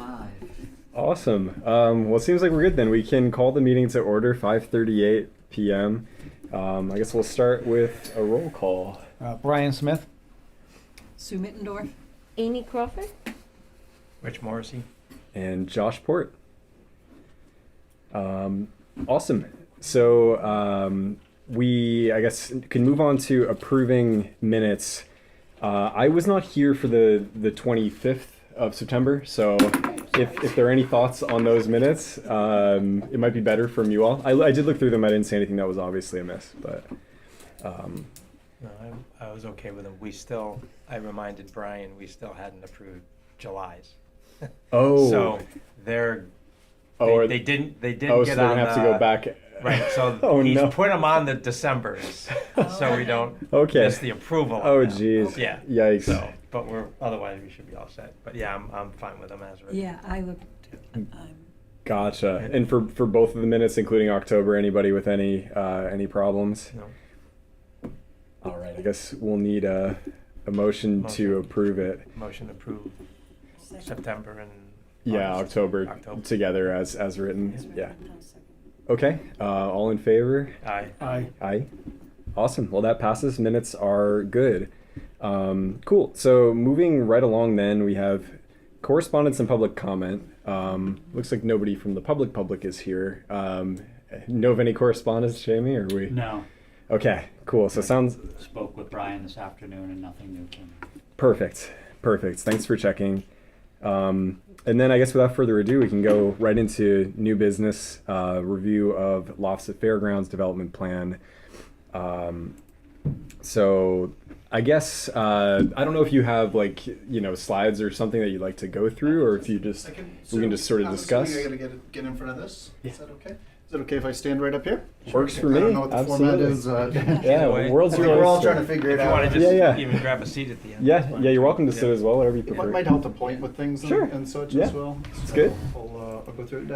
live. Awesome. Well, it seems like we're good then. We can call the meeting to order, 5:38 p.m. I guess we'll start with a roll call. Brian Smith. Sue Mittendorf. Amy Crawford. Rich Morrissey. And Josh Port. Awesome. So we, I guess, can move on to approving minutes. I was not here for the 25th of September, so if there are any thoughts on those minutes, it might be better from you all. I did look through them. I didn't see anything that was obviously amiss, but No, I was okay with them. I reminded Brian, we still hadn't approved July's. oh, So they didn't so get they're on gonna have to go back. Right, so Oh, he's no. put them on the Decembers, so we don't Okay. miss the approval. Oh, on them. geez. Yeah. Yikes. So, but otherwise we should be all set. But yeah, I'm fine with them as written. Yeah, I looked. Gotcha. And for both of the minutes, including October, anybody with any problems? No. All right. I guess we'll need a motion to Motion. approve it. Motion approved September and Yeah, August. October together as written. Yeah. Okay. All in favor? Aye. Aye. Aye. Awesome. Well, that passes. Minutes are good. Cool. So moving right along, then we have correspondence and public comment. Looks like nobody from the public is here. Know of any correspondence, Jamie? Or we? No, Okay. Cool. So sounds spoke with Brian this afternoon and nothing new came in. perfect. Perfect. Thanks for checking. And then I guess without further ado, we can go right into new business, review of Lofts at Fairgrounds development plan. So I guess, I don't know if you have slides or something that you'd like to go through, or if you just, we can just sort of discuss. I gotta get in front of this. Is that okay? Is it okay if I stand right up here? Works for I me. don't know what the format Absolutely. is. Yeah, Way. world's I think your we're all oyster. trying to figure it If you want out. to just Yeah. even grab a seat at the end. Yeah, that's fine. yeah, you're welcome to sit Yeah. as well, whatever you It prefer. might help to point with things Sure. and such Yeah. as well. It's So good. I'll go through it.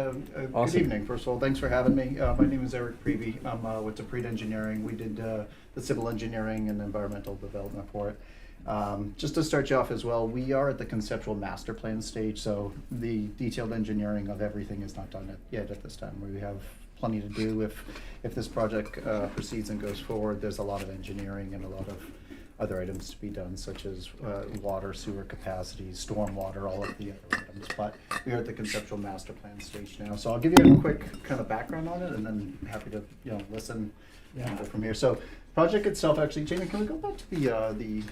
Awesome. Good evening, first of all. Thanks for having me. My name is Eric Prevey. I'm with Deprete Engineering. We did the civil engineering and environmental development for it. Just to start you off as well, we are at the conceptual master plan stage, so the detailed engineering of everything is not done yet at this time. We have plenty to do if this project proceeds and goes forward. There's a lot of engineering and a lot of other items to be done, such as water, sewer capacity, stormwater, all of the other items. But we are at the conceptual master plan stage now. So I'll give you a quick kind of background on it, and then happy to listen and go from here. So project itself, actually, Jamie, can we go back to the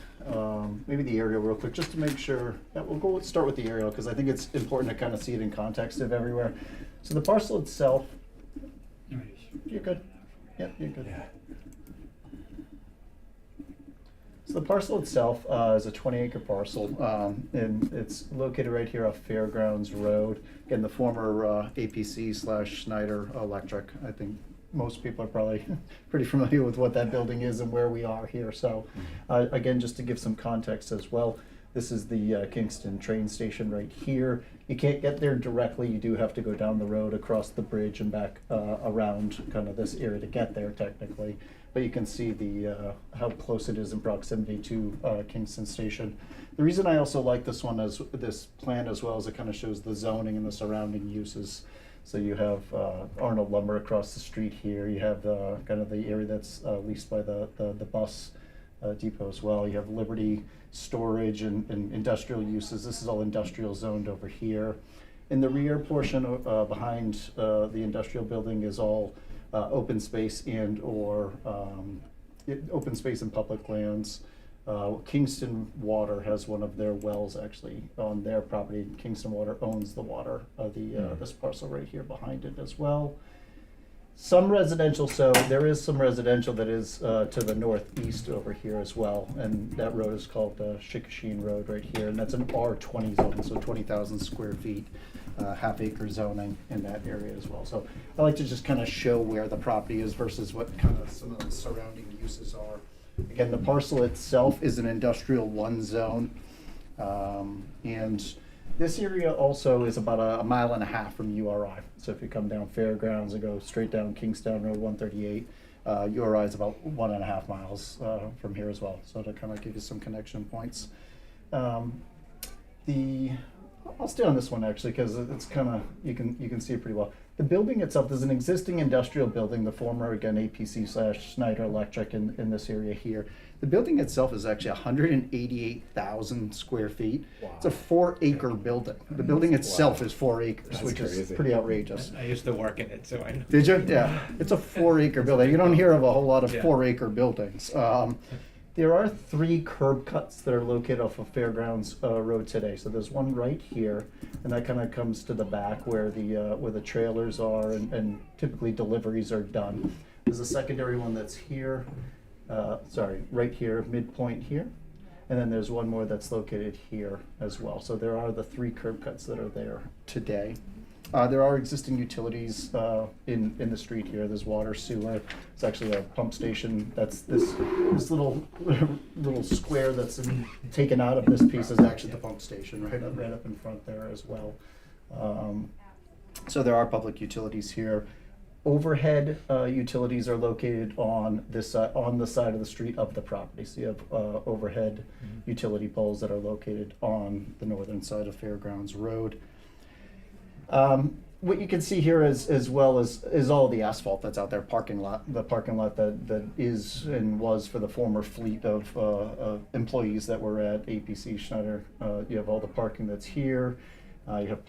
maybe the aerial real quick, just to make sure? Yeah, we'll start with the aerial because I think it's important to kind of see it in context of everywhere. So the parcel itself. You're good. Yep, you're good. So the parcel itself is a 20-acre parcel, and it's located right here off Fairgrounds Road. Again, the former APC/Schneider Electric. I think most people are probably pretty familiar with what that building is and where we are here. So again, just to give some context as well, this is the Kingston train station right here. You can't get there directly. You do have to go down the road, across the bridge, and back around kind of this area to get there technically. But you can see the how close it is in proximity to Kingston Station. The reason I also like this plan as well is it kind of shows the zoning and the surrounding uses. So you have Arnold Lumber across the street here. You have kind of the area that's leased by the bus depot as well. You have Liberty storage and industrial uses. This is all industrial zoned over here. In the rear portion behind the industrial building is all open space and public lands. Kingston Water has one of their wells actually on their property. Kingston Water owns the water of this parcel right here behind it as well. Some residential, so there is some residential that is to the northeast over here as well, and that road is called Chickashin Road right here, and that's an R20 zone, so 20,000 square feet, half-acre zoning in that area as well. So I like to just kind of show where the property is versus what kind of some of the surrounding uses are. Again, the parcel itself is an industrial 1 zone, and this area also is about a mile and a half from URI. So if you come down Fairgrounds and go straight down Kingstown Road 138, URI is about 1.5 miles from here as well. So to kind of give you some connection points. The I'll stay on this one actually, because it's kind of, you can see it pretty well. The building itself, there's an existing industrial building, the former, again, APC / Schneider Electric in this area here. The building itself is actually 188,000 square feet. Wow. It's a 4-acre building. The building itself is 4 acres, That's which is crazy. pretty outrageous. I used to work in it, so I know. Did you? Yeah, it's a 4-acre building. You don't hear of a whole lot of Yeah. 4-acre buildings. There are 3 curb cuts that are located off of Fairgrounds Road today. So there's one right here, and that kind of comes to the back where the trailers are and typically deliveries are done. There's a secondary one that's here, right here, midpoint here. And then there's one more that's located here as well. So there are the 3 curb cuts that are there today. There are existing utilities in the street here. There's water, sewer. It's actually a pump station. That's this little square that's taken out of this piece is actually the pump station right up in front there as well. So there are public utilities here. Overhead utilities are located on this on the side of the street of the property. So you have overhead utility poles that are located on the northern side of Fairgrounds Road. What you can see here as well is all the asphalt that's out there, the parking lot that is and was for the former fleet of employees that were at APC Schneider. You have all the parking that's here. You have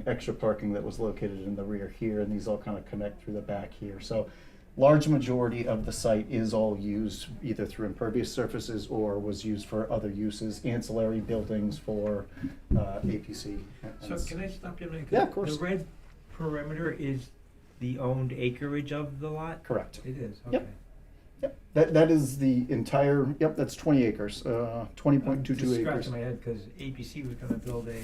extra parking that was located in the rear here, and these all kind of connect through the back here. So large majority of the site is all used either through impervious surfaces or was used for other uses, ancillary buildings for APC. So can I stop you a minute? Yeah, of course. The red perimeter is the owned acreage of the lot? Correct. It is, Yep. okay. Yep, that is the entire, yep, that's 20 acres, 20.22 Just acres. scratching my head, because APC was gonna build a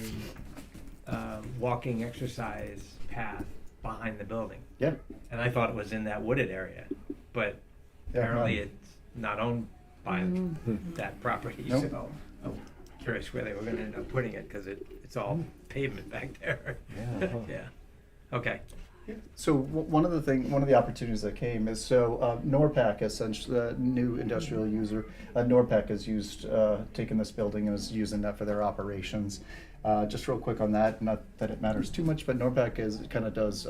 walking exercise path behind the building. Yeah, And I thought it was in that wooded area, but Yeah, apparently no. it's not owned by that property, Nope. so I'm curious where they were gonna end up putting it, because it's all pavement back there. Yeah, huh. Yeah, okay. so one of the opportunities that came is, so NORPAC, essentially, the new industrial user, NORPAC has taken this building and is using that for their operations. Just real quick on that, not that it matters too much, but NORPAC kind of does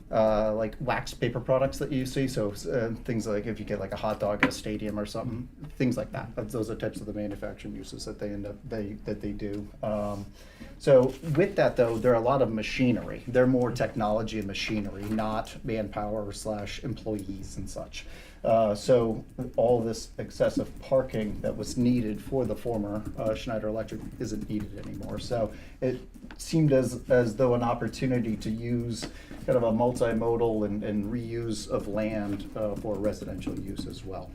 like wax paper products that you see. So things like if you get like a hot dog at a stadium or something, things like that. Those are types of the manufacturing uses that they do. So with that though, there are a lot of machinery. They're more technology and machinery, not manpower / employees and such. So all this excessive parking that was needed for the former Schneider Electric isn't needed anymore. So it seemed as though an opportunity to use kind of a multimodal and reuse of land for residential use as well.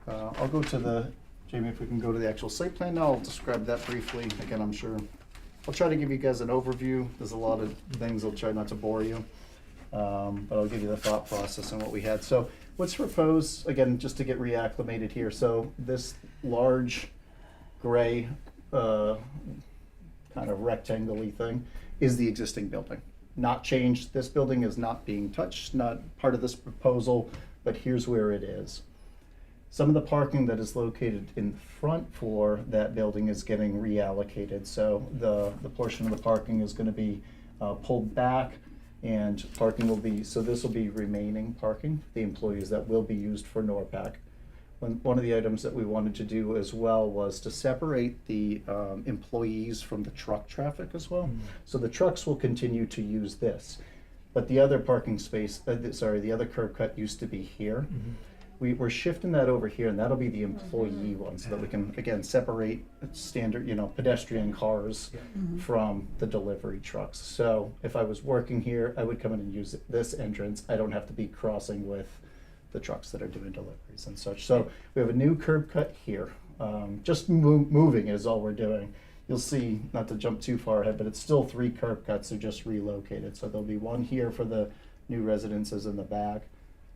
I'll go to Jamie, if we can go to the actual site plan now, I'll describe that briefly. Again, I'll try to give you guys an overview. There's a lot of things, I'll try not to bore you. But I'll give you the thought process and what we had. So what's proposed, again, just to get reacclimated here. So this large gray kind of rectangle-y thing is the existing building. Not changed. This building is not being touched, not part of this proposal, but here's where it is. Some of the parking that is located in front for that building is getting reallocated. So the portion of the parking is going to be pulled back, and parking will be, so this will be remaining parking, the employees that will be used for NORPAC. One of the items that we wanted to do as well was to separate the employees from the truck traffic as well. So the trucks will continue to use this, but the other parking space, the other curb cut used to be here. We're shifting that over here, and that'll be the employee one, so that we can, again, separate standard, pedestrian cars from the delivery trucks. So if I was working here, I would come in and use this entrance. I don't have to be crossing with the trucks that are doing deliveries and such. So we have a new curb cut here. Just moving is all we're doing. You'll see, not to jump too far ahead, but it's still 3 curb cuts are just relocated. So there'll be one here for the new residences in the back,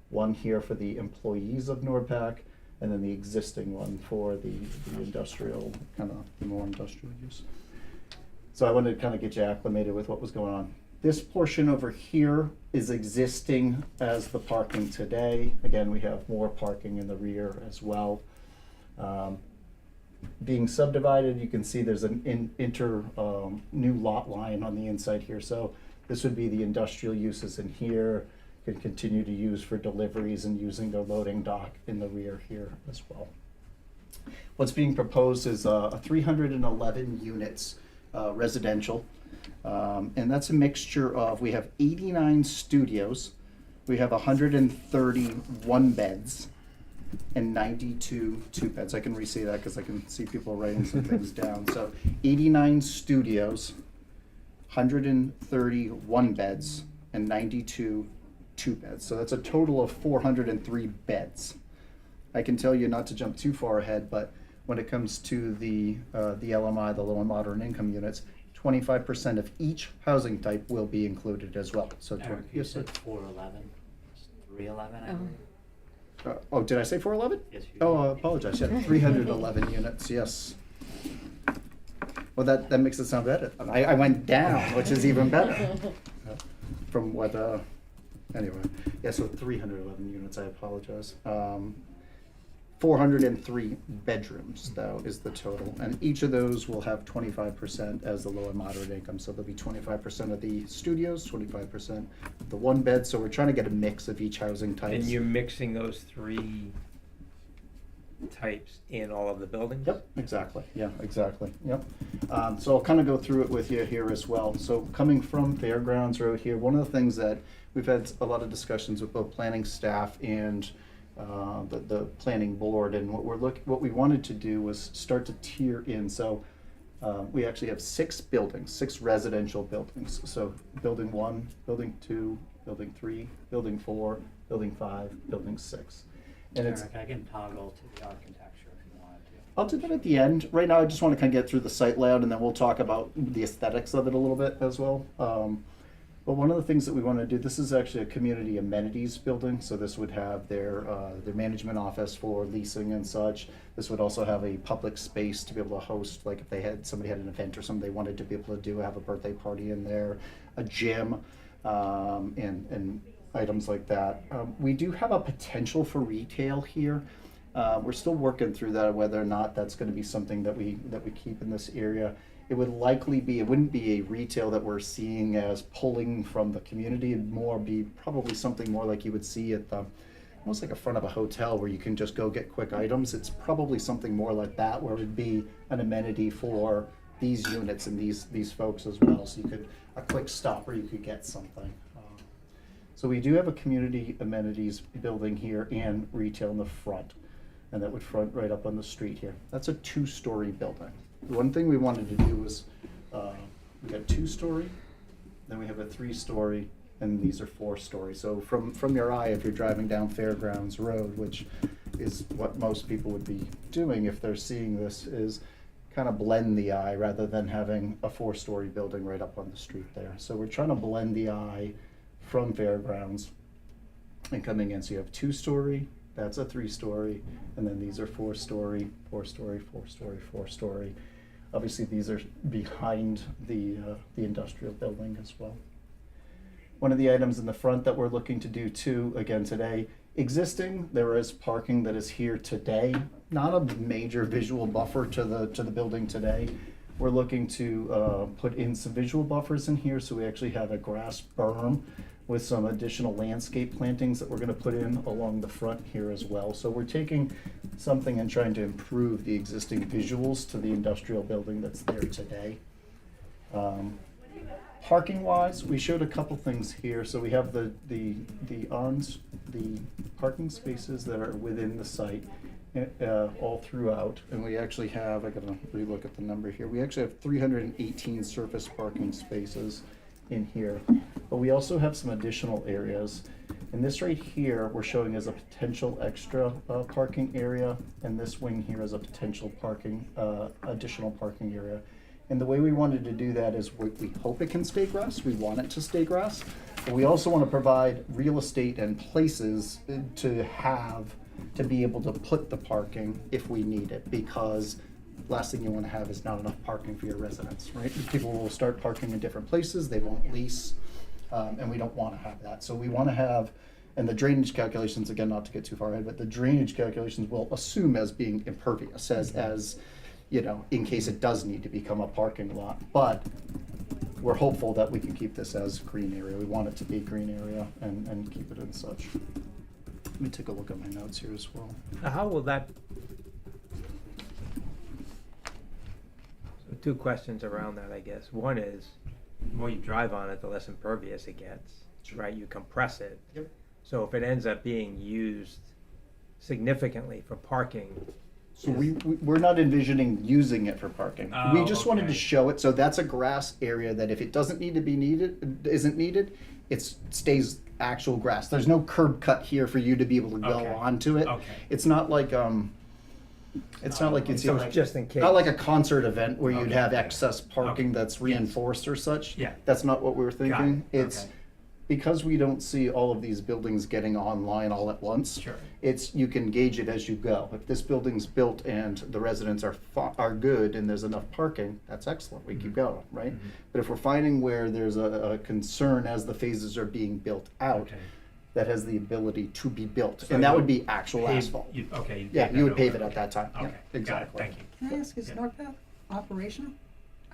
one here for the employees of NORPAC, and then the existing one for the industrial, kind of the more industrial use. So I wanted to kind of get you acclimated with what was going on. This portion over here is existing as the parking today. Again, we have more parking in the rear as well. being subdivided. You can see there's an new lot line on the inside here. So this would be the industrial uses in here. Can continue to use for deliveries and using their loading dock in the rear here as well. What's being proposed is a 311 units residential, and that's a mixture of, we have 89 studios, we have 131 beds, and 92 two beds. I can re-say that because I can see people writing some things down. So 89 studios, 131 beds, and 92 two beds. So that's a total of 403 beds. I can tell you, not to jump too far ahead, but when it comes to the LMI, the low and moderate income units, 25% of each housing type will be included as well. So Eric, you yes, sir. said 411, it's 311, I Oh. believe. Oh, did I say 411? Yes, you Oh, I did. apologize. Yeah, 311 units. Yes. Well, that makes it sound better. I went down, which is even better. From what? Anyway, yeah. So 311 units. I apologize. 403 bedrooms, though, is the total, and each of those will have 25% as the low and moderate income. So there'll be 25% of the studios, 25% of the one bed. So we're trying to get a mix of each housing type. And you're mixing those three types in all of the buildings? Yep, exactly. Yeah, exactly. Yep. So I'll kind of go through it with you here as well. So coming from Fairgrounds Road here, one of the things that we've had a lot of discussions with both planning staff and the planning board, and what we wanted to do was start to tier in. So we actually have 6 buildings, 6 residential buildings. So building 1, building 2, building 3, building 4, building 5, building 6. And it's, Eric, I can toggle to the architecture if you wanted to. I'll do that at the end. Right now, I just want to kind of get through the site layout, and then we'll talk about the aesthetics of it a little bit as well. But one of the things that we want to do, this is actually a community amenities building, so this would have their management office for leasing and such. This would also have a public space to be able to host, like if somebody had an event or something they wanted to be able to have a birthday party in there, a gym, and items like that. We do have a potential for retail here. We're still working through that, whether or not that's going to be something that we keep in this area. It would likely be, it wouldn't be a retail that we're seeing as pulling from the community. It'd more be probably something more like you would see at the, almost like a front of a hotel where you can just go get quick items. It's probably something more like that, where it would be an amenity for these units and these folks as well. So you could, a quick stop where you could get something. So we do have a community amenities building here and retail in the front, and that would front right up on the street here. That's a 2-story building. The one thing we wanted to do was, we got 2-story, then we have a 3-story, and these are 4-story. So from your eye, if you're driving down Fairgrounds Road, which is what most people would be doing if they're seeing this, is kind of blend the eye rather than having a 4-story building right up on the street there. So we're trying to blend the eye from Fairgrounds and coming in. So you have 2-story, that's a 3-story, and then these are 4-story, 4-story, 4-story, 4-story. Obviously, these are behind the industrial building as well. One of the items in the front that we're looking to do too, again today, existing, there is parking that is here today, not a major visual buffer to the building today. We're looking to put in some visual buffers in here, so we actually have a grass berm with some additional landscape plantings that we're going to put in along the front here as well. So we're taking something and trying to improve the existing visuals to the industrial building that's there today. Parking wise, we showed a couple things here. So we have the parking spaces that are within the site all throughout, and we actually have, I gotta relook at the number here, we actually have 318 surface parking spaces in here, but we also have some additional areas. And this right here we're showing as a potential extra parking area, and this wing here is a potential parking additional parking area. And the way we wanted to do that is we hope it can stay grass, we want it to stay grass, but we also want to provide real estate and places to be able to put the parking if we need it, because last thing you want to have is not enough parking for your residents, right? People will start parking in different places, they won't lease, and we don't want to have that. So we want to have, and the drainage calculations, again, not to get too far ahead, but the drainage calculations will assume as being impervious, as you know, in case it does need to become a parking lot. But we're hopeful that we can keep this as green area. We want it to be a green area and keep it in such. Let me take a look at my notes here as well. Now, how will that? So two questions around that, I guess. One is, the more you drive on it, the less impervious it gets, right? You compress it. Yep. So if it ends up being used significantly for parking. So we're not envisioning using it for parking. We Oh, just wanted to okay. show it, so that's a grass area that if it doesn't need to be isn't needed, it stays actual grass. There's no curb cut here for you to be able to go Okay. onto it. Okay. It's not like, it's not like you'd see So like, it's just in case. not like a concert event where you'd Okay. have excess parking Okay. that's reinforced or such. Yeah. That's not what we were thinking. it. It's, Okay. because we don't see all of these buildings getting online all at once. Sure. It's, you can gauge it as you go. If this building's built and the residents are good and there's enough parking, that's excellent, we keep going, right? But if we're finding where there's a concern as the phases are being built out, Okay. that has the ability to be built, So and that you'll would be actual Pave- asphalt. Okay. you'd Yeah, pave you that would pave it over. at that time. Yeah, Okay, got it. exactly. Thank you. Can I ask, is Yeah. NorPath operational?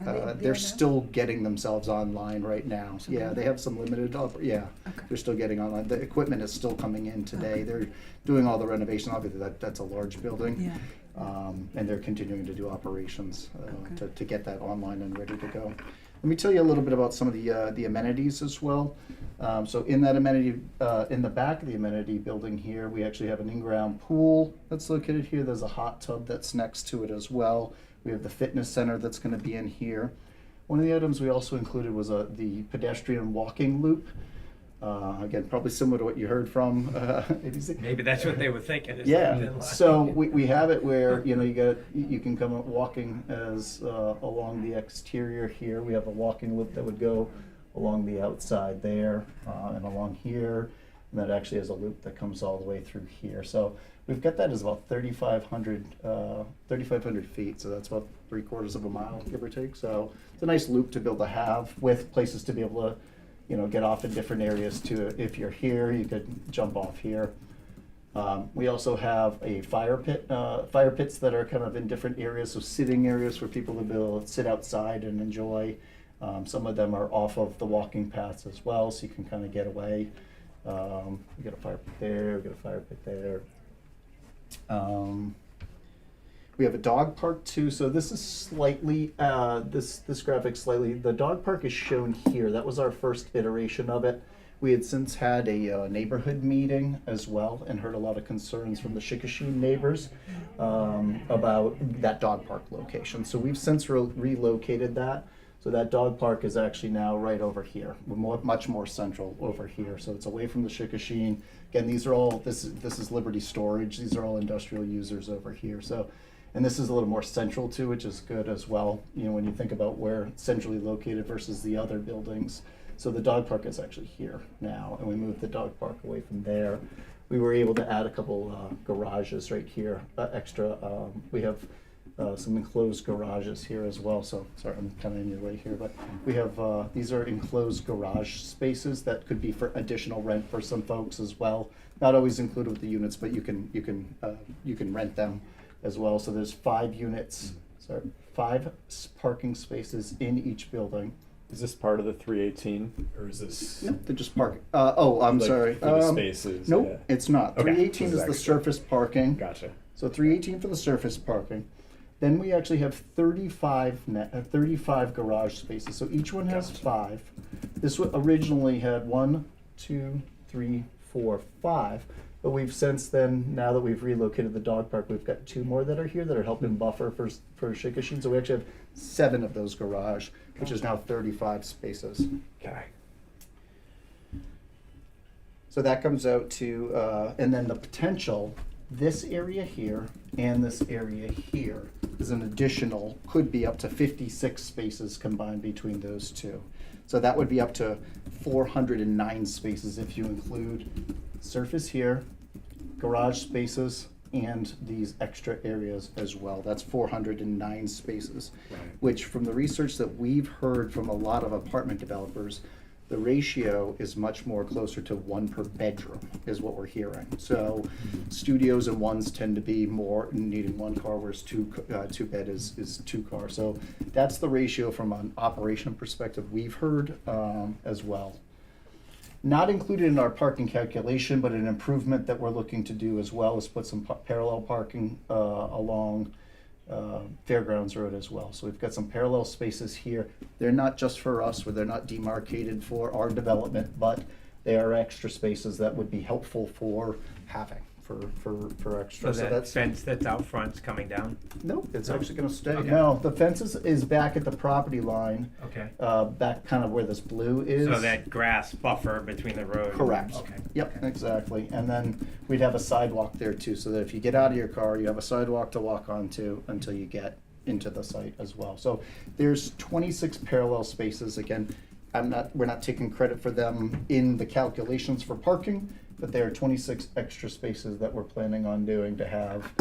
Are they They're there now? still getting themselves online right now. So Yeah, they're- they have some limited, yeah. Okay. They're still getting online. The equipment is still coming in today. They're doing all the renovation. Obviously, that's a large building. Yeah. And they're continuing to do operations Okay. to get that online and ready to go. Let me tell you a little bit about some of the amenities as well. So in that amenity, in the back of the amenity building here, we actually have an in-ground pool that's located here. There's a hot tub that's next to it as well. We have the fitness center that's going to be in here. One of the items we also included was the pedestrian walking loop. Again, probably similar to what you heard from ABC. Maybe that's what they were thinking. is Yeah, something like- so we have it where, you know, you can come up walking as, along the exterior here. We have a walking loop that would go along the outside there, and along here. And that actually has a loop that comes all the way through here. So we've got that as about 3,500 feet. So that's about 3/4 of a mile, give or take. So it's a nice loop to be able to have with places to be able to, you know, get off in different areas too. If you're here, you could jump off here. We also have a fire pits that are kind of in different areas, so sitting areas for people to be able to sit outside and enjoy. Some of them are off of the walking paths as well, so you can kind of get away. We got a fire pit there, we got a fire pit there. We have a dog park too, so this is slightly, this graphic slightly, the dog park is shown here. That was our first iteration of it. We had since had a neighborhood meeting as well and heard a lot of concerns from the Chickasha neighbors about that dog park location. So we've since relocated that. So that dog park is actually now right over here. We're much more central over here. So it's away from the Chickasha. Again, these are all, this is Liberty Storage. These are all industrial users over here. So, and this is a little more central too, which is good as well. You know, when you think about where it's centrally located versus the other buildings. So the dog park is actually here now, and we moved the dog park away from there. We were able to add a couple garages right here, extra. We have some enclosed garages here as well. So sorry, I'm kind of in your way here, but we have these are enclosed garage spaces that could be for additional rent for some folks as well. Not always included with the units, but you can rent them as well. So there's 5 units, five parking spaces in each building. Is this part of the 318, or is this Nope, they're just parking. I'm like, sorry. for the spaces? Nope, Yeah. it's not. Okay, 318 this is is the extra. surface parking. Gotcha. So 318 for the surface parking. Then we actually have 35 garage spaces. So each one has Gotcha. 5. This originally had 1, 2, 3, 4, 5. But we've since then, now that we've relocated the dog park, we've got 2 more that are here that are helping buffer for Chickasha. So we actually have 7 of those garage, which is now 35 spaces. Okay. So that comes out to, and then the potential, this area here and this area here is an additional, could be up to 56 spaces combined between those two. So that would be up to 409 spaces if you include surface here, garage spaces, and these extra areas as well. That's 409 spaces, Right. which from the research that we've heard from a lot of apartment developers, the ratio is much more closer to 1 per bedroom, is what we're hearing. So studios and ones tend to be more needing 1 car, whereas two bed is 2 cars. So that's the ratio from an operation perspective we've heard as well. Not included in our parking calculation, but an improvement that we're looking to do as well is put some parallel parking along Fairgrounds Road as well. So we've got some parallel spaces here. They're not just for us, or they're not demarcated for our development, but they are extra spaces that would be helpful for having, for extra. So that fence that's out front's coming down? Nope, it's No? actually gonna stay. Okay. No, the fence is back at the property line, Okay. back kind of where this blue is. So that grass buffer between the road? Correct. Okay. Yep, Okay. exactly. And then we'd have a sidewalk there too, so that if you get out of your car, you have a sidewalk to walk onto until you get into the site as well. So there's 26 parallel spaces. Again, we're not taking credit for them in the calculations for parking, but there are 26 extra spaces that we're planning on doing to have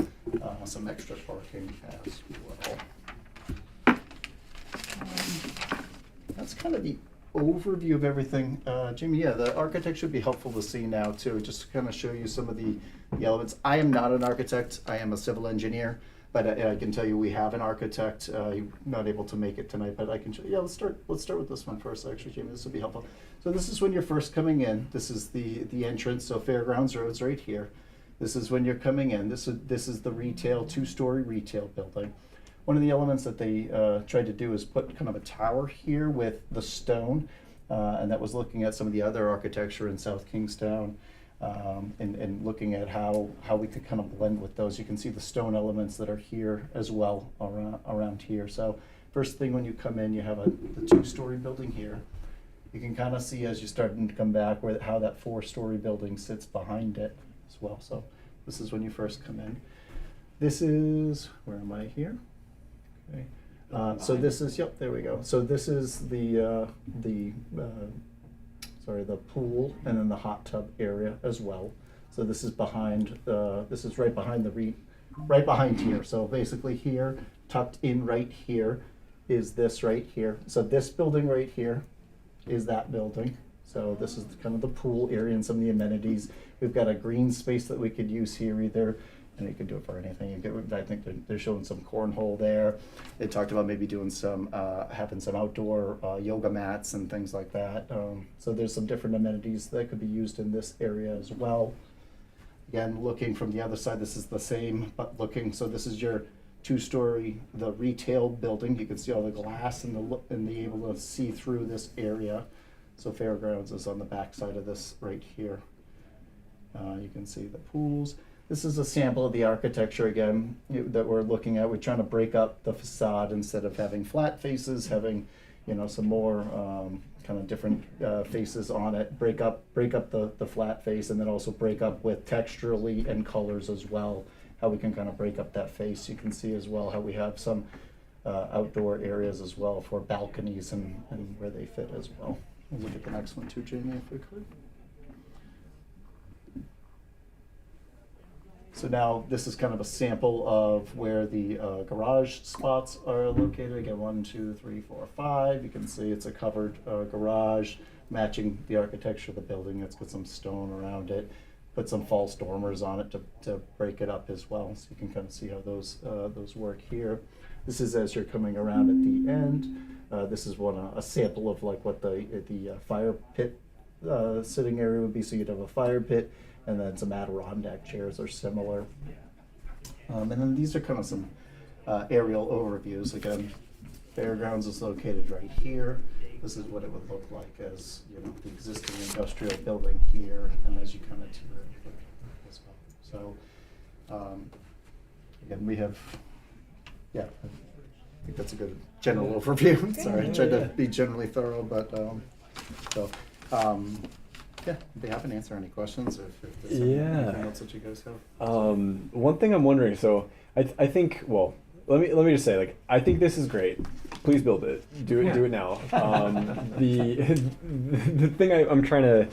some extra parking as well. That's kind of the overview of everything. Jamie, yeah, the architect should be helpful to see now too, just to kind of show you some of the elements. I am not an architect, I am a civil engineer, but I can tell you we have an architect. He's not able to make it tonight, but I can show you. Yeah, let's start with this one first, actually, Jamie, this will be helpful. So this is when you're first coming in. This is the entrance, so Fairgrounds Road's right here. This is when you're coming in. This is the retail, 2-story retail building. One of the elements that they tried to do is put kind of a tower here with the stone, and that was looking at some of the other architecture in South Kingstown, and looking at how we could kind of blend with those. You can see the stone elements that are here as well around here. So first thing when you come in, you have the 2-story building here. You can kind of see as you're starting to come back how that 4-story building sits behind it as well. So this is when you first come in. This is, where am I here? Okay. So this is, yep, there we go. So this is the pool and then the hot tub area as well. So this is behind, this is right behind right behind here. So basically here, tucked in right here, is this right here. So this building right here is that building. So this is kind of the pool area and some of the amenities. We've got a green space that we could use here either, and you could do it for anything. I think they're showing some cornhole there. They talked about maybe doing some, having some outdoor yoga mats and things like that. So there's some different amenities that could be used in this area as well. Again, looking from the other side, this is the same, but looking, so this is your 2-story, the retail building. You can see all the glass and be able to see through this area. So Fairgrounds is on the back side of this right here. You can see the pools. This is a sample of the architecture again that we're looking at. We're trying to break up the facade instead of having flat faces, having some more kind of different faces on it. Break up the flat face, and then also break up with texturally and colors as well. How we can kind of break up that face. You can see as well how we have some outdoor areas as well for balconies and where they fit as well. We'll look at the next one too, Jamie, if we could. So now this is kind of a sample of where the garage spots are located. Again, 1, 2, 3, 4, 5. You can see it's a covered garage matching the architecture of the building. It's got some stone around it. Put some false dormers on it to break it up as well. So you can kind of see how those work here. This is as you're coming around at the end. This is a sample of like what the fire pit sitting area would be. So you'd have a fire pit, and then some Adirondack chairs are similar. And then these are kind of some aerial overviews. Again, Fairgrounds is located right here. This is what it would look like as the existing industrial building here, and as you kind of tour it as well. So again, we have, I think that's a good general overview. Sorry, I tried to be generally thorough, but I'd be happy to answer any questions if there's anything else that you guys have. One thing I'm wondering, so I think, well, let me just say, like, I think this is great. Please build it. Do it now. The thing I'm trying to,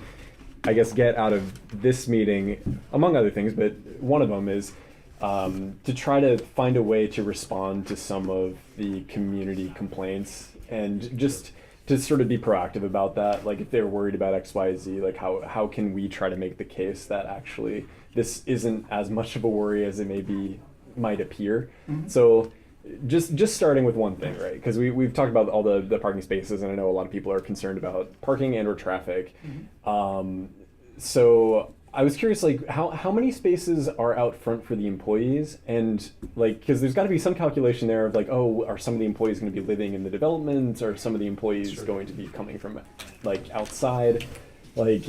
I guess, get out of this meeting, among other things, but one of them is to try to find a way to respond to some of the community complaints and just to sort of be proactive about that. Like if they're worried about X, Y, Z, like how can we try to make the case that actually this isn't as much of a worry as it might appear. Mhm. So just starting with one thing, right? Because we've talked about all the parking spaces, and I know a lot of people are concerned about parking and or traffic. So I was curious, like how many spaces are out front for the employees, and like because there's got to be some calculation there of like, oh, are some of the employees going to be living in the development, or some of the employees Sure. going to be coming from like outside? Like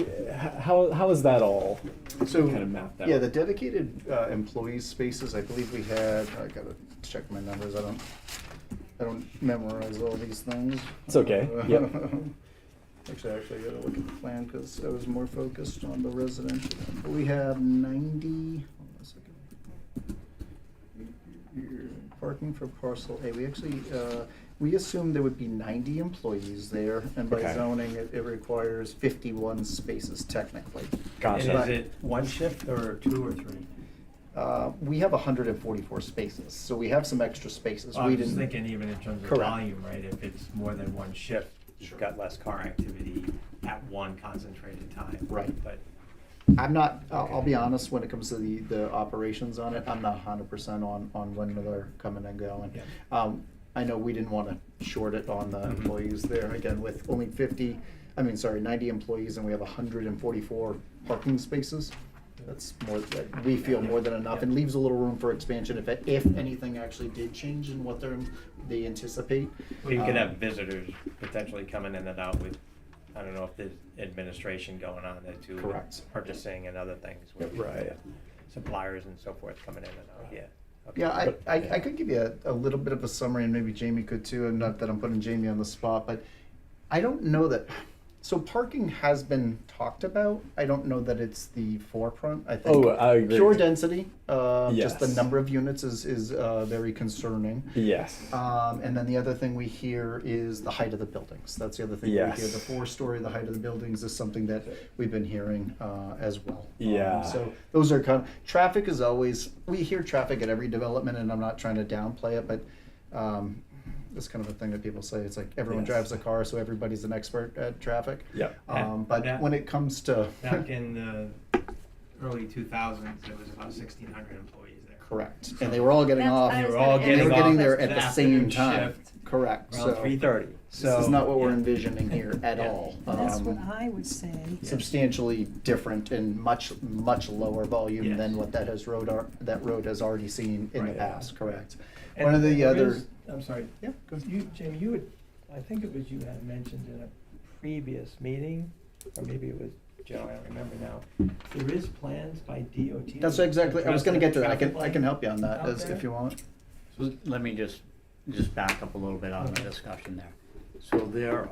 how is that all So, kind of mapped out? yeah, the dedicated employee spaces, I believe we had, I gotta check my numbers, I don't memorize all these things. It's okay, yep. Actually, I gotta look at the plan, because I was more focused on the residential one. But we have 90, hold on a second. Parking for parcel A, we actually, we assumed there would be 90 employees there, and by Okay. zoning, it requires 51 spaces technically. Gotcha. And is it one shift or 2 or 3? We have 144 spaces, so we have some extra spaces. I We was just didn't. thinking even in terms of Correct. volume, right? If it's more than one shift, you've got less car activity at one concentrated time. Right. But I'm not, I'll be honest, when it comes to the operations on it, I'm not 100% on when they're coming and going. Yeah. I know we didn't want to short it on the Mhm. employees there, again, with only 90 employees, and we have 144 parking spaces. That's more, we feel more than enough, and leaves a little room for expansion if anything actually did change in what they anticipate. well, you could Um, have visitors potentially coming in and out with, I don't know if there's administration going on there too. Correct. Purchasing and other things. with Right. Suppliers and so forth coming in and out, yeah. Okay. Yeah, I could give you a little bit of a summary, and maybe Jamie could too, and not that I'm putting Jamie on the spot, but I don't know that, so parking has been talked about. I don't know that it's the forefront. I think Oh, I agree. pure density, just the Yes. number of units is very concerning. Yes. And then the other thing we hear is the height of the buildings. That's the other thing we hear. Yes. The 4-story, the height of the buildings is something that we've been hearing as well. Yeah. So those are kind of, traffic is always, we hear traffic at every development, and I'm not trying to downplay it, but it's kind of a thing that people say. It's like everyone Yes. drives a car, so everybody's an expert at traffic. Yep. But Yeah. when it comes to, Back in the early 2000s, there was about 1,600 employees there. correct, and they were all getting That's- off. I They was were gonna all ask And they getting were off getting there that at the afternoon same time. shift Correct. around So 3:30. this is not what we're yeah. envisioning here at Yeah. all. That's what I would say. Substantially different and much lower volume Yes. than what that road has already seen in the Right. past. Correct. And One of the there other. is- I'm sorry. Yeah. Go ahead. You, Jamie, you had, I think it was you had mentioned in a previous meeting, or maybe it was Joe, I don't remember now. There is plans by DOT. That's to exactly. I was going to get to that. traffic I can light help you on that out as, there? if you want. So let me just back up a little bit on the Okay. discussion there. So there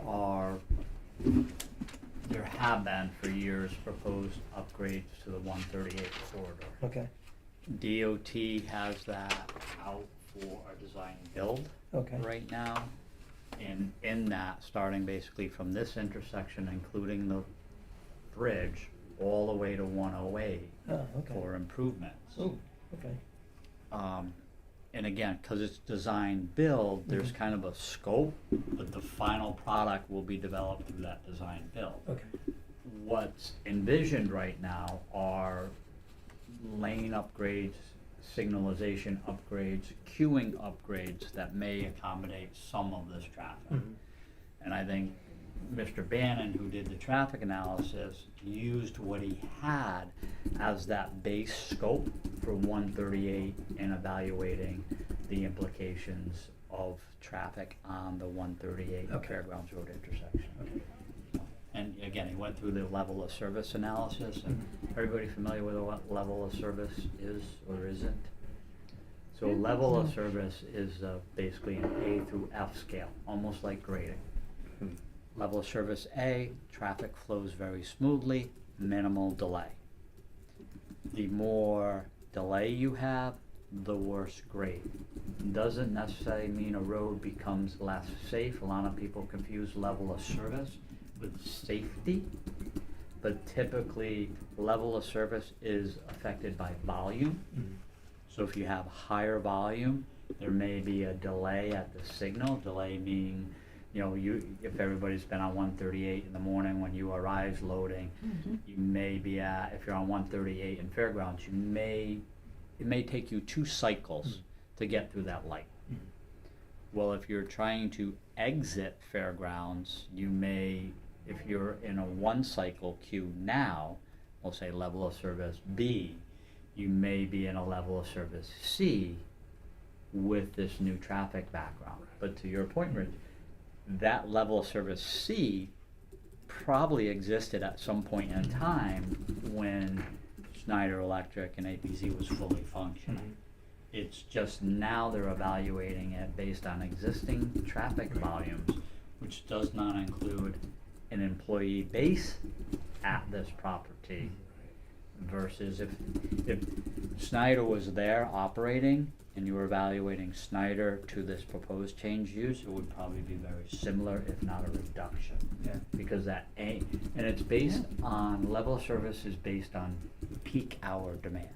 have been for years proposed upgrades to the 138 corridor. Okay, DOT has that out for a design and build okay. right now. And in that, starting basically from this intersection, including the bridge, all the way to 108 Oh, okay. for improvements. Oh, okay. And again, because it's design build, there's Mhm. kind of a scope, but the final product will be developed through that design build. Okay. What's envisioned right now are lane upgrades, signalization upgrades, queuing upgrades that may accommodate some of this traffic. Mhm. And I think Mr. Bannon, who did the traffic analysis, used what he had as that base scope for 138 and evaluating the implications of traffic on the 138 Okay. Fairgrounds Road intersection. And again, he went through the level of service analysis, and everybody familiar with what level of service is or isn't? So level of service is basically an A through F scale, almost like grading. Level of service A, traffic flows very smoothly, minimal delay. The more delay you have, the worse grade. Doesn't necessarily mean a road becomes less safe. A lot of people confuse level of service with safety, but typically level of service is affected by volume. Mhm. So if you have higher volume, there may be a delay at the signal, delay meaning You know, if everybody's been on 138 in the morning when URI is loading, you may be if you're on 138 in Fairgrounds, it may take you 2 cycles to get through that light. Well, if you're trying to exit Fairgrounds, you may, if you're in a 1 cycle queue now, we'll say level of service B, you may be in a level of service C with this new traffic background. But to your point, Rich, that level of service C probably existed at some point in time when Schneider Electric and APZ was fully functioning. It's just now they're evaluating it based on existing traffic volumes, which does not include an employee base at this property. Versus if Schneider was there operating and you were evaluating Schneider to this proposed change use, it would probably be very similar, if not a reduction. Yeah. Because and it's based on, level of service is based on peak hour demands.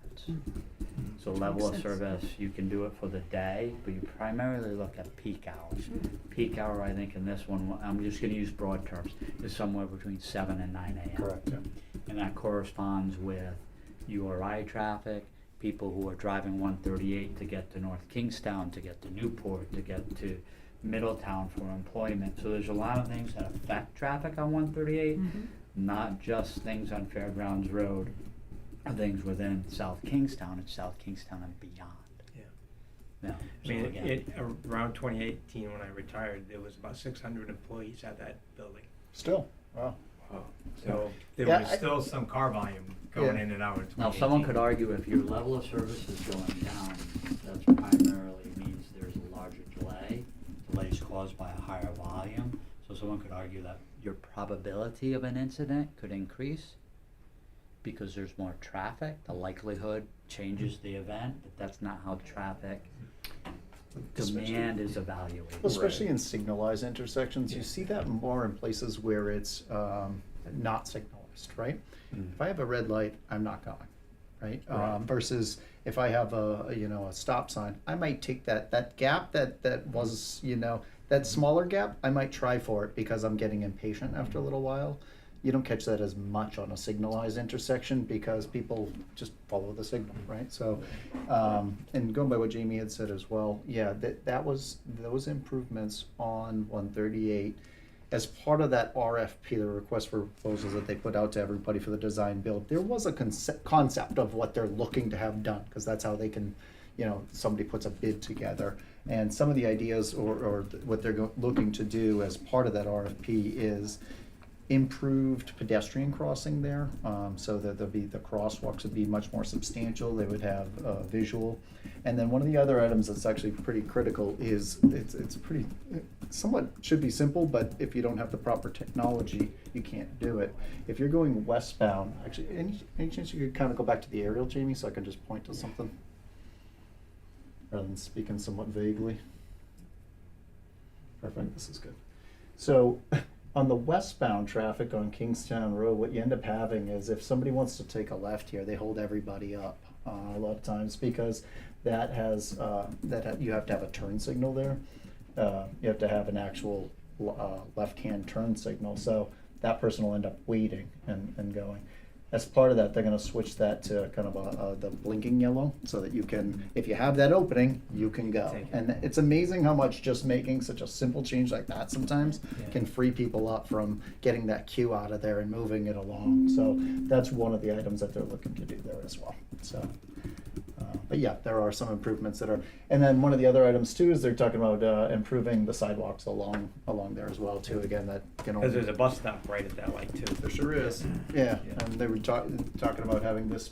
So level of sense. service, you can do it for the day, but you primarily look at peak hours. Peak hour, I think in this one, I'm just gonna use broad terms, is somewhere between 7 and 9 a.m. Correct, yeah. And that corresponds with URI traffic, people who are driving 138 to get to North Kingstown, to get to Newport, to get to Middletown for employment. So there's a lot of things that affect traffic on 138, not just things on Fairgrounds Road, things within South Kingstown, it's South Kingstown and beyond. Yeah. Yeah, I so mean, again, around 2018, when I retired, there was about 600 employees at that building. Still, wow. So there Yeah, was I- still some car volume going Yeah. in and out in 2018. now someone could argue if your level of service is going down, that's primarily means there's a larger delay. Delays caused by a higher volume. So someone could argue that your probability of an incident could increase because there's more traffic. The likelihood changes the event, but that's not how traffic demand is evaluated. Well, especially in signalized intersections, you see that more in places where it's not signalized, right? If I have a red light, I'm not going, right? Versus if I have a stop sign, I might take that gap that was, that smaller gap, I might try for it because I'm getting impatient after a little while. You don't catch that as much on a signalized intersection because people just follow the signal, right? So, and going by what Jamie had said as well, yeah, that was those improvements on 138 as part of that RFP, the request for proposals that they put out to everybody for the design build. There was a concept of what they're looking to have done because that's how they can, somebody puts a bid together. And some of the ideas or what they're looking to do as part of that RFP is improved pedestrian crossing there, so that the crosswalks would be much more substantial. They would have visual, and then one of the other items that's actually pretty critical is it's pretty somewhat should be simple, but if you don't have the proper technology, you can't do it. If you're going westbound, actually, any chance you could kind of go back to the aerial, Jamie, so I can just point to something rather than speaking somewhat vaguely. Perfect. This is good. So. On the westbound traffic on Kingstown Road, what you end up having is if somebody wants to take a left here, they hold everybody up a lot of times because that has you have to have a turn signal there. You have to have an actual left-hand turn signal, so that person will end up waiting and going. As part of that, they're going to switch that to kind of the blinking yellow so that you can, if you have that opening, you can go. Take it. And it's amazing how much just making such a simple change like that sometimes Yeah. can free people up from getting that queue out of there and moving it along. So that's one of the items that they're looking to do there as well. So, but yeah, there are some improvements that are, and then one of the other items too is they're talking about improving the sidewalks along there as well too. Again, that can Because only. there's a bus stop right at that light too. There sure is. Yeah, Yeah. and they were talking about having this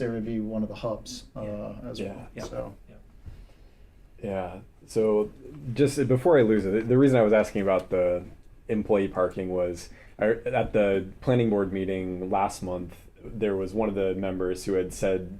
area be one of the hubs as Yeah. well. Yeah. So Yeah. So just before I lose it, the reason I was asking about the employee parking was at the planning board meeting last month, there was one of the members who had said,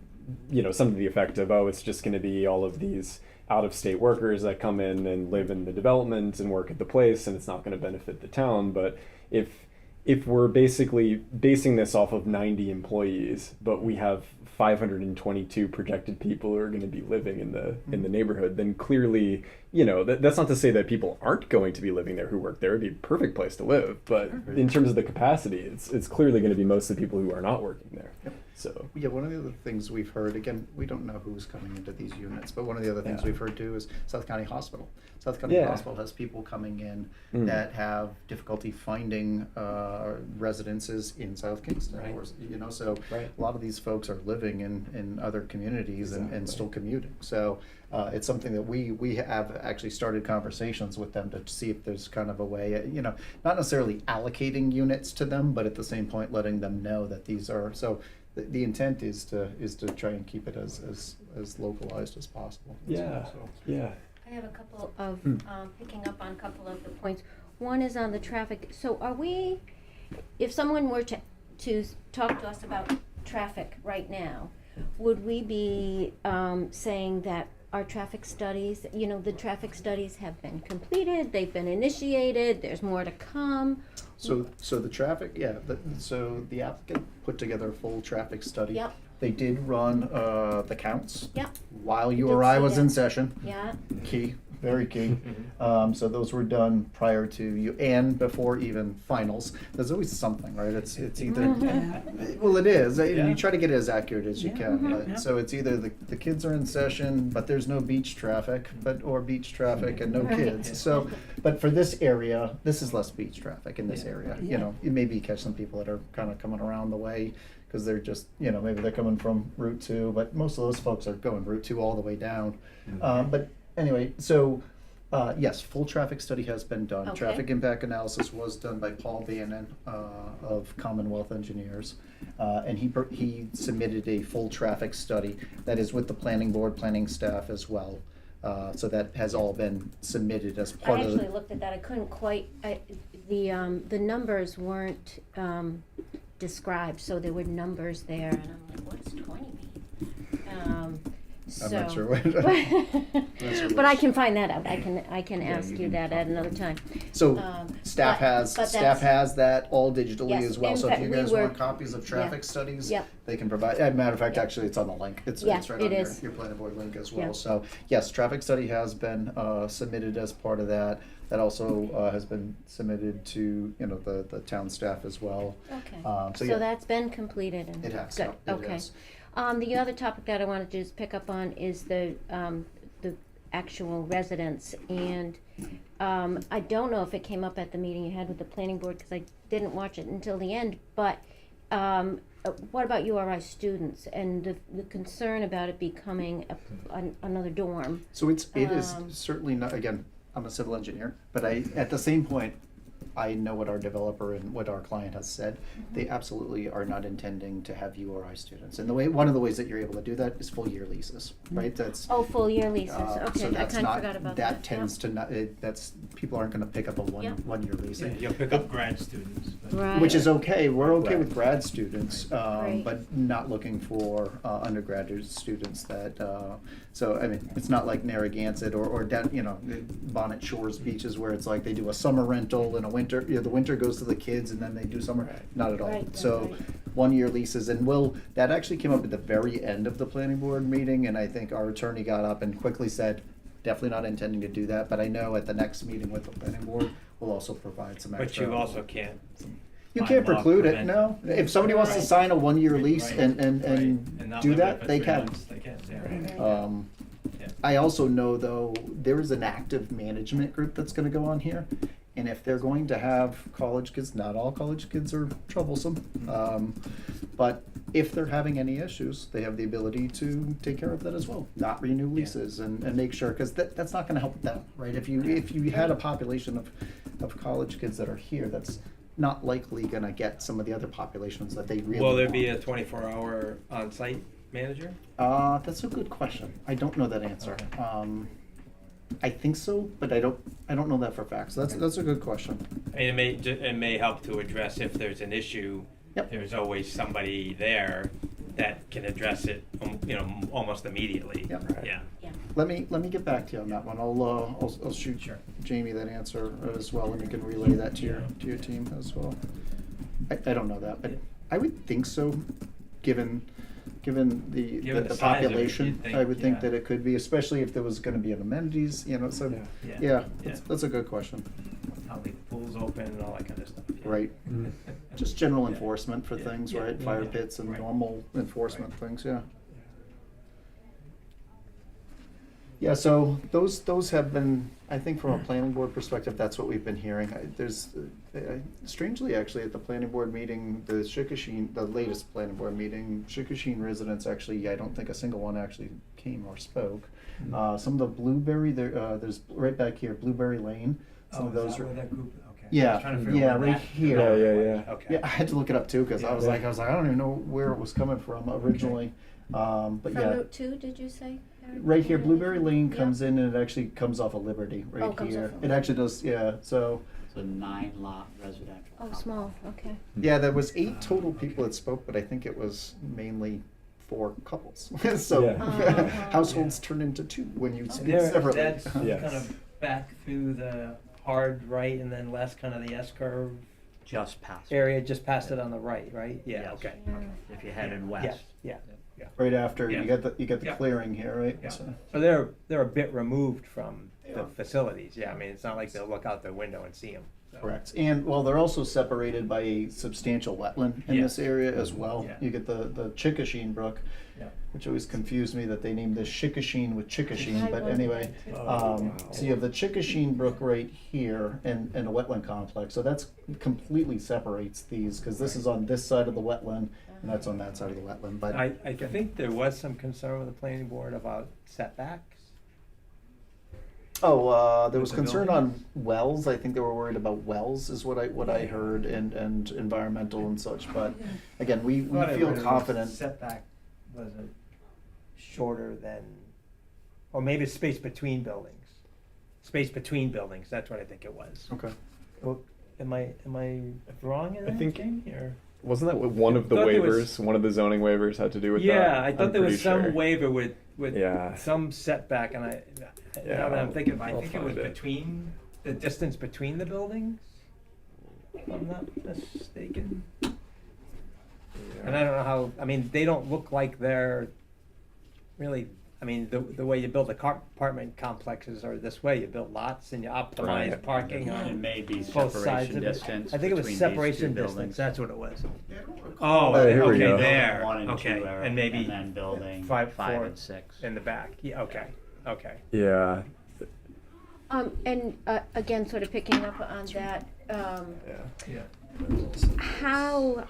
something to the effect of, oh, it's just going to be all of these out-of-state workers that come in and live in the development and work at the place, and it's not going to benefit the town. But if we're basically basing this off of 90 employees, but we have 522 projected people who are going to be living in the neighborhood, then clearly, you know, that's not to say that people aren't going to be living there who work there. It'd be a perfect place to live, but in terms of the capacity, it's clearly going to be most of the people who are not working there. Yep. So Yeah, one of the other things we've heard, again, we don't know who's coming into these units, but one of the other things Yeah. we've heard too is South County Hospital. South County Yeah. Hospital has people coming in Mm. that have difficulty finding residences in South Kingston. Right. Or, you know, so Right. a lot of these folks are living in other communities and Exactly. still commuting. So it's something that we have actually started conversations with them to see if there's kind of a way, you know, not necessarily allocating units to them, but at the same point letting them know that these are, so the intent is to try and keep it as localized as possible. yeah, So- yeah. I have a couple of, Hmm. picking up on a couple of the points. One is on the traffic. So are we, if someone were to talk to us about traffic right now, would we be saying that our traffic studies, you know, the traffic studies have been completed, they've been initiated, there's more to come? So the traffic, yeah, so the applicant put together a full traffic study. Yep. They did run the counts. Yep. While you Did or I see was that. in session. Yeah, Key, very key. So those were done prior to you and before even finals. There's always something, right? It's either, Yeah. well, it is. Yeah. You try to get it as accurate as you Yeah. can. Mhm. But, so it's either the kids are in session, but there's no beach traffic, or beach traffic and no Right. kids. So, but for this area, this is less beach traffic in this Yeah. area. Yeah. You know, you maybe catch some people that are kind of coming around the way because they're just, you know, maybe they're coming from Route 2, but most of those folks are going Route 2 all the way down. But anyway, so yes, full traffic study has been done. Okay. Traffic impact analysis was done by Paul Bannon of Commonwealth Engineers. And he submitted a full traffic study that is with the planning board, planning staff as well. So that has all been submitted as I part of actually the. looked at that, I couldn't quite, the numbers weren't, described, so there were numbers there, and I'm like, what does 20 mean? I'm not So- sure what. But I can find that out, I can Yeah, ask you you can that at another time. So but staff that's- has that all digitally Yes, as well. in So if fact, you we guys were- want copies of traffic studies, Yep. they can provide. As a matter of fact, actually, it's on the link. It's Yeah, right it on is. your planning board link as well. Yeah. So yes, traffic study has been submitted as part of that. That also has been submitted to the town staff as well. Okay, So so yeah, that's been completed and it has. good, yeah, it okay. has. The other topic that I wanted to just pick up on is the actual residents, and, I don't know if it came up at the meeting you had with the planning board, cause I didn't watch it until the end, but, what about URI students and the concern about it becoming another dorm? So it is Um, certainly not. Again, I'm a civil engineer, but at the same point, I know what our developer and what our client has said. They absolutely are not intending to have URI students. And one of the ways that you're able to do that is full year leases, right? That's Oh, full year leases, so okay, I that's kinda not, forgot about that. that tends to not, that's, people aren't gonna pick up a Yep. 1 year lease. Yeah, you'll pick up grad students. But Right. Which is okay, we're okay Right. with grad students, Right. but not looking for undergraduate students that, so, I mean, it's not like Narragansett or down, Bonnet Shores beaches where it's like they do a summer rental and a winter, the winter goes to the kids and then they do summer, not at all. Right, So, right. 1 year leases, and that actually came up at the very end of the planning board meeting, and I think our attorney got up and quickly said, definitely not intending to do that, but I know at the next meeting with the planning board, we'll also provide some But extra. you also can't. You by can't law preclude it, prevent no. If somebody wants to Right. sign a 1 year lease Right, and right. And not do live there that, for they 3 can. months, They can, yeah. Right. Yeah. I also know though, there is an active management group that's gonna go on here. And if they're going to have college kids, not all college kids are troublesome. But if they're having any issues, they have the ability to take care of that as well. Not renew leases and make sure, cause that's not gonna help them, right? If you had a population of college kids that are here, that's not likely gonna get some of the other populations that they really Will there be a want. 24-hour on-site manager? That's a good question. I don't know that answer. I think so, but I don't know that for facts. So that's a good question. I mean, it may help to address if there's an issue. Yep. There's always somebody there that can address it, almost immediately. Yep. Yeah. Yeah. Let me get back to you on that one. I'll shoot Sure. Jamie that answer as well, and you can relay that to your team as well. I don't know that, but I would think so, given given Given the the size of it, population, you'd think, I would think yeah. that it could be, especially if there was gonna be an amenities, you know, so, Yeah. yeah, that's a good question, How the pool's open and all that kind of stuff. yeah. right? Mm. Just general Yeah. enforcement for Yeah. things, Yeah. right? Yeah. Fire Yeah. pits and Right. normal enforcement Right. things, yeah. Yeah, so those have been, I think from a planning board perspective, that's what we've been hearing. There's, strangely actually, at the planning board meeting, the Chickasha, the latest planning board meeting, Chickasha residents actually, I don't think a single one actually came or spoke. Some of the Blueberry, there's right back here, Blueberry Lane, some Oh, of is those that are. where that group, okay. I Yeah, was trying to figure yeah, out where right that- here. Yeah. Okay. Yeah, I had to look it up too, cause I was Yeah. like, I don't even know where it was coming from originally, but From yeah. Route 2, did you say? Eric? Right here, Blueberry Lane Yeah. comes in and it actually comes off of Liberty, Oh, right it comes here. off of It actually does, yeah, so, It's a 9-lot residential. Oh, complex. small, okay. yeah, there was 8 total people that spoke, but I think it was mainly 4 couples. So, Yeah. households turned into 2 when you speak There, separately. that's Yes. kind of back through the hard right and then less kind of the S-curve Just past. area, just past it on the right, right? Yeah, Yes. okay. If you're headed Yes, west. yeah. Right after, Yeah. you get the Yeah. clearing here, right? Yeah. So- So they're a bit removed from the Yeah. facilities, yeah, I mean, it's not like they'll look out their window and see them. Correct. And, well, they're also separated by a substantial wetland in this Yes. area as well. Yeah. You get the Chickasha Brook, Yeah. which always confused me that they named this Chickasha with Chickasha, I but wondered anyway. that too. Wow. So you have the Chickasha Brook right here and a wetland complex, so that's completely separates these, because this is on this side of the wetland, and that's on that side of the wetland, but. I think there was some concern with the planning board about setbacks. Oh, there With was the concern building? on wells. I think they were worried about wells, is what I heard, and environmental and such. But again, we Thought I feel read it was confident. Setback wasn't shorter than, or maybe space between buildings. Space between buildings, that's what I think it was. Okay. Well, am I wrong in I that, think- Jamie, or? Wasn't that what one of the Thought there waivers, was- one of the zoning waivers had to do with that? Yeah, I I'm thought there was pretty some sure. waiver with Yeah. some setback, and now Yeah, that I'm thinking, I I'll think it was find it. between, the distance between the buildings, if I'm not mistaken. And I don't know how, I mean, they don't look like they're really, I mean, the way you build the apartment complexes are this way, you build lots and you optimize Right. parking It on may be both sides separation of it. distance I think it was between these separation two distance, buildings. that's what it was. Oh, Oh, here we okay, go. there, One and okay, two are- and maybe and then building five, 5 four and 6. in the back, yeah, okay, okay. Yeah. And again, sort of picking up on that, Yeah. Yeah. how,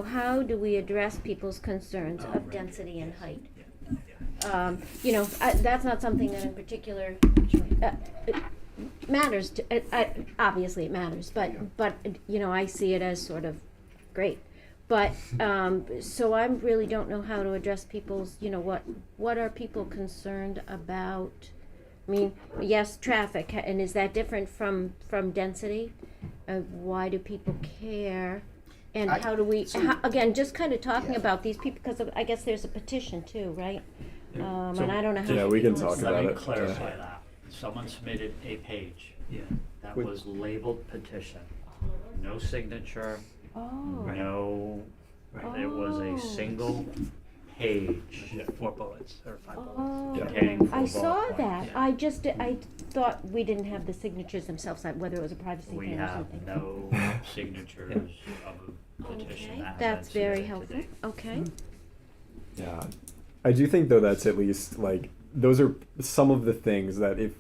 how do we address people's concerns of density and height? That's not something that in particular matters to, obviously it matters, but, I see it as sort of great. But, so I really don't know how to address people's, what are people concerned about? I mean, yes, traffic, and is that different from density? Why do people care? And how do we, again, just kind of talking about these people, because I guess there's a petition too, right? And I don't know how. Yeah, we can people talk see about Let me it. clarify Yeah. that. Someone submitted a page Yeah. that With- was labeled petition. No signature, Oh, no, it was Oh. a single page. Yeah, 4 bullets or 5 bullets. oh, Containing I 4 saw bullet that. points. I thought we didn't have the signatures themselves, whether it was a privacy We thing or have something. no signatures of a petition Okay, that has that's been very submitted to helpful. date. Okay. Yeah. I do think though that's at least like those are some of the things that if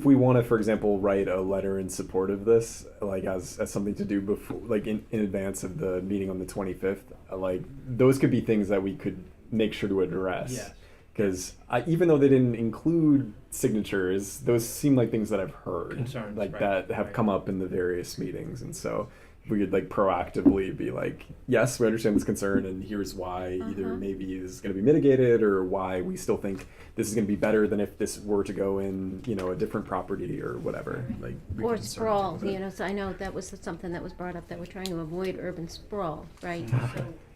we want to, for example, write a letter in support of this, like as something to do before, like in advance of the meeting on the 25th, like those could be things that we could make sure to address. Yes. Because even though they didn't include signatures, those seem like things that I've heard, Concerns, like right, that have right. come up in the various meetings, and so we could like proactively be like, yes, we understand this concern, and here's why either maybe this is going to be mitigated, or why we still think this is going to be better than if this were to go in, a different property or whatever. Like we Or can sprawl, certainly- so I know that was something that was brought up, that we're trying to avoid urban sprawl, right? So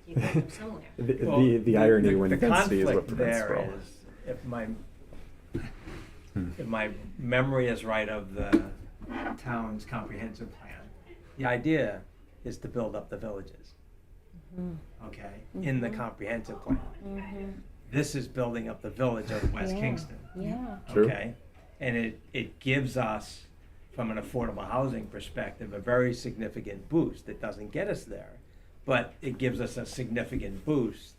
you get them somewhere. Well, The irony when the density is what conflict prevents there sprawl. is, if my memory is right of the town's comprehensive plan, the idea is to build up the villages. okay, in the comprehensive plan. This is building up the village of West Yeah. Kingston. Yeah. True. Okay, and it gives us, from an affordable housing perspective, a very significant boost. It doesn't get us there, but it gives us a significant boost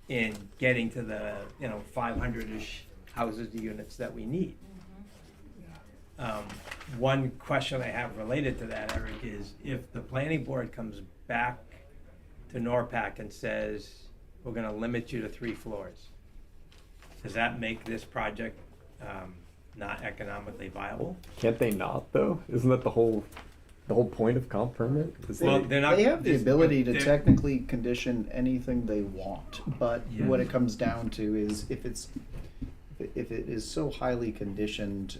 in getting to the, 500-ish houses, units that we need. One question I have related to that, Eric, is if the planning board comes back to NORPAC and says, we're gonna limit you to 3 floors, does that make this project not economically viable? Can't they not though? Isn't that the whole point of comp permit? Is Well, they- they're not. They have the it's- ability to they're- technically condition anything they want, but Yeah. what it comes down to is if it is so highly conditioned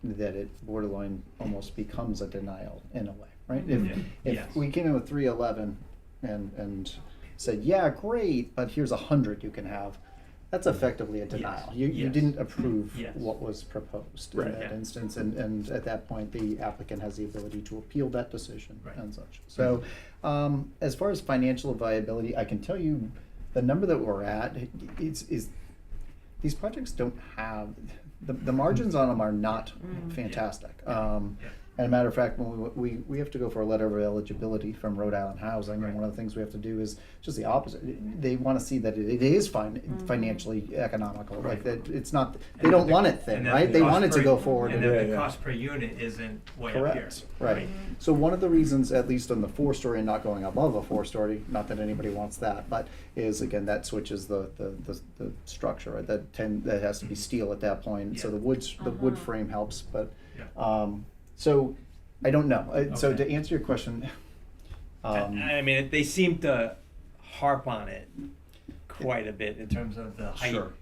that it borderline almost becomes a denial in a way, right? Yeah. If Yes. we came in with 311 and said, yeah, great, but here's 100 you can have, that's effectively a denial. You Yes. didn't approve Yes. what was proposed Right. in that Yeah. instance, and at that point, the applicant has the ability to appeal that decision Right. and such. So, as far as financial viability, I can tell you the number that we're at is these projects don't have the margins on them are not fantastic. Yeah. And a matter of fact, when we have to go for a letter of eligibility from Rhode Island Housing, Right. and one of the things we have to do is just the opposite. They want to see that it is financially economical, like that it's not. They don't want it thin, And that right? the They cost want it to per- go forward. And and- then the Yeah. cost per unit isn't way up here. Correct, right. So one of the reasons, at least on the 4-story and not going above a 4-story, not that anybody wants that, but is again, that switches the structure, right? That has to be steel at that point, so Yeah. the wood frame helps, but, Yeah. so, I don't know. So Okay. to answer your question, I mean, they seem to harp on it quite a bit in terms of the height, Sure.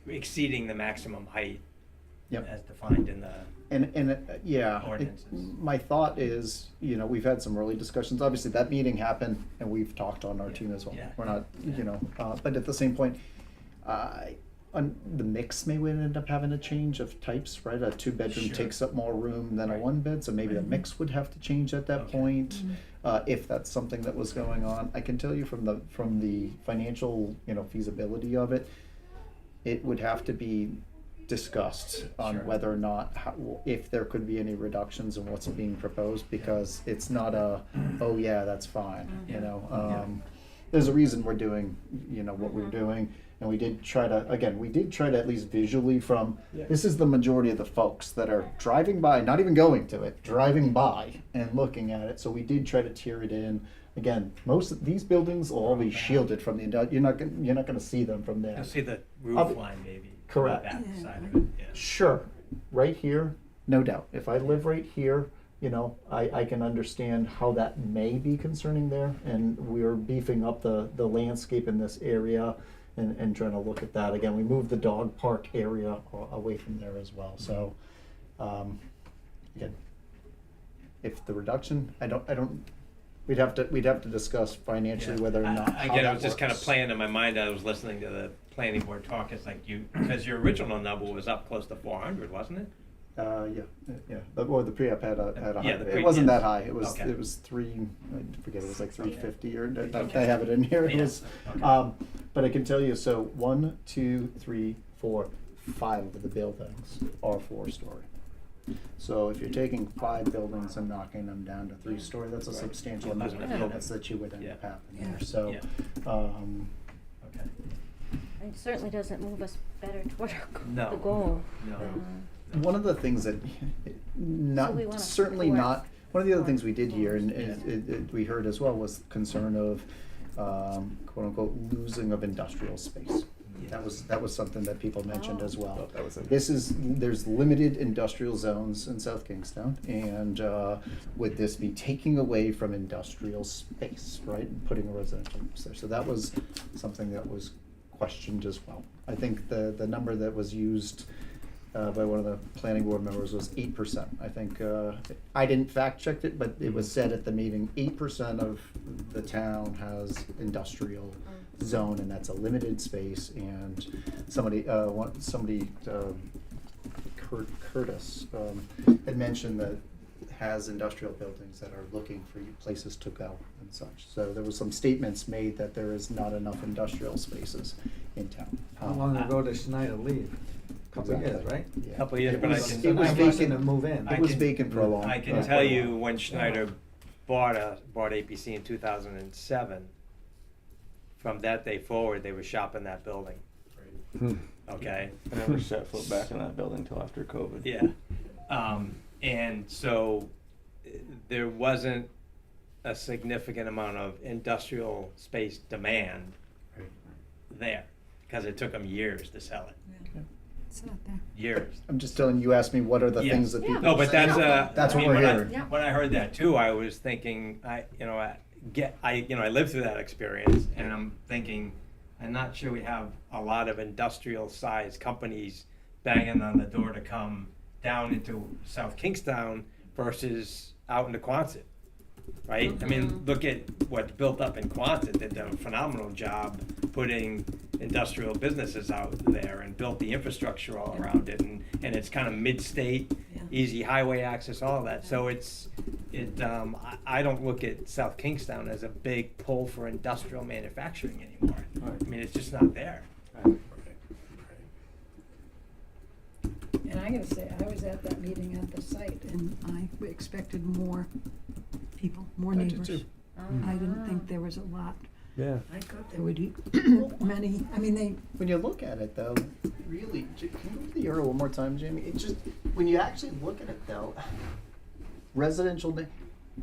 exceeding the maximum height Yep. as defined in the. Yeah, Ordinances. my thought is, we've had some early discussions. Obviously, that meeting happened, and we've talked on our Yeah, team as well. yeah, We're not, yeah. but at the same point, the mix may end up having a change of types, right? A 2-bedroom Sure. takes up more room than a Right. 1-bed, so maybe the mix would have to change at that Okay. point, if that's something that was going on. I can tell you from the financial, feasibility of it, it would have to be discussed on Sure. whether or not, if there could be any reductions in what's being proposed, because it's not oh yeah, that's fine, Yeah. There's a reason we're doing, what we're doing, and we did try to at least visually Yeah. this is the majority of the folks that are driving by, not even going to it, driving by and looking at it, so we did try to tier it in. Again, most of these buildings will all be shielded from you're not gonna see them from there. You'll see the I'll roof be- line maybe. Correct. On the back side of it, yeah. Sure, right here, no doubt. If I live right here, I can understand how that may be concerning there. And we're beefing up the landscape in this area and trying to look at that. Again, we moved the dog park area away from there as well. So, again, if the reduction, we'd have to discuss financially Yeah. whether or not. how Again, I that was just kind of works. playing in my mind, I was listening to the planning board talk, it's like because your original number was up close to 400, wasn't it? Yeah. Or the pre-app had a Yeah, high. the It wasn't yes. that high. It was Okay. I forget. It was like 350 or Okay. I have it in here. It Yeah. was, Okay. but I can tell you. So 1, 2, 3, 4, 5 of the buildings are 4-story. So if you're taking 5 buildings and knocking them down to 3-story, that's a Right. substantial Yeah, number of yeah. units that you would end Yeah. up having Yeah. there. So. Yeah. Okay. It certainly doesn't move us better toward No. the goal. No. One of the things that, not we wanna certainly support not. One of the other things we did hear and Yeah. we heard as well was concern of quote unquote losing of industrial space. That was something that people mentioned as well. Thought that was interesting. There's limited industrial zones in South Kingstown, and would this be taking away from industrial space, right, and putting a residential use there? So that was something that was questioned as well. I think the number that was used by one of the planning board members was 8%. I think, I didn't fact check it, but it was said at the meeting, 8% of the town has industrial zone, and that's a limited space. And somebody, Curtis, had mentioned that has industrial buildings that are looking for places to go and such. So there was some statements made that there is not enough industrial spaces in town. How long ago did Schneider leave? Couple of years, Exactly. right? Yeah. Couple of years, It but I was- can- It was I'm rushing vacant. to move in. I It was can- vacant for a long. I can quite tell a you while. when Schneider bought APC in 2007, from that day forward, they were shopping that building, okay? I never set foot back in that building till after COVID. Yeah. And so there wasn't a significant amount of industrial space demand there, because it took them years to sell it, It's not there. years. I'm just telling you, asked me what are the Yes. things that Yeah. people. No, but say. that's That's I what mean, we're when I- hearing. Yeah. When I heard that too, I was thinking, I lived through that experience, and I'm thinking, I'm not sure we have a lot of industrial sized companies banging on the door to come down into South Kingstown versus out into Quonset, right? I mean, look at what's built up in Quonset. They did a phenomenal job putting industrial businesses out there and built the infrastructure all around it, and it's kind of mid-state, Yeah. easy highway access, all of that. So I don't look at South Kingstown as a big pull for industrial manufacturing anymore. I mean, it's just not there. And I gotta say, I was at that meeting at the site, and I expected more people, more I did neighbors. too. I didn't think there was a lot. Yeah. I thought there would be many, I mean, they, When you look at it though, really, can you look at the arrow one more time, Jamie? It just, when you actually look at it though, residential,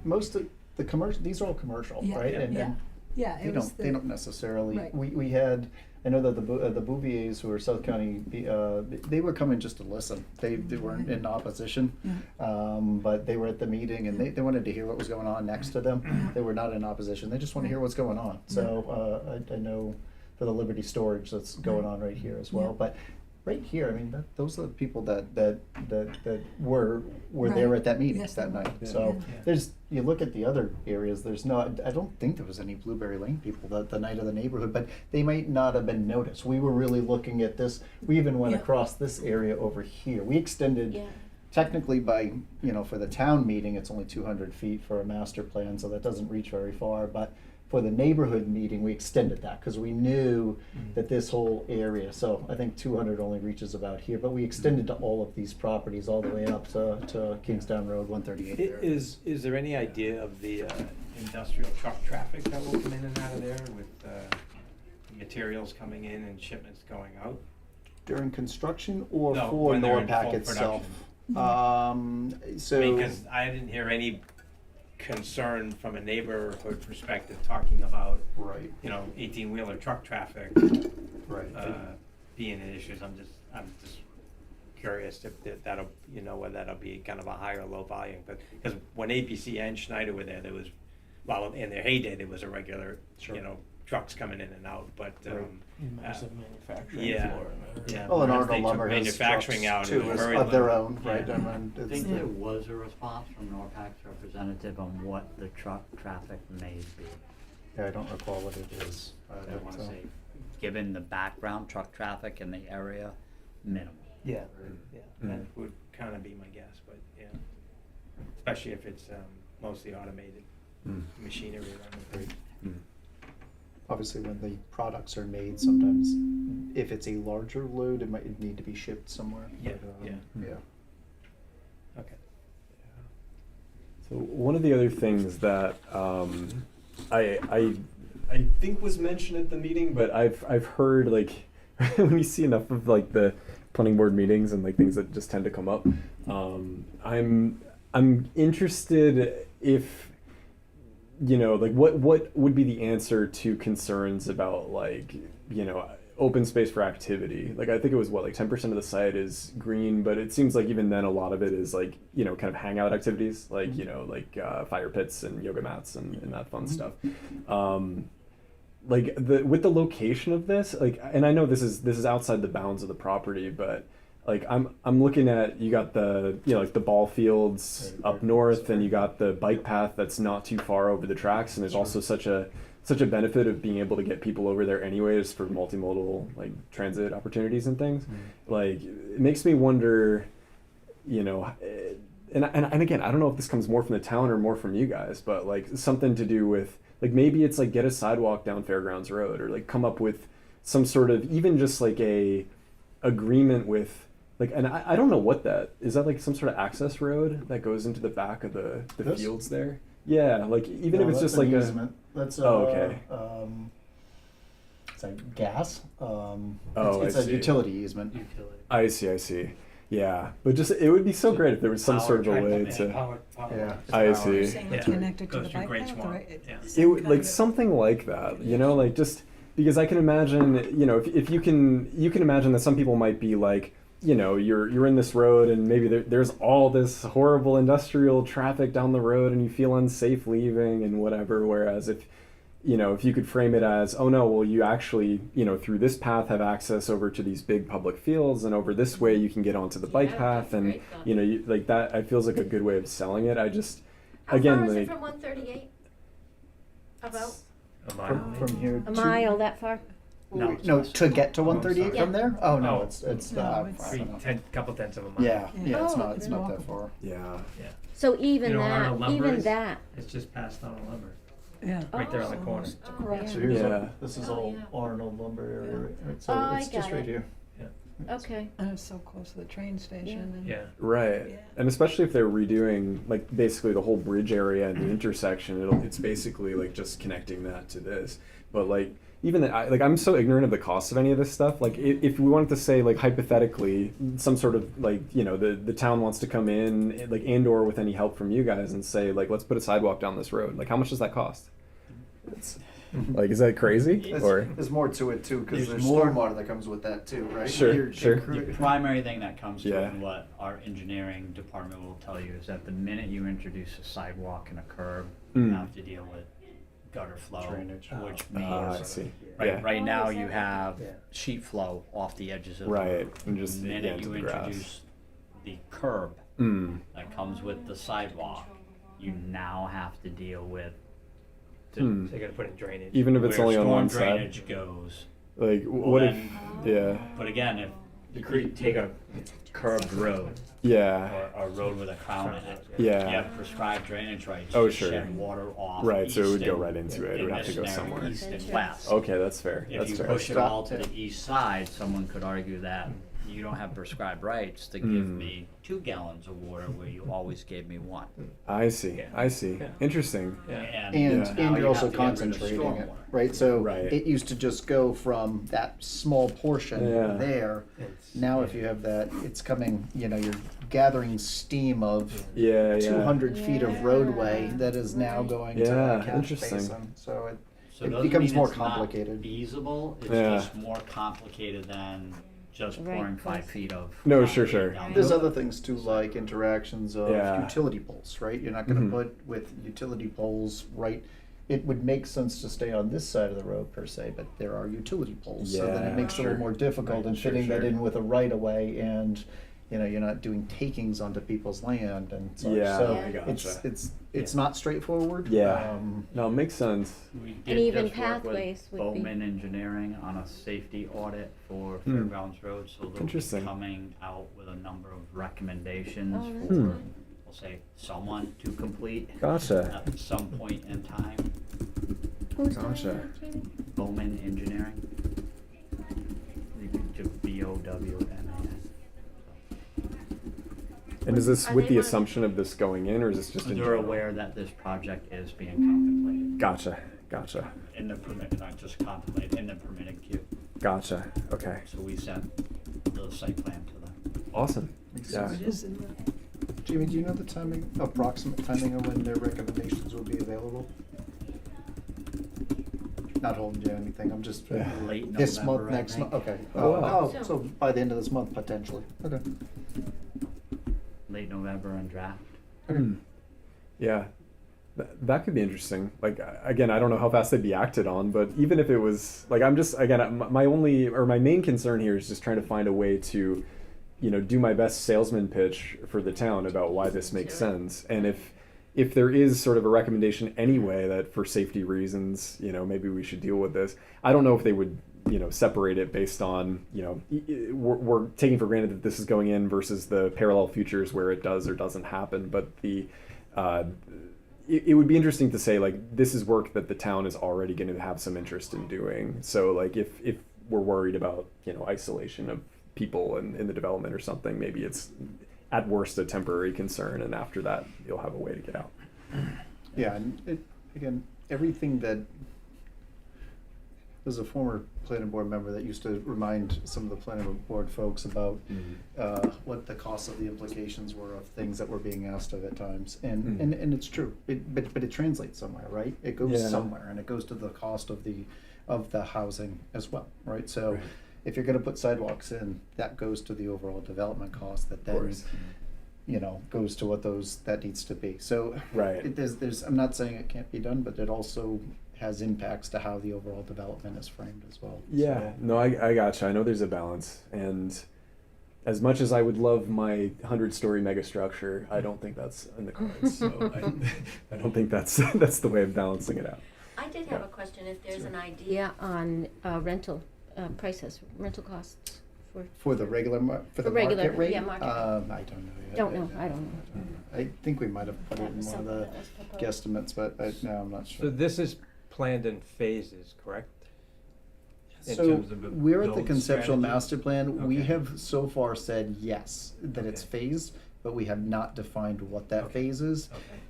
most of the commercial, these are all commercial, yeah, right? And- yeah, and yeah, They it was they don't necessarily, Right. we had, I know that the Bouviers, who are South County, they were coming just to listen. They weren't in opposition, but they were at the meeting and they wanted to hear what was going on next to them. They were not in opposition, they just want to hear what's going on. So, I know for the Liberty Storage that's going on right here as well, Yeah. but right here, I mean, those are the people that were there Right. at that meeting Yes, that they were. night. Yeah. So, Yeah. there's, you look at the other areas, there's not, I don't think there was any Blueberry Lane people the night of the neighborhood, but they might not have been noticed. We were really looking at this, we even went Yeah. across this area over here. We extended, Yeah. technically by, for the town meeting, it's only 200 feet for a master plan, so that doesn't reach very far, but for the neighborhood meeting, we extended that, because we knew that this whole area, so I think 200 only reaches about here, but we extended to all of these properties, all the way up to Kingstown Road, 138 there. Is there any idea of the industrial truck traffic that will come in and out of there with materials coming in and shipments going out? During construction or No, for when they're in NORPAC full itself? So. I mean, because I didn't hear any concern from a neighborhood perspective talking about, Right, 18-wheeler truck traffic right. being an issue. I'm just curious if that'll, whether that'll be kind of a high or low volume. But because when APC and Schneider were there, in their heyday, there was a regular, Sure. trucks coming in and out. But Massive manufacturing yeah, floor in there. yeah. Well, and whereas Arnold they took Lumber has manufacturing trucks out, it too, was is very of their limited. own, right? Yeah. I mean, I it's- think there was a response from NORPAC's representative on what the truck traffic may be. Yeah, I don't recall what it is. I wanna say, given the background, truck traffic in the area, minimal. Yeah, yeah, that Mm. would kind of be my guess, but yeah, especially if it's mostly automated Mm. machinery running. Mm. Obviously, when the products are made, sometimes if it's a larger load, it might need to be shipped somewhere. Yeah, but, yeah. Yeah. Okay. So one of the other things that I think was mentioned at the meeting, but I've heard like when you see enough of like the planning board meetings and like things that just tend to come up, I'm interested if like what would be the answer to concerns about like open space for activity. Like I think it was like 10% of the site is green, but it seems like even then a lot of it is like kind of hangout activities, like fire pits and yoga mats and that fun stuff. Like with the location of this, like, and I know this is outside the bounds of the property, but like I'm looking at, you got the like the ball fields up north, and you got the bike path that's not too far over the tracks, and there's also such a benefit of being able to get people over there anyways for multimodal like transit opportunities and things. Like it makes me wonder, and again, I don't know if this comes more from the town or more from you guys, but like something to do with like maybe it's like get a sidewalk down Fairgrounds Road, or like come up with some sort of even just like a agreement with like, and I don't know what that is. That like some sort of access road that goes into the back of the This? fields there? Yeah, like even No, if it's that's just an like easement. That's Oh, okay. It's like gas. Oh, It's I a see. utility easement. I see. Yeah, but just it would be so great if there was some sort of a way Yeah, to. power. Yeah. I see. You're saying it's Yeah. connected to Goes the through bike Great path, Swamp, right? yeah. It would like something like that, you know, like just because I can imagine, you know, if you can imagine that some people might be like, you know, you're in this road and maybe there's all this horrible industrial traffic down the road and you feel unsafe leaving and whatever. Whereas if you could frame it as, oh no, well you actually, you know, through this path have access over to these big public fields and over this way you can get onto the bike path and great thought. you know, like that, I feels like a good way of selling it. I just, How again, far is it like, from 138? About From here a to mile that far? No, it's no less. to get to 138 Yeah. from there. Oh no, Oh. it's No, not it's- far enough. Couple tenths of a mile. Yeah, Yeah. it's Oh, not it's that walkable. far. yeah. So even You know where Arnold that, Lumber even is? that. It's just past Arnold Lumber, Yeah. right there on the Oh. corner. Across. So here's Yeah. this is Oh, all yeah. Arnold Lumber area, right? So Oh, I it's just got right it. here. Okay. And it's so close to the train station. And Yeah. Right. Yeah. And especially if they're redoing like basically the whole bridge area and the intersection, it's basically like just connecting that to this. But like even that, I'm so ignorant of the cost of any of this stuff. Like if we wanted to say like hypothetically some sort of like, you know, the town wants to come in like and or with any help from you guys and say like let's put a sidewalk down this road. Like how much does that cost? It's, like is that crazy or There's more to it too, because There's there's more- stormwater that comes with that too, right? Sure, Your- sure. The primary thing that comes to Yeah. it and what our engineering department will tell you is that the minute you introduce a sidewalk and a curb, you Mm. have to deal with gutter flow, Drainage. which I means, see. right, Yeah. right Oh, now is you that- have Yeah. sheet flow off the edges of the Right, road. and just, The yeah, minute into you the grass. introduce the curb Mm. that comes with the sidewalk, you now have to deal with the, Hmm. So you gotta put in drainage. Even if it's where only on storm one side. drainage goes. Like Well, what if then- yeah. But again, if you take a curved road Yeah. or a road with a crown in it, Yeah. you have prescribed drainage rights Oh, to sure. shed water off. Right, so it would east go and- right into it. It in would have to this go scenario, somewhere. East and That's west. Okay, that's fair. If That's you fair. push it all to the east side, someone could argue that you don't have prescribed rights to give Mm. me 2 gallons of water where you always gave me 1. I see. Yeah. I see. Yeah. Interesting. Yeah. And, And Yeah. now and you you're also have to get rid of concentrating it, stormwater. right? So Right. it used to just go from that small portion Yeah. there. It's- Now if you have that, it's coming, you know, you're gathering steam of Yeah, yeah. 200 feet of Yeah. roadway that is now Right. going Yeah, to the catch interesting. basin. So it So It doesn't becomes mean more it's not complicated. feasible, it's Yeah. just more complicated than just Right, pouring 5 'cause- feet of. No, concrete sure, sure. down the There's road. other things too, like interactions of Yeah. utility poles, right? You're not going to Mhm. put with utility poles right. It would make sense to stay on this side of the road per se, but there are utility poles, so then Yeah, it makes it a little sure. more difficult Right, in sure, fitting that sure. in with a right of way, and you know you're not doing takings onto people's land and such. Yeah, so I gotcha. it's not straightforward. Yeah. No, it makes sense. We And did even just work with pathways would be- Bowman Engineering on a safety audit for Hmm. Fairgrounds Road, so they'll be Interesting. coming out with a number of recommendations Oh, that's for, Hmm. we'll say, someone to complete Gotcha. at some point in time. Who's doing Gotcha. that, Jamie? Bowman Engineering. BOWMAN. And is this Are with they the one of- assumption of this going in, or is this just in They're general? aware that this project is being contemplated Gotcha. Gotcha. in the permit, not just contemplated, in the permitted queue. Gotcha. Okay. So we sent the site plan to them. Awesome. Makes Yeah. sense. It is in the, Jamie, do you know the timing, approximate timing of when their recommendations will be available? Not holding you to anything. I'm just Yeah. Late this November, month, I next think. month. Okay. Oh, wow. Oh, so by the end of this month potentially. Okay. Late November and draft. Hmm. Yeah. That could be interesting. Like again, I don't know how fast they'd be acted on, but even if it was like, I'm just again, my only or my main concern here is just trying to find a way to, you know, do my best salesman pitch for the town about why this makes sense. And if there is sort of a recommendation anyway that for safety reasons, you know, maybe we should deal with this. I don't know if they would separate it based on, we're taking for granted that this is going in versus the parallel futures where it does or doesn't happen. But it would be interesting to say, like, this is work that the town is already going to have some interest in doing. So, like, if we're worried about, isolation of people in the development or something, maybe it's at worst a temporary concern, and after that you'll have a way to get out. Yeah, and again, everything that, there's a former planning board member that used to remind some of the planning board folks about what the cost of the implications were of things that were being asked of at times, and it's true. But it translates somewhere, right? It goes Yeah. somewhere, and it goes to the cost of the housing as well, right? So, Right. if you're going to put sidewalks in, that goes to the overall development cost. That Of then, course. goes to what that needs to be. So, Right. there's. I'm not saying it can't be done, but it also has impacts to how the overall development is framed as well. Yeah, no, I gotcha. I know there's a balance, and as much as I would love my 100-story mega structure, I don't think that's in the cards. So I don't think that's the way of balancing it out. I did have a question, if there's an idea on rental prices, rental costs for. For the regular for the For regular, market rate, yeah, market rate. I don't know yet. Don't know, I don't know. I think we might have put it That in was one of something the that was proposed. guesstimates, but no, I'm not So sure. this is planned in phases, correct? In So terms of the we're at the build conceptual strategy? master plan. We Okay. have so far said yes, that it's Okay. phased, but we have not defined what that Okay. phase is. Okay.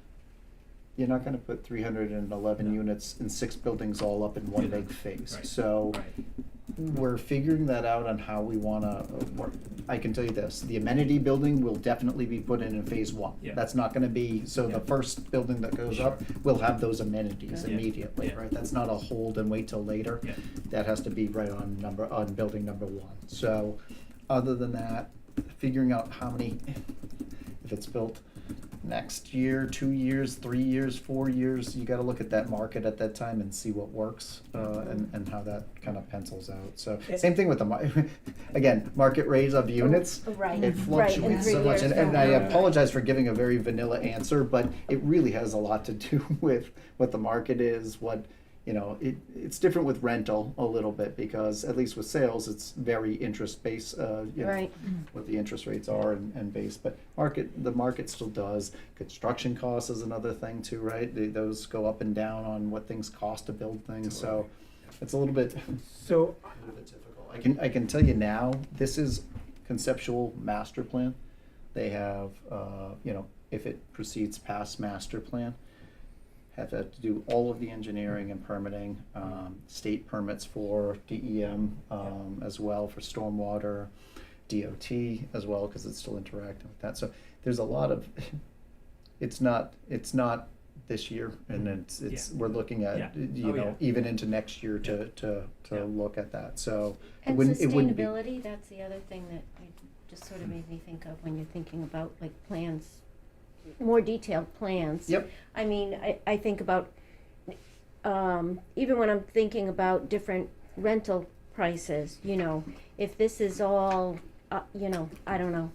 You're not gonna put 311 No. units in 6 buildings all up in one Yeah. big phase. Right. So Right. we're figuring that out on how we wanna work. I can tell you this, the amenity building will definitely be put in phase 1. Yeah. That's not gonna be, so Yeah. the first building that goes Sure. up will have those amenities Yeah. immediately, Yeah. right? That's not a hold and wait till later. Yeah. That has to be right on building number 1. So, other than that, figuring out how many, if it's built next year, 2 years, 3 years, 4 years, you gotta look at that market at that time and see what works, and how that kind of pencils out. So, same thing with the, again, market rates of units. Right, It right, in fluctuates 3 so much, years, and I yeah. apologize for giving a very vanilla answer, but it really has a lot to do with what the market is, what, it's different with rental a little bit, because at least with sales, it's very interest-based, Right. what the interest rates are and based, but the market still does. Construction costs is another thing too, right? Those go up and down on what things cost to build things, so it's a little bit So, difficult. I can tell you now, this is conceptual master plan. They have, if it proceeds past master plan, have to do all of the engineering and permitting, state permits for DEM, as well for stormwater, DOT as well, because it's still interacting with that. So there's a lot of, it's not this year, and it's we're looking at, Yeah. Oh, yeah. even into next year to Yeah. look at that. So it And wouldn't be. sustainability, that's the other thing that just sort of made me think of when you're thinking about like plans, more detailed plans. Yep. I mean, I think about, even when I'm thinking about different rental prices, if this is all, I don't know,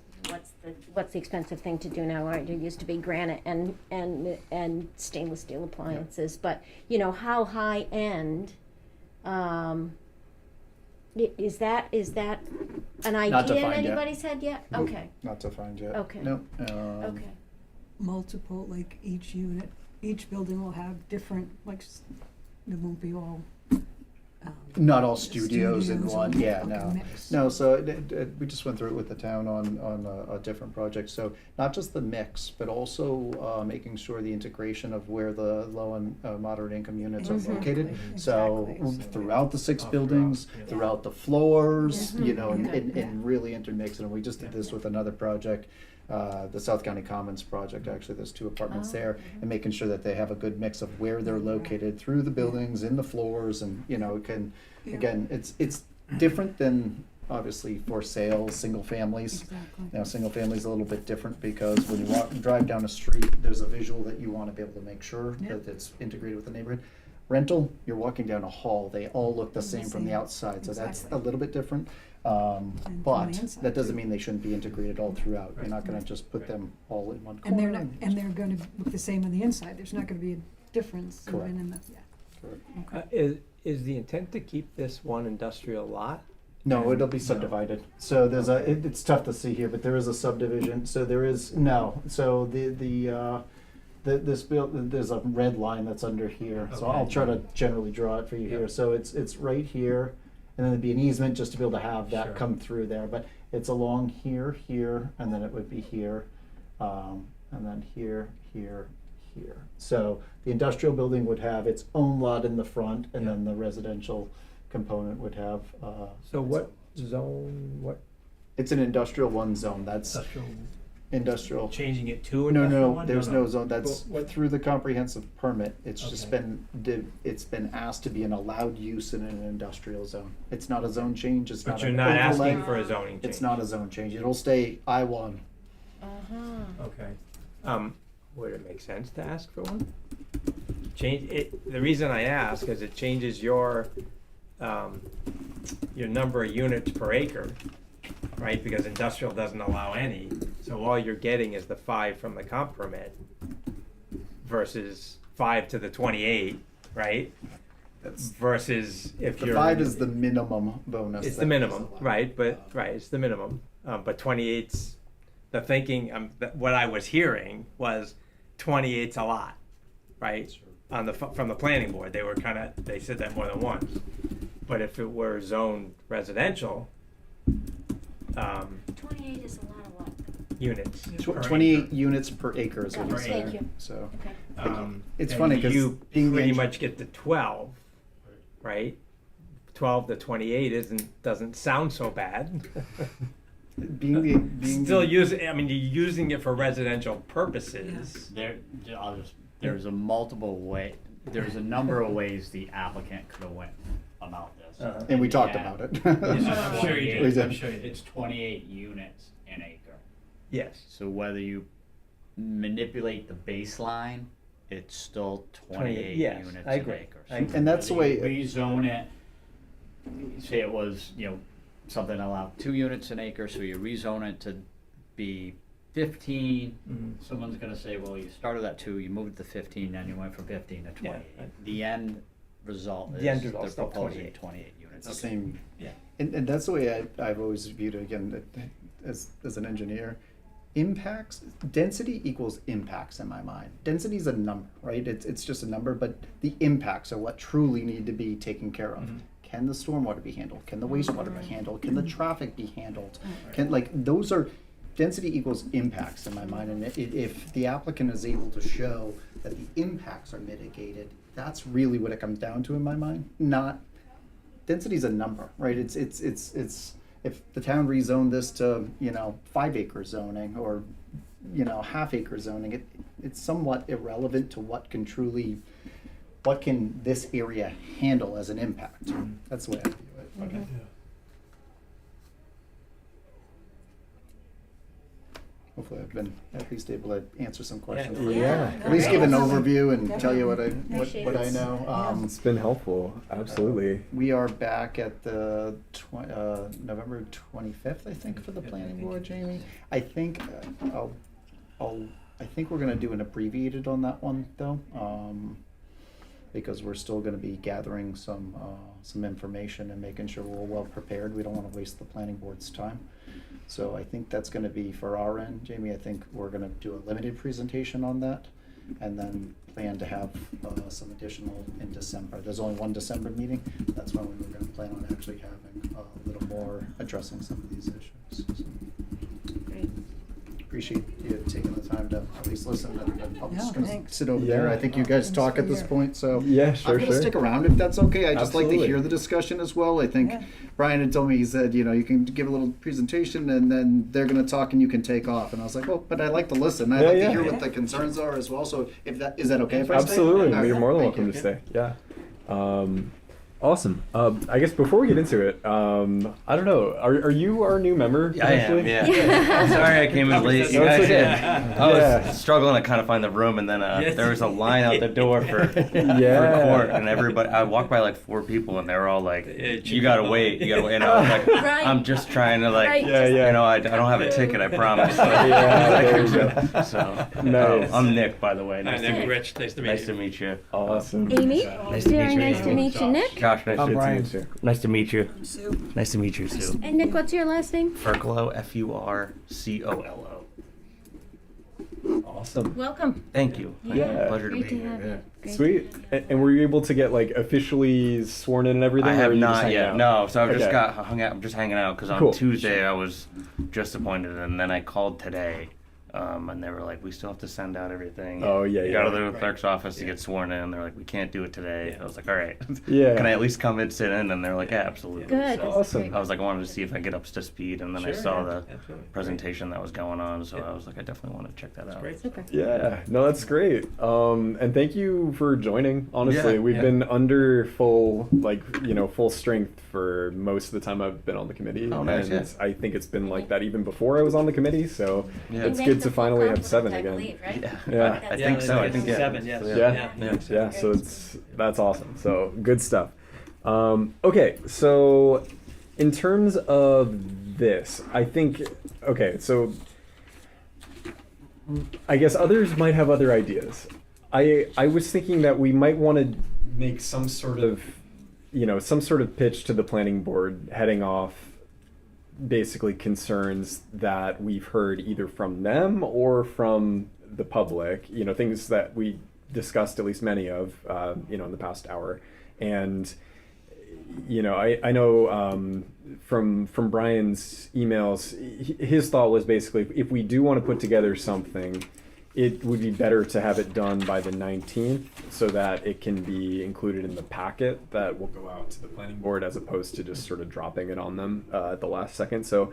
what's the expensive thing to do now, right? It used to be granite and stainless steel appliances, but, how high end, is that an Not idea in defined yet. anybody's head yet? Nope, Okay, Not defined yet. Okay. No. okay. Multiple, like each unit, each building will have different, it won't be all. Not all studios in studios one, and yeah, fucking no. mix. No, so we just went through it with the town on a different project. So not just the mix, but also making sure the integration of where the low and moderate income units are Exactly, located. So exactly. throughout the 6 Oh, buildings, throughout, yeah. throughout the floors, Mhm. and really intermix it. And we just did this with another project, the South County Commons project, actually. There's 2 apartments Oh, there, okay. and making sure that they have a good mix of where they're located through the buildings, in the floors, and, it can, Yeah. again, it's different than, obviously, for sales, single families. Exactly. Now, single family is a little bit different, because when you drive down a street, there's a visual that you want to be able to make sure Yeah. that it's integrated with the neighborhood. Rental, you're walking down a hall, they all look the The same from the same. outside, so that's a Exactly. little bit different. from But the inside, that doesn't too. mean they shouldn't be integrated all throughout. You're Right. not gonna just put Right. them all in one And they're corner. not, and they're gonna look the same on the inside, there's not gonna be a difference Correct. even in the, yeah. Correct. Okay. is the intent to keep this one industrial lot? No, it'll be subdivided. So there's it's tough to see here, but there is a subdivision. So there is, no, so there's a red line that's under here. So I'll try to generally draw it for you here. So it's right here, and then there'd be an easement just to be able to have that Sure. come through there. But it's along here, here, and then it would be here, and then here, here, here. So the industrial building would have its own lot in the front, and then the residential component would have, So what zone, what it's an industrial one zone. That's industrial. Changing it to No, industrial no, one? there's no zone. That's But what- through the comprehensive permit. It's just Okay. it's been asked to be an allowed use in an industrial zone. It's not a zone change. It's not But you're an not overlay. asking for a zoning change? It's not a zone change. It'll stay I-1. Uh-huh. Okay. Would it make sense to ask for one? Change it, the reason I ask is it changes your number of units per acre, right? Because industrial doesn't allow any, so all you're getting is the 5 from the comp permit versus 5 to the 28, right? That's Versus if the you're. 5 is the minimum bonus. It's that the is minimum, allowed. right, but, right, it's the minimum, but 28's, the thinking, what I was hearing was 28's a lot, right? On from the planning board, they said that more than once. But if it were zoned residential, 28 is a lot of what? units. Tw- 28 units per acre is what Yeah, he's thank saying. you. So Okay. it's And funny 'cause you being the pretty eng- much get to 12, right? 12 to 28 doesn't sound so bad. being Still the- using, I mean, you're using it for residential purposes. There's a multiple way, there's a number of ways the applicant could have went about this. Uh-huh. and we talked Yeah. about it. I'm sure you We did, I'm sure you It's did. 28 units an acre. Yes. So whether you manipulate the baseline, it's still 28 yes, units I an agree. acre. I agree. And that's the way- Whether you rezone it, say it was, something allowed 2 units an acre, so you rezone it to be 15. Mhm. Someone's gonna say, well, you started at 2, you moved to 15, then you went from 15 to 28. right. The end result The is end they're result's still proposing 28. 28 units. It's the same. Yeah. And that's the way I've always viewed it, again, as an engineer. Impacts, density equals impacts in my mind. Density is a number, right? It's just a number, but the impacts are what truly need to be taken care of. Mhm. Can the stormwater be handled? Can the wastewater be handled? Can the traffic be handled? Right. Those are, density equals impacts in my mind. And if the applicant is able to show that the impacts are mitigated, that's really what it comes down to in my mind. Not, density is a number, right? It's if the town rezoned this to, 5 acre zoning or, half acre zoning, it's somewhat irrelevant to what can this area handle as an impact. That's the way I view it. Okay. Hopefully I've been at least able to answer some questions. Yeah. for you. Yeah. At least give an Definitely. overview and tell you what I Appreciate it. know. It's been helpful. Absolutely. We are back at the November 25th, I think, for the Yep, I planning think board, it's- Jamie. I think I think we're gonna do an abbreviated on that one though, because we're still gonna be gathering some information and making sure we're well prepared. We don't wanna waste the planning board's time. So I think that's gonna be for our end, Jamie. I think we're gonna do a limited presentation on that, and then plan to have some additional in December. There's only one December meeting. That's when we were gonna plan on actually having a little more addressing some of these issues. So, Great. appreciate you taking the time to at least listen. I'll Yeah, just gonna thanks. sit over there. I Yeah. think you guys Thanks talk for at this your- point, so. Yeah, I'm sure, gonna sure. stick around if that's okay. I just like to Absolutely. hear the discussion as well. I think Yeah. Brian had told me, he said, you can give a little presentation and then they're gonna talk and you can take off. And I was like, well, but I like to listen. I Yeah, like yeah. to hear what the concerns are as well. So is that okay if I stay? Absolutely. Okay. You're more than Thank welcome you. to stay. Yeah. Awesome. I guess before we get into it, I don't know. Are you our new member? I am, potentially? yeah. Sorry I came in late. You No, it's guys, okay. I was Yeah. struggling to kind of find the room, and then there was a line out the door for Yeah. court, and everybody. I walked by like 4 people, and they were all like, "You gotta wait, you gotta wait." And I was like, Right. "I'm just trying to like, Right. Yeah, yeah. I don't have a ticket, I promise." Yeah, there you go. So, Nice. I'm Nick, by the way. Nice to meet you. Rich, nice to meet you. Nice to meet you. Awesome. Amy, Nice to meet very you, nice to Amy. meet you, Nick. Josh. Nice, Good to Brian. meet you. nice to meet you. Sue. Nice to meet you, Sue. And Nick, what's your last name? Furcolo, Furcolo. Awesome. Welcome. Thank you. Yeah. Pleasure to Great be to have here. you. Great Sweet. to have you. And were you able to get like officially sworn in and everything? I or have are you just not hanging yet. out? No, so I've just Okay. got hung out. I'm just hanging out because on Cool. Tuesday I was just appointed, and then I called today, and they were like, "We still have to send out everything." Oh, yeah, You yeah. go to the clerk's office to get sworn in. They're like, "We can't do it today." Yeah. I was like, "All right, Yeah. can I at least come and sit in?" And they're like, "Yeah, absolutely." Good. So Awesome. I was like, I wanted to see if I get up to speed, and then I Sure, saw yeah, the absolutely. presentation that was going on, so Yeah. I was like, I definitely want to check that out. Great. Super. Yeah, no, that's great. And thank you for joining. Honestly, Yeah, we've yeah. been under full, full strength for most of the time I've been on the committee. Oh, nice, and yeah. I think it's been like that even before I was on the committee. So Yeah. it's You good make to the full finally have complement, 7 I again. believe, right? Yeah, Yeah. I think so. I think yeah. 7, yes. Yeah. Yeah. So that's awesome. So good stuff. Okay, so in terms of this, I think so I guess others might have other ideas. I was thinking that we might want to make some sort of pitch to the planning board heading off basically concerns that we've heard either from them or from the public, things that we discussed, at least many of, in the past hour. And, I know from Brian's emails, his thought was basically, if we do want to put together something, it would be better to have it done by the 19th so that it can be included in the packet that will go out to the planning board, as opposed to just sort of dropping it on them at the last second. So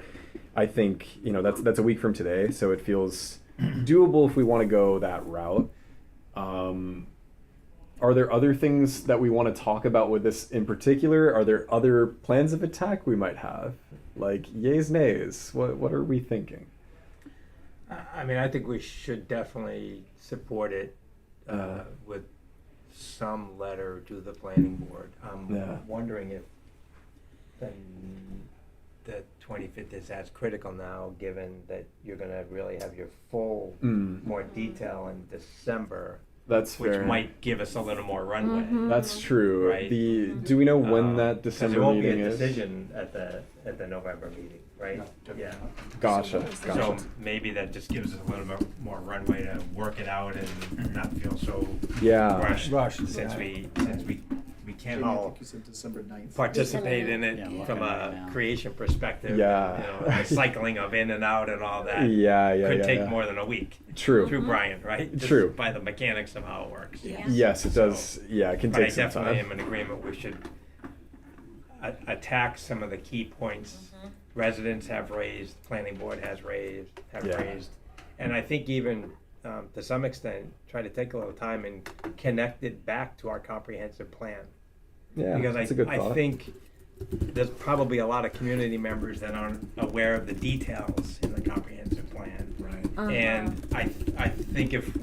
I think, that's a week from today, so it feels doable if we want to go that route. Are there other things that we want to talk about with this in particular? Are there other plans of attack we might have? Like yays, nays? What are we thinking? I mean, I think we should definitely support it with some letter to the planning board. I'm Yeah. wondering if then the 25th is as critical now, given that you're going to really have your full, more detail in December, That's which fair. might give us a little more runway. That's true. Right. Do we know when that 'Cause December there won't meeting be a is? decision at the November meeting, right? No. Yeah. Gotcha. So Gotcha. maybe that just gives us a little bit more runway to work it out and not feel so Yeah. rushed since we can't all You said December 9th. participate in it Yeah, I'm from looking at a it now. creation perspective. Yeah. The cycling of in and out and all that Yeah. could Yeah. take yeah. more than a week True. through Brian, right? Just True. by the mechanics of how it works. Yeah. Yes, it does. Yeah, it can But I take some definitely time. am in agreement, we should attack some of the key points Mm-hmm. residents have raised, planning board have raised. Yeah. And I think even, to some extent, try to take a little time and connect it back to our comprehensive plan. Yeah, Because that's a good I thought. think there's probably a lot of community members that aren't aware of the details in the comprehensive plan. Right. And I think if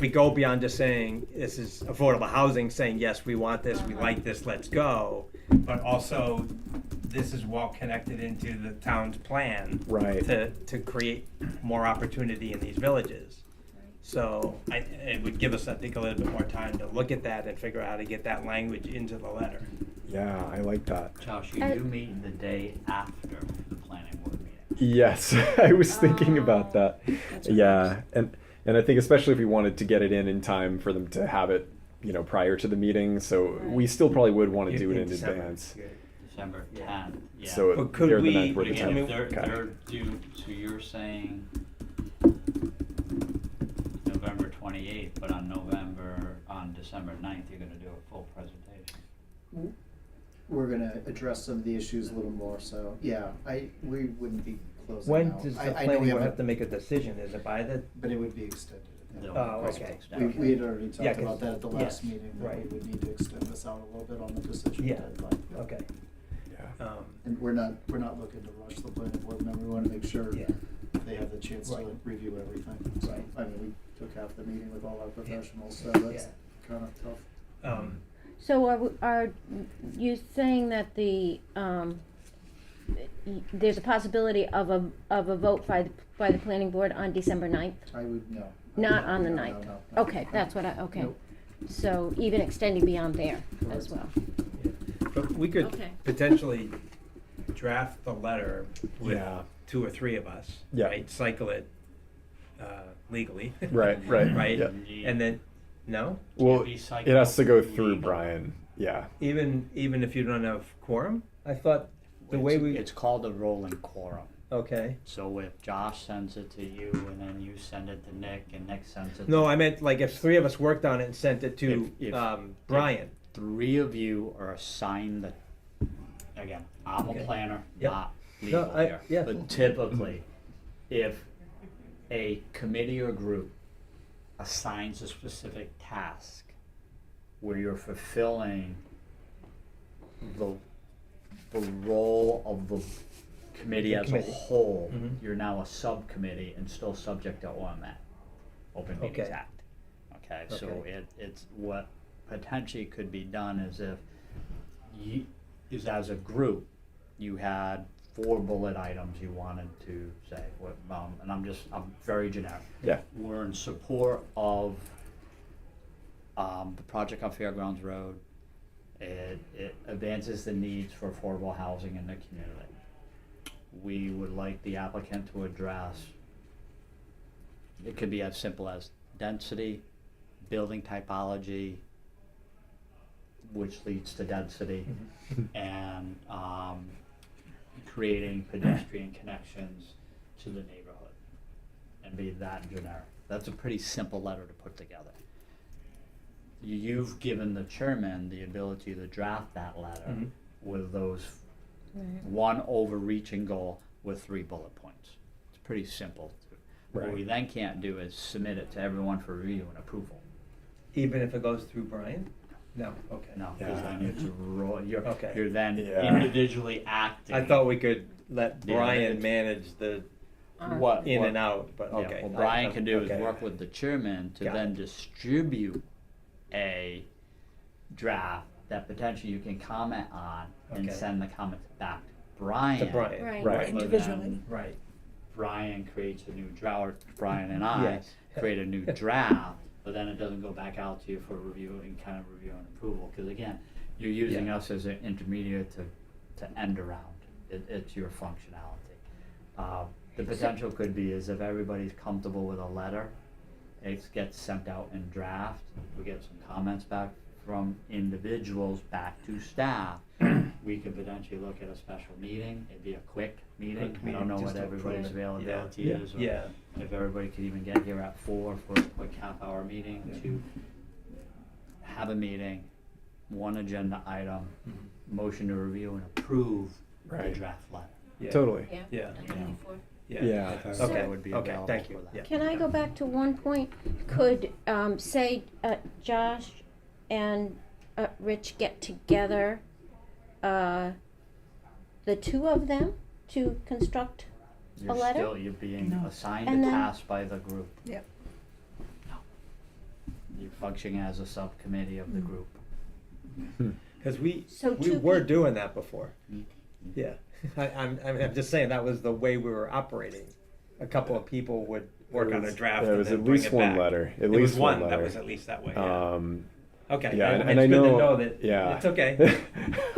we go beyond just saying this is affordable housing, saying yes, we want this, we like this, let's go, but also this is well connected into the town's plan Right. to create more opportunity in these villages. So it would give us, I think, a little bit more time to look at that and figure out how to get that language into the letter. Yeah, I like that. Josh, you do meet the day after the planning board meeting. Yes, I was thinking about that. That's what Yeah, and I think especially if we wanted to get it in time for them to have it, prior to the meeting. So we still probably would want to do it in December. advance. December Yeah. 10th, yeah. So But could they're the we- 9th, we're But the again, 10th. if they're Okay. due, so you're saying November 28th, but on December 9th, you're gonna do a full presentation. We're gonna address some of the issues a little more, so, yeah, we wouldn't be closing When out. does the I know planning we board have have to make a decision? Is it by the, But it would be extended. They'll Oh, request okay. extension. We had already Yeah, talked 'cause- about that at the last yes, meeting, that right. we would need to extend this out a little bit on the decision Yeah. deadline. okay. Yeah. And we're not looking to rush the planning board member, we wanna make sure Yeah. they have the chance to Right. review everything. So, Right. I mean, we took half the meeting with all our professionals, so that's kinda tough. So are you saying that there's a possibility of a vote by the planning board on December 9th? I would, no. Not on the No, 9th? no. Okay, that's what okay. Nope. So even extending beyond there as well. But we could Okay. potentially draft the letter with Yeah. 2 or 3 of us, Yeah. right? Cycle it legally. Right, right, Right? yeah. And then, no? Well, be it cycled has to go through legal. Brian. Yeah. Even if you don't have quorum? I thought the way we, It's called a rolling quorum. okay. So if Josh sends it to you and then you send it to Nick and Nick sends it No, to I meant like if 3 of us worked on it and sent it to If- Brian. 3 of you are assigned the, again, I'm Okay. a planner, Yep. not legal No, I- here. yeah. But typically, if a committee or group assigns a specific task where you're fulfilling the role of the committee The as committee. a whole, Mhm. you're now a subcommittee and still subject to OMA, Open Meetings Okay. Act. Okay, so Okay. it's what potentially could be done is if you, is as a group, you had 4 bullet items you wanted to say, what, and I'm very generic. Yeah. We're in support of, the project on Fairgrounds Road. It advances the needs for affordable housing in the community. We would like the applicant to address, it could be as simple as density, building typology, which leads to density, and creating pedestrian connections to the neighborhood, and be that generic. That's a pretty simple letter to put together. You've given the chairman the ability to draft that letter Mhm. with those Right. one overreaching goal with 3 bullet points. It's pretty simple. What Right. we then can't do is submit it to everyone for review and approval. Even if it goes through Brian? No, okay. No, because Yeah. then it's you're Okay. you're then Yeah. individually acting. I thought we could let Yeah, Brian it's- manage the what in what- and out, but yeah, okay. what Brian I- can do okay. is work with the chairman to Got then it. distribute a draft that potentially you can comment on and Okay. send the comments back to Brian. To Brian. Right. Right. Rather than Individually. Right. Brian creates a new draft, Brian and I Yes. create a new draft, but then it doesn't go back out to you for review and approval, because again, you're using Yeah. us as an intermediate to end around. It's your functionality. The potential could be is if everybody's comfortable with a letter, it gets sent out in draft, we get some comments back from individuals back to staff. We could potentially look at a special meeting, it'd be a quick meeting, Quick I don't meeting, know just what to everybody's approve it. availability Yeah. is, or Yeah. if everybody could even get here at 4 for a quick half-hour meeting Yeah. to have a meeting, one agenda item, motion to review and approve the Right. draft letter. Yeah. Totally. Yeah. Yeah. Yeah. Yeah. If Okay. everybody would be Okay. available Thank you. for that. Yeah. Can I go back to one point? Could, say, Josh and Rich get together, the 2 of them to construct You're letter? still, you're being No. assigned And a then- task by the group. Yep. You're functioning as a subcommittee of the group. Because we So we 2 were peop- doing that before. Mm. Yeah. I'm just saying that was the way we were operating. A couple of people would work on a draft There and was then at bring least it one back. letter. At It least was one letter. that was at least that way. Yeah. Okay. Yeah, and and it's I good to know- know that. yeah. It's okay.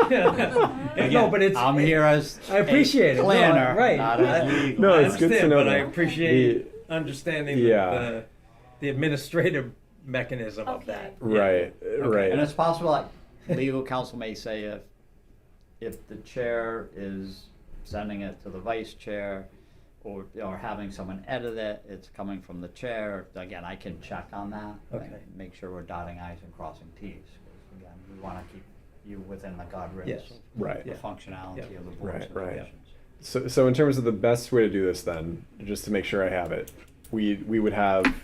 Again, No, but it's. I'm here as I appreciate a it. planner, No, right. not as legal. No, I it's good to understand, know but I that. appreciate understanding Yeah. the administrative mechanism of Okay. that. Right. Right. And it's possible, like, legal counsel may say if the chair is sending it to the vice chair or having someone edit it, it's coming from the chair. Again, I can check on that. Okay. and make sure we're dotting i's and crossing t's. 'Cause again, we want to keep you within the guardrails Yes. of Right. the Yeah. functionality Yeah. of the board's Right, right. operations. So in terms of the best way to do this, then, just to make sure I have it, we would have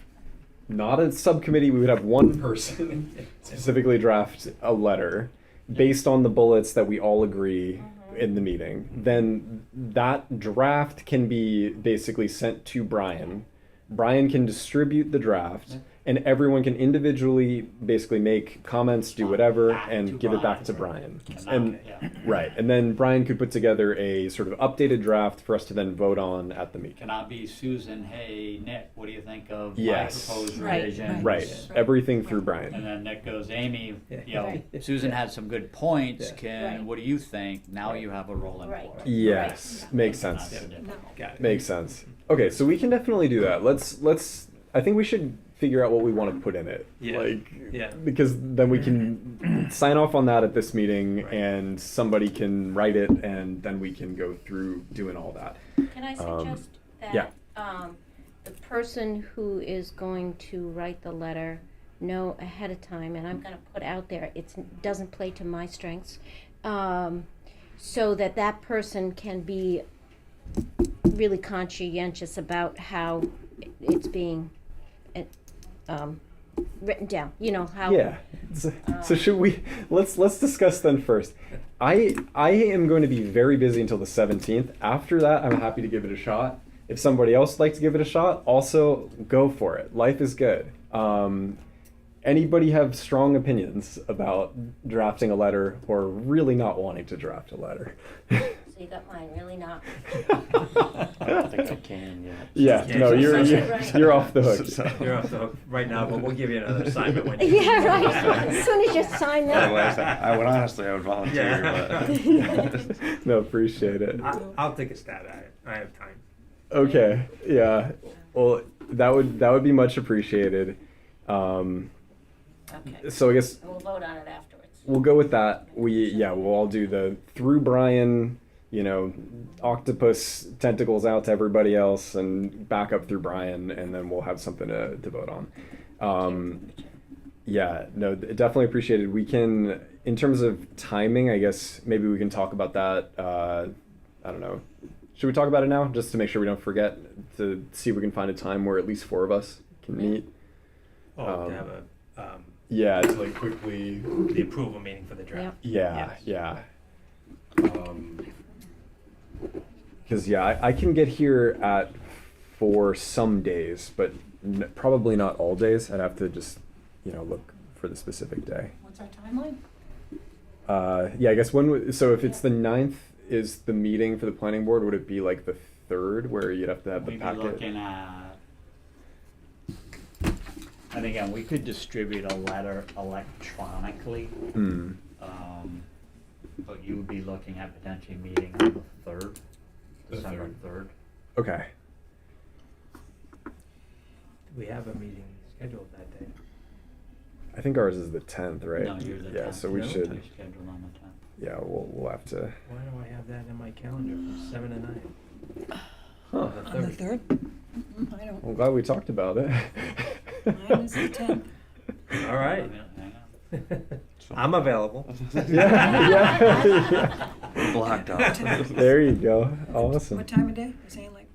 not a subcommittee. We would have one person specifically draft a letter based on the bullets that we all agree in the meeting. Then that draft can be basically sent to Brian. Brian can distribute the draft, and everyone can individually basically make comments, do whatever, Back and to give it back Brian. to Brian. And And yeah. right, and then Brian could put together a sort of updated draft for us to then vote on at the meeting. Cannot be Susan, hey, Nick, what do you think of Yes. my proposed Right, revision? Right, everything through And Brian. then Nick goes, Amy, Yeah. you know, Right. Susan had some good points, Yeah. Right. what do you think? Now you have a rolling Right. floor. Yes, makes Not sense. so different. No. Got it. Makes sense. Okay, so we can definitely do that. Let's. I think we should figure out what we want to put in it. Yeah. Like, Yeah. because then we can sign off on that at this meeting, Right. and somebody can write it, and then we can go through doing all that. Can I Um, suggest yeah. that the person who is going to write the letter know ahead of time, and I'm going to put out there, it doesn't play to my strengths, so that that person can be really conscientious about how it's being written down. You know how. Yeah. So should we? Let's discuss then first. I am going to be very busy until the 17th. After that, I'm happy to give it a shot. If somebody else would like to give it a shot, also go for it. Life is good. Anybody have strong opinions about drafting a letter or really not wanting to draft a letter? So you got mine, really not. I don't think I can yet. Yeah, Yeah, no, so- you're off the hook. You're off the hook right now, but we'll give you another assignment when you. Yeah, right. As soon as you sign Otherwise, that. I would honestly, I would volunteer, but. No, appreciate it. I'll take a stab at it. I have time. Okay, yeah. Well, that would be much appreciated. Okay. So I guess And we'll vote on it afterwards. we'll go with that. We'll all do the through Brian, octopus tentacles out to everybody else and back up through Brian, and then we'll have something to vote on. Yeah, no, definitely appreciated. We can, in terms of timing, I guess maybe we can talk about that. I don't know. Should we talk about it now, just to make sure we don't forget, to see if we can find a time where at least 4 of us can meet? Oh, to have Yeah, to like quickly. the approval meeting for the draft. Yeah, Yes. yeah. Because I can get here at 4 some days, but probably not all days. I'd have to just look for the specific day. What's our timeline? Yeah, I guess so if it's the 9th is the meeting for the planning board, would it be like the 3rd where you'd have to have the We'd be packet? looking at, and again, we could distribute a letter electronically, Hmm. but you would be looking at potentially meeting on the 3rd, December 3rd. Okay. We have a meeting scheduled that day. I think ours is the 10th, right? No, you're the 10th. Yeah, so we No? should. We're scheduled on the 10th. Yeah, we'll have to. Why do I have that in my calendar from 7 to 9? Huh. On the 3rd? I don't, I'm glad we talked about it. mine is the 10th. All right. Hang on. I'm available. yeah. Blocked off. There you go. Awesome. What time of day? You're saying like,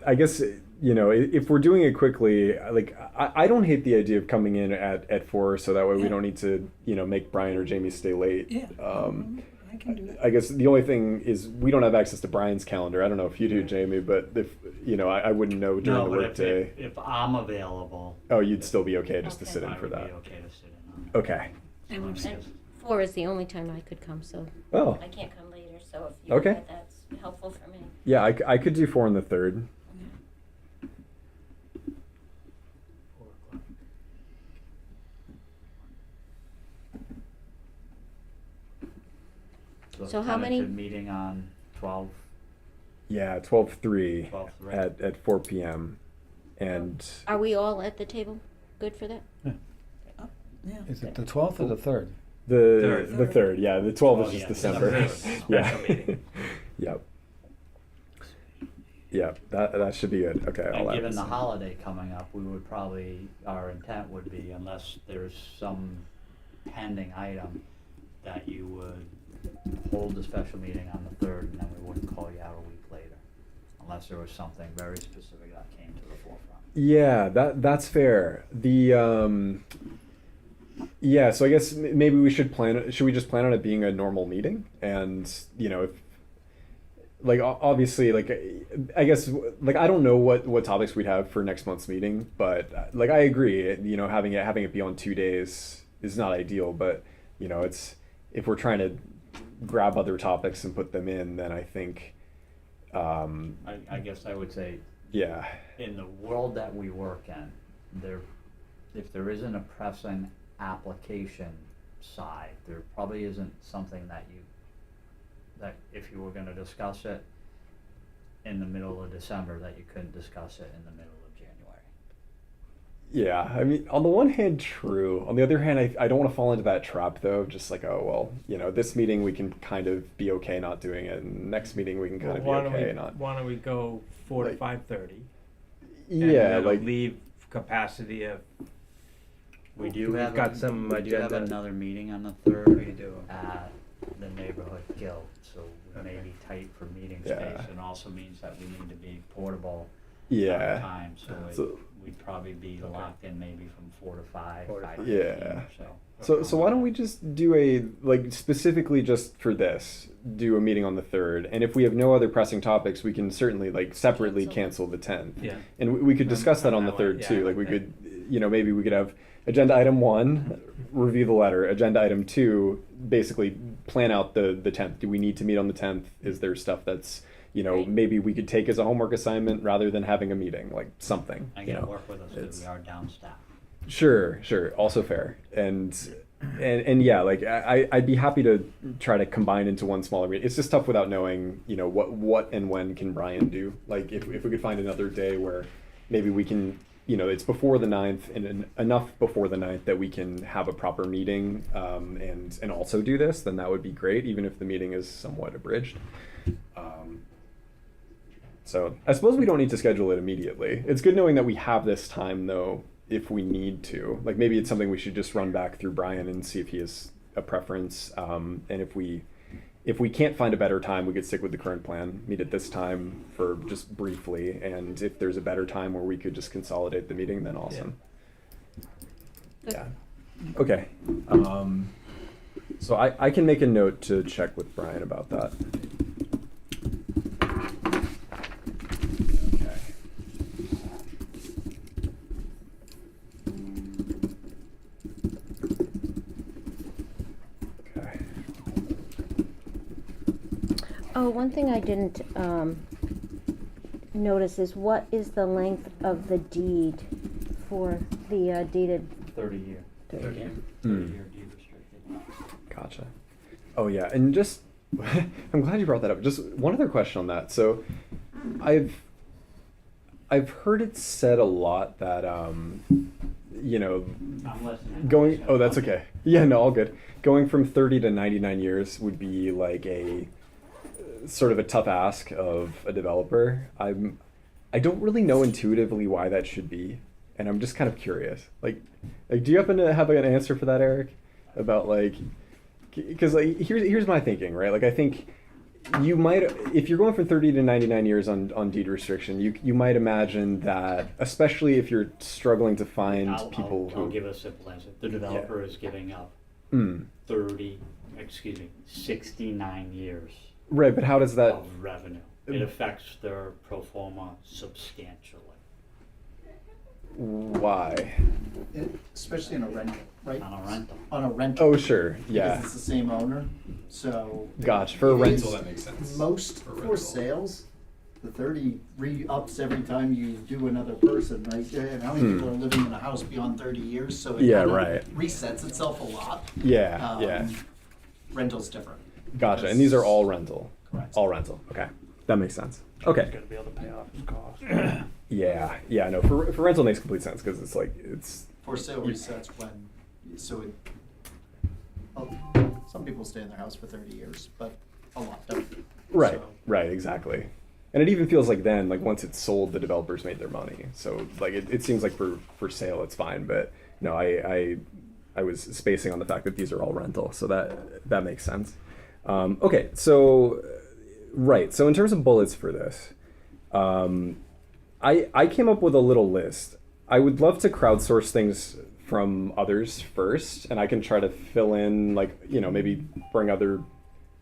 I guess if we're doing it quickly, like I don't hate the idea of coming in at 4, so that way we Yeah. don't need to make Brian or Jamie stay late. yeah, I can do that. I guess the only thing is we don't have access to Brian's calendar. I don't know if you do, Jamie, but if I wouldn't know during No, the but workday. if I'm available, Oh, you'd still be okay just to Okay. sit in I for would be that. okay to sit in on it. Okay. And we've And 4 is the only time I could come, so Oh, I can't come later, so if you Okay. that's helpful for me. yeah. I could do 4 on the 3rd. 4 o'clock. So how many- Tentative meeting on 12, Yeah, 12/3 12/3. at 4 p.m. And Are we all at the table? Good for that? Yeah. Is it the 12th or the 3rd? the Third. the 3rd, yeah, the 12th Oh, is just yeah, December. December. yeah. Special meeting. Yep. Yep. That should be good. Okay. I'll And add given this the in. holiday coming up, we would probably, our intent would be, unless there's some pending item, that you would hold the special meeting on the 3rd, and then we wouldn't call you out a week later, unless there was something very specific that came to the forefront. Yeah, that's fair. Yeah, so I guess maybe we should plan. Should we just plan on it being a normal meeting? And if like obviously, like I guess, like I don't know what topics we'd have for next month's meeting, but like I agree, you know, having it be on 2 days is not ideal, but you know, it's if we're trying to grab other topics and put them in, then I think, I guess I would say, yeah, in the world that we work in, if there isn't a pressing application side, there probably isn't something that if you were gonna discuss it in the middle of December, that you couldn't discuss it in the middle of January. yeah. I mean, on the one hand, true. On the other hand, I don't want to fall into that trap though. Just like, oh well, you know, this meeting we can kind of be okay not doing it, and next meeting we can kind of be okay not. Why don't we go 4 Like- to 5:30? Yeah, like leave capacity of. We do We've have, got some we do have agenda. another meeting on the What 3rd do you do? at the neighborhood guild, so we may be tight for meeting Yeah. space, and also means that we need to be portable yeah. time, so So- we'd probably be Okay. locked in maybe from 4 to 5, 4 to 5:15 Yeah. or so. So why don't we just do a like specifically just for this do a meeting on the 3rd, and if we have no other pressing topics, we can certainly like separately cancel the 10th, Yeah. and we could discuss that on the that way, 3rd yeah, too. I Like we like could, you know, maybe we could have agenda item 1, review the letter. Agenda item 2, basically plan out the 10th. Do we need to meet on the 10th? Is there stuff that's, you know, Right. maybe we could take as a homework assignment rather than having a meeting, like something. And you again, know? work with us, because It's- we are down staff. Sure. Also fair. And yeah, like I'd be happy to try to combine into one smaller meeting. It's just tough without knowing, you know, what and when can Brian do. Like if we could find another day where maybe we can, you know, it's before the 9th and enough before the 9th that we can have a proper meeting, and also do this, then that would be great, even if the meeting is somewhat abridged. So I suppose we don't need to schedule it immediately. It's good knowing that we have this time though, if we need to. Like maybe it's something we should just run back through Brian and see if he has a preference. And if we can't find a better time, we could stick with the current plan, meet at this time for just briefly. And if there's a better time where we could just consolidate the meeting, then awesome. Yeah. Okay. So I can make a note to check with Brian about that. Okay. Okay. Oh, one thing I didn't notice is what is the length of the deed for the deeded? 30-year. 30-year. 30-year deed restricted. Gotcha. Oh yeah, and just I'm glad you brought that up. Just one other question on that. So I've heard it said a lot that you know, I'm listening. going oh that's okay. Yeah, no, all good. Going from 30 to 99 years would be like a sort of a tough ask of a developer. I don't really know intuitively why that should be, and I'm just kind of curious. Like do you happen to have an answer for that, Eric? About like, because like here's my thinking, right? Like I think you might, if you're going from 30 to 99 years on deed restriction, you might imagine that, especially if you're struggling to find people I'll who give a simple answer. The developer is giving up Mm. 69 years Right, but how does that? of revenue. It affects their pro forma substantially. Why? Especially in a rental, right? On a rental. On a rental. Oh, sure, Because yeah. it's the same owner, so. Gotcha. For a it rental, is that makes sense. Most For for rental. sales, the 30 re-ups every time you do another person, right? And how many people are living in a house beyond 30 years, so it Yeah, kinda right. resets itself a lot. Yeah, yeah. Rental's different. Gotcha. And these are all rental. Correct. All rental. Okay, that makes sense. Okay. He's gotta be able to pay off his costs. Yeah. No, for rental makes complete sense because it's like it's. For sale resets when, so it, well, some people stay in their house for 30 years, but a lot don't. Right, So- right, exactly. And it even feels like then, like once it's sold, the developers made their money. So like it seems like for sale it's fine, but no, I was spacing on the fact that these are all rental, so that makes sense. Okay, so right, so in terms of bullets for this, I came up with a little list. I would love to crowdsource things from others first, and I can try to fill in, like, you know, maybe bring other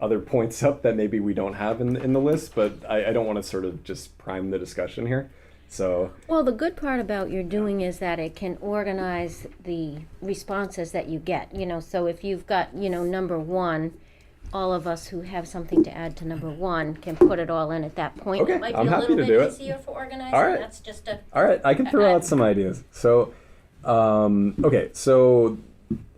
other points up that maybe we don't have in the list, but I don't want to sort of just prime the discussion here. So Well, the good part about your doing is that it can organize the responses that you get, you know, so if you've got, you know, number one, all of us who have something to add to number one can put it all in at that point. Okay, It might I'm be a happy little to do bit it. easier for organizing, All right. that's just a, all right, I can throw out some ideas. So okay, so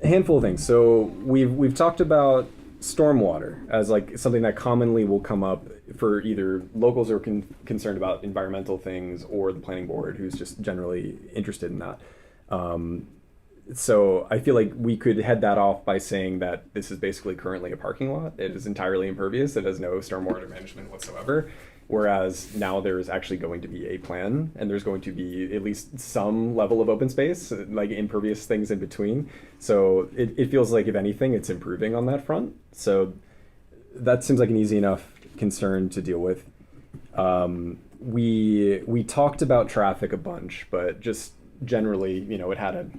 a handful of things. So we've talked about stormwater as like something that commonly will come up for either locals who are concerned about environmental things or the planning board who's just generally interested in that. So I feel like we could head that off by saying that this is basically currently a parking lot. It is entirely impervious. It has no stormwater management whatsoever. Whereas now there's actually going to be a plan, and there's going to be at least some level of open space, like impervious things in between. So it feels like, if anything, it's improving on that front. So that seems like an easy enough concern to deal with. We talked about traffic a bunch, but just generally, you know, it had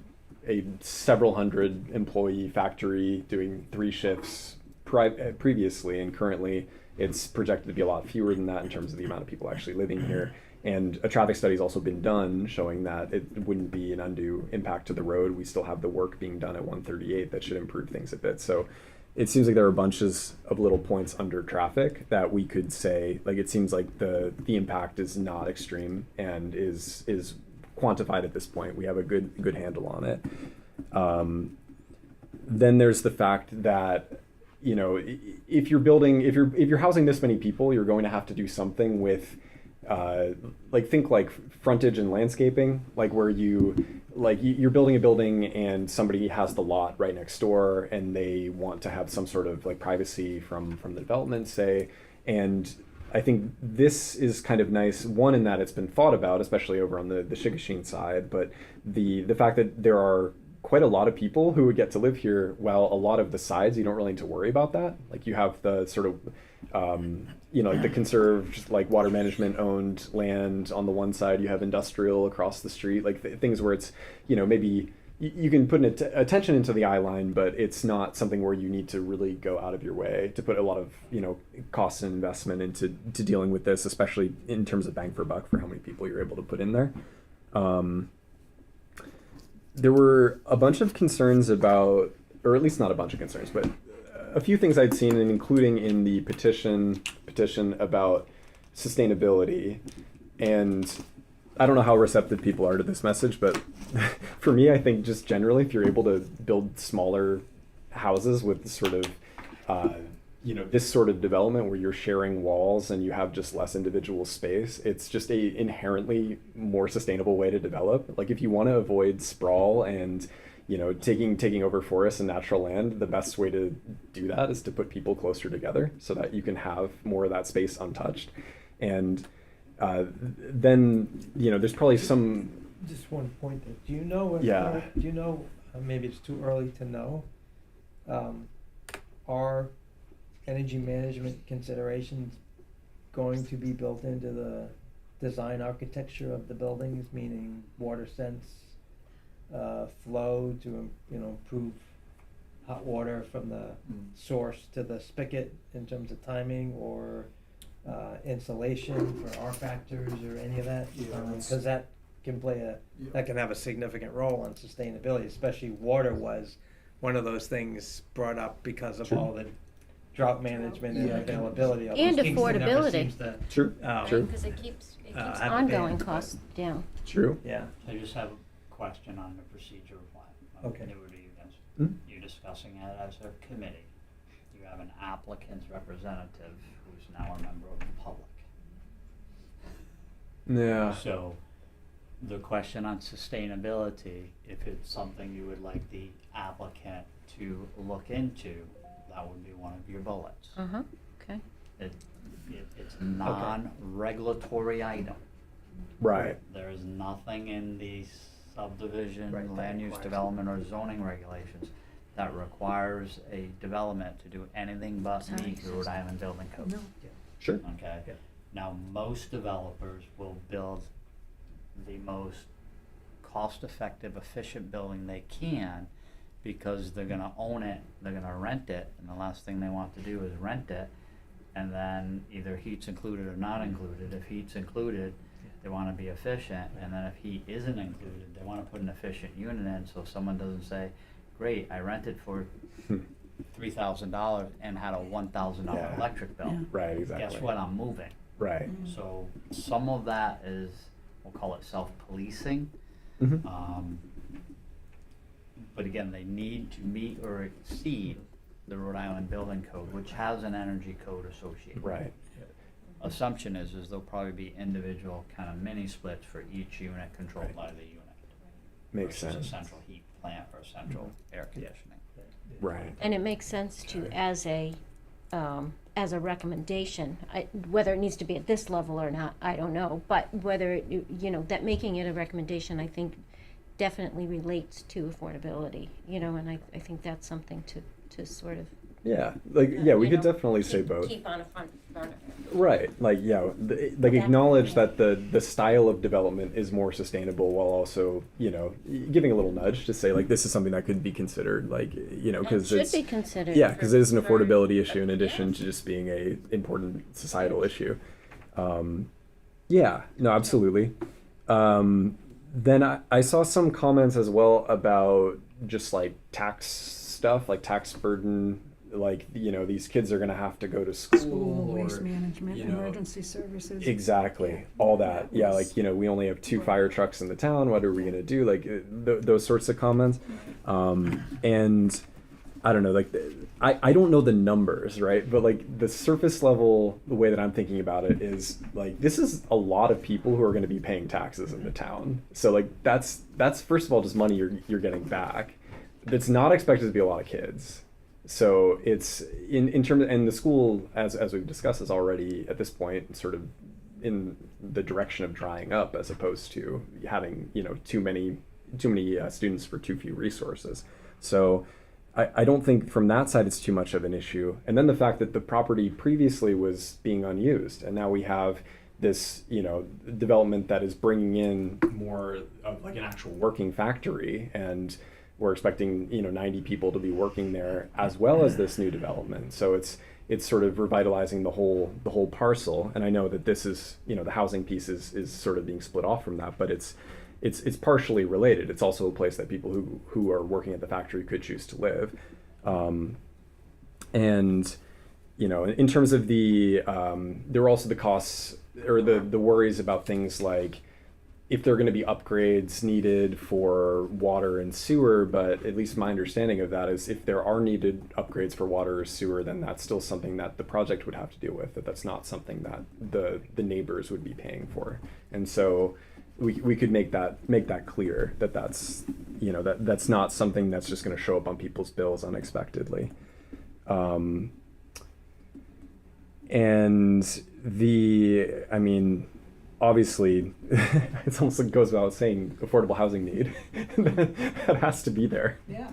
a several hundred employee factory doing 3 shifts previously, and currently it's projected to be a lot fewer than that in terms of the amount of people actually living here. And a traffic study has also been done showing that it wouldn't be an undue impact to the road. We still have the work being done at 138 that should improve things a bit. So it seems like there are bunches of little points under traffic that we could say, like, it seems like the impact is not extreme and is quantified at this point. We have a good handle on it. Then there's the fact that, you know, if you're housing this many people, you're going to have to do something with think like frontage and landscaping, like where you're building a building and somebody has the lot right next door and they want to have some sort of like privacy from the development, say. And I think this is kind of nice, one, in that it's been thought about, especially over on the Chickasha side, but the fact that there are quite a lot of people who would get to live here, while a lot of the sides you don't really need to worry about that. Like you have the sort of like the conserved, like water management owned land on the one side, you have industrial across the street, like things where it's, you know, maybe you can put attention into the eye line, but it's not something where you need to really go out of your way to put a lot of, you know, costs and investment into dealing with this, especially in terms of bang for buck for how many people you're able to put in there. There were a bunch of concerns about, or at least not a bunch of concerns, but a few things I'd seen, and including in the petition about sustainability. And I don't know how receptive people are to this message, but for me, I think just generally, if you're able to build smaller houses with sort of, this sort of development where you're sharing walls and you have just less individual space, it's just a inherently more sustainable way to develop. Like if you want to avoid sprawl and, you know, taking over forests and natural land, the best way to do that is to put people closer together so that you can have more of that space untouched. And then, you know, there's probably some... Just one point there. Do you know maybe it's too early to know, are energy management considerations going to be built into the design architecture of the buildings, meaning water sense, flow to, you know, improve hot water from the source to the spigot in terms of timing, or insulation for R factors or any of that? Because that can that can have a significant role on sustainability, especially water was one of those things brought up because of all the drought management and availability of And those. Kingston never affordability. seems to, True. Because it keeps have a ongoing ban, costs down. True. yeah. I just have a question on the procedure of what. Okay. Newer to you guys. Hmm? You're discussing it as a committee. You have an applicant's representative who's now a member of the public. Yeah. So the question on sustainability, if it's something you would like the applicant to look into, that would be one of your bullets. Okay. It's a non-regulatory item. Right. There is nothing in the subdivision, Right, that land use requires development, or zoning regulations that requires a development to do anything but Sorry. meet Rhode Island Building Code. Sure. Okay? Yeah. Now, most developers will build the most cost-effective, efficient building they can because they're gonna own it, they're gonna rent it, and the last thing they want to do is rent it, and then either heat's included or not included. If heat's included, they wanna be efficient, and then if heat isn't included, they wanna put an efficient unit in, so someone doesn't say, great, I rented for $3,000 and had a $1,000 Yeah. electric bill. Yeah. Right, exactly. Guess what, I'm moving. Right. So some of that is, we'll call it self-policing. Mhm. But again, they need to meet or exceed the Rhode Island Building Code, which has an energy code associated. Right. Assumption is there'll probably be individual kind of mini splits for each unit controlled Right. by the unit. Makes versus sense. a central heat plant or central air conditioning. Right. And it makes sense to, as a recommendation, whether it needs to be at this level or not, I don't know, but whether, that making it a recommendation, I think definitely relates to affordability, and I think that's something to sort of. Yeah. Like, yeah, we could definitely say keep- both. Keep on a front burner. Right, like Okay. acknowledge that the style of development is more sustainable while also giving a little nudge to say like this is something that could be considered because Should it's be considered. because it is an for- affordability issue in addition yeah. to just being a important societal issue. Yeah, no, absolutely. Then I saw some comments as well about just like tax stuff, like tax burden. Like these kids are gonna have to go to School, or waste management, you know, emergency services. exactly all that. Yeah, like we only have 2 fire trucks in the town. What are we gonna do? Like those sorts of comments. And I don't know. Like I don't know the numbers, right? But like the surface level, the way that I'm thinking about it is like this is a lot of people who are going to be paying taxes in the town. So like that's first of all just money you're getting back. That's not expected to be a lot of kids. So it's in terms of, and the school, as we've discussed, is already at this point sort of in the direction of drying up, as opposed to having too many students for too few resources. So I don't think from that side it's too much of an issue. And then the fact that the property previously was being unused, and now we have this development that is bringing in more of like an actual working factory, and we're expecting 90 people to be working there as well as this new development. So it's sort of revitalizing the whole parcel. And I know that this is the housing piece is sort of being split off from that, but it's partially related. It's also a place that people who are working at the factory could choose to live. And in terms of there are also the costs or the worries about things like if there are going to be upgrades needed for water and sewer, but at least my understanding of that is if there are needed upgrades for water or sewer, then that's still something that the project would have to deal with, that's not something that the neighbors would be paying for. And so we could make that clear that's that's not something that's just going to show up on people's bills unexpectedly. And obviously, it almost like goes without saying, affordable housing need that has to be there. Yeah.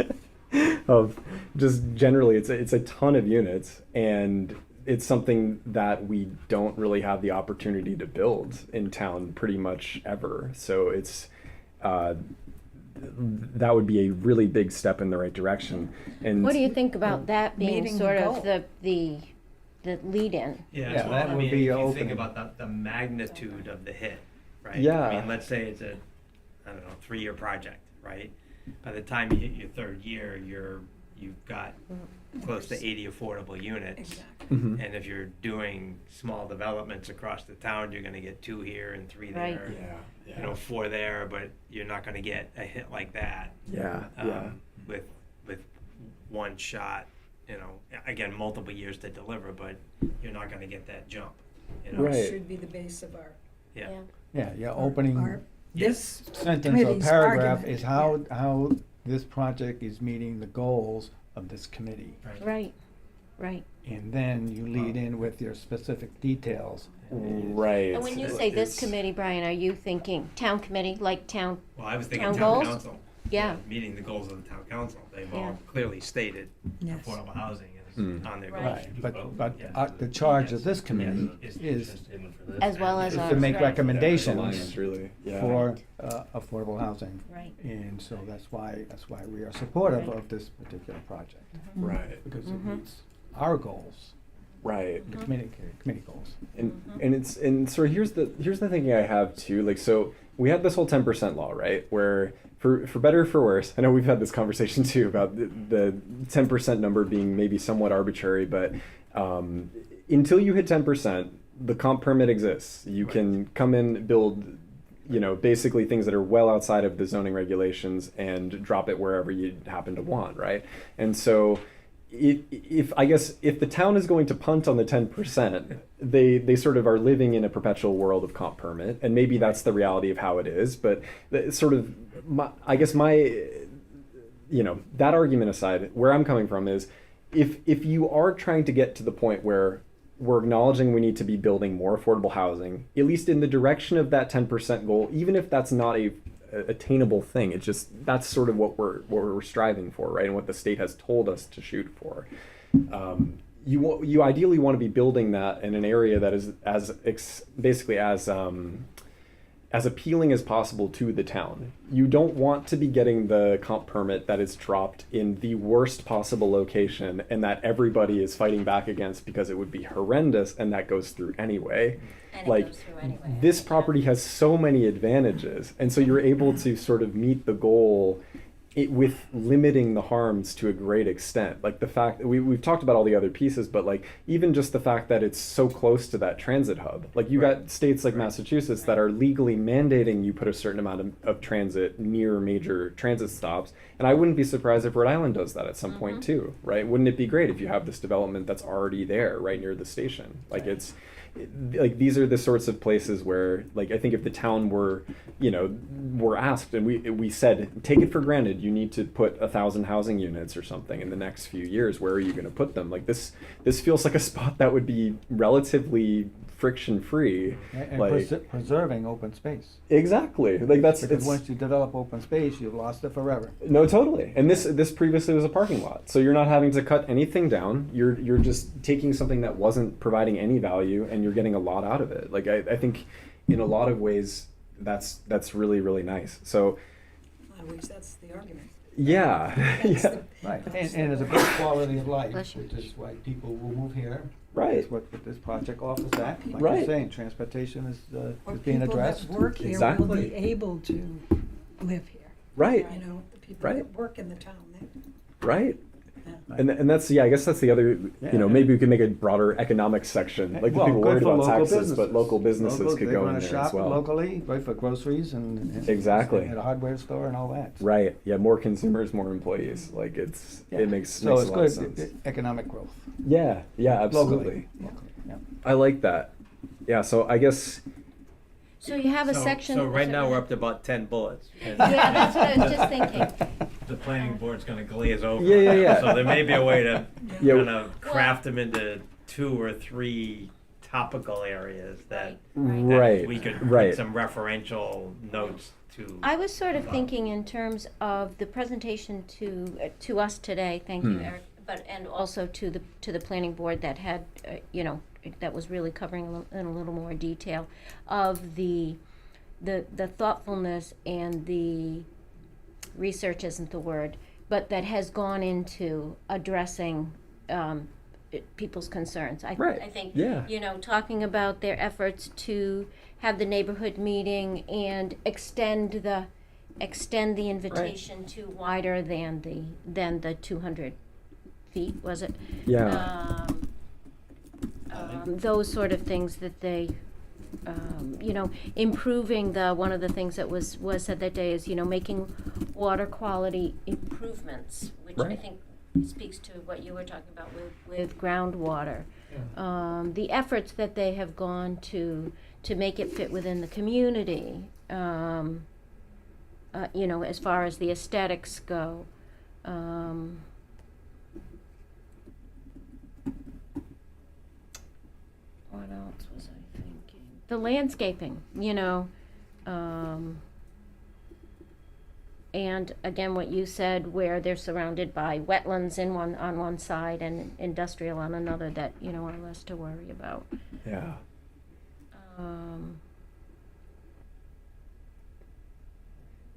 Of just generally, it's a ton of units, and it's something that we don't really have the opportunity to build in town pretty much ever. So it's that would be a really big step in the right direction. And What do you think about that being Meeting the sort of goal. the lead-in? Yeah, Yeah, so, that I would mean, be if you opening. think about the magnitude of the hit, right? Yeah. I mean, let's say it's a, 3-year project, right? By the time you hit your 3rd year, you've got close to 80 affordable units. Exactly. Mhm. And if you're doing small developments across the town, you're gonna get 2 here and 3 Right. there. 4 there, but you're not gonna get a hit like that. Yeah. With one shot, again, multiple years to deliver, but you're not gonna get that jump. Right. Should be the base of our, Yeah. Yeah, your our opening this sentence or committee's paragraph argument, is how this project is meeting the goals of this committee. Right. And then you lead in with your specific details. Right. And when you say this committee, Brian, are you thinking town committee, like town? Well, I was thinking Town town goals? council. Yeah. Meeting the goals of the town council. They've Yeah. all clearly stated Yes. affordable housing is on their Right. But the charge of this committee is As well as to ours, make right. recommendations really. Yeah. for affordable housing. Right. And so that's why we are supportive Right. of this particular project, Right. because it Mhm. meets our goals, Right. the committee goals. And so here's the thinking I have too. Like, so we had this whole 10% law, right? Where for better or for worse, I know we've had this conversation too about the 10% number being maybe somewhat arbitrary, but until you hit 10%, the comp permit exists. You can come in, build, basically things that are well outside of the zoning regulations and drop it wherever you happen to want, right? And so if the town is going to punt on the 10%, they sort of are living in a perpetual world of comp permit, and maybe that's the reality of how it is. But sort of, that argument aside, where I'm coming from is, if you are trying to get to the point where we're acknowledging we need to be building more affordable housing, at least in the direction of that 10% goal, even if that's not a attainable thing. It's just that's sort of what we're striving for, right? And what the state has told us to shoot for. You ideally want to be building that in an area that is basically as appealing as possible to the town. You don't want to be getting the comp permit that is dropped in the worst possible location and that everybody is fighting back against because it would be horrendous, and that goes through anyway. And it Like, goes through anyway. this property has so many advantages, and so you're able to sort of meet the goal with limiting the harms to a great extent. Like the fact that we've talked about all the other pieces, but like even just the fact that it's so close to that transit hub. Like you got states like Massachusetts that are legally mandating you put a certain amount of transit near major transit stops. And I wouldn't be surprised if Rhode Island does that at some point too, right? Wouldn't it be great if you have this development that's already there right near the station? Like like these are the sorts of places where, like, I think if the town were asked and we said, take it for granted, you need to put 1,000 housing units or something in the next few years, where are you going to put them? Like this feels like a spot that would be relatively friction free, And like preserving open space. exactly. Like Because once you develop open space, you've lost it forever. no, totally. And this previously was a parking lot, so you're not having to cut anything down. You're just taking something that wasn't providing any value, and you're getting a lot out of it. Like I think, in a lot of ways, that's really, really nice. So At least that's the argument. yeah, That's yeah, the- Right, and it's a good quality of life, Bless you. which is why people will move here. right. That's what this project offers that. Like Right. you're saying, transportation is Or being addressed. people that work here will Exactly. be able to live here. Right, You know, the people Right. that work in the town, right. yeah. And that's, I guess that's the other, Yeah. maybe we could make a broader economic section, like the Well, people good worried for about local taxes, but local businesses Local- could they go in wanna there as shop well. locally, right, for groceries and Exactly. at a hardware store and all that. Right, yeah, more consumers, more employees, like Yeah. it makes So a it's lot of good, sense. economic growth. Yeah, absolutely. Locally, yeah. I like that. Yeah, so I guess, So you have a section. So right now, we're up to about 10 bullets. and Yeah, that's what I was just thinking. The planning board's gonna glaze over. Yeah. So there may be a way to Yeah. kind of craft them into 2 or 3 topical areas that right, we could right. put some referential notes to. I was sort of thinking in terms of the presentation to us today. Thank you, Eric. And also to the planning board that had that was really covering in a little more detail of the thoughtfulness and the research isn't the word, but that has gone into addressing people's concerns. I Right. think Yeah. talking about their efforts to have the neighborhood meeting and extend the invitation to wider than the 200 feet, was it? Yeah. Those sort of things that they, improving one of the things that was said that day is, making water quality improvements, which I Right. think speaks to what you were talking about with groundwater. The efforts that they have gone to make it fit within the community, as far as the aesthetics go. What else was I thinking? The landscaping, and again, what you said, where they're surrounded by wetlands on one side and industrial on another, that, you know, are less to worry about. Yeah.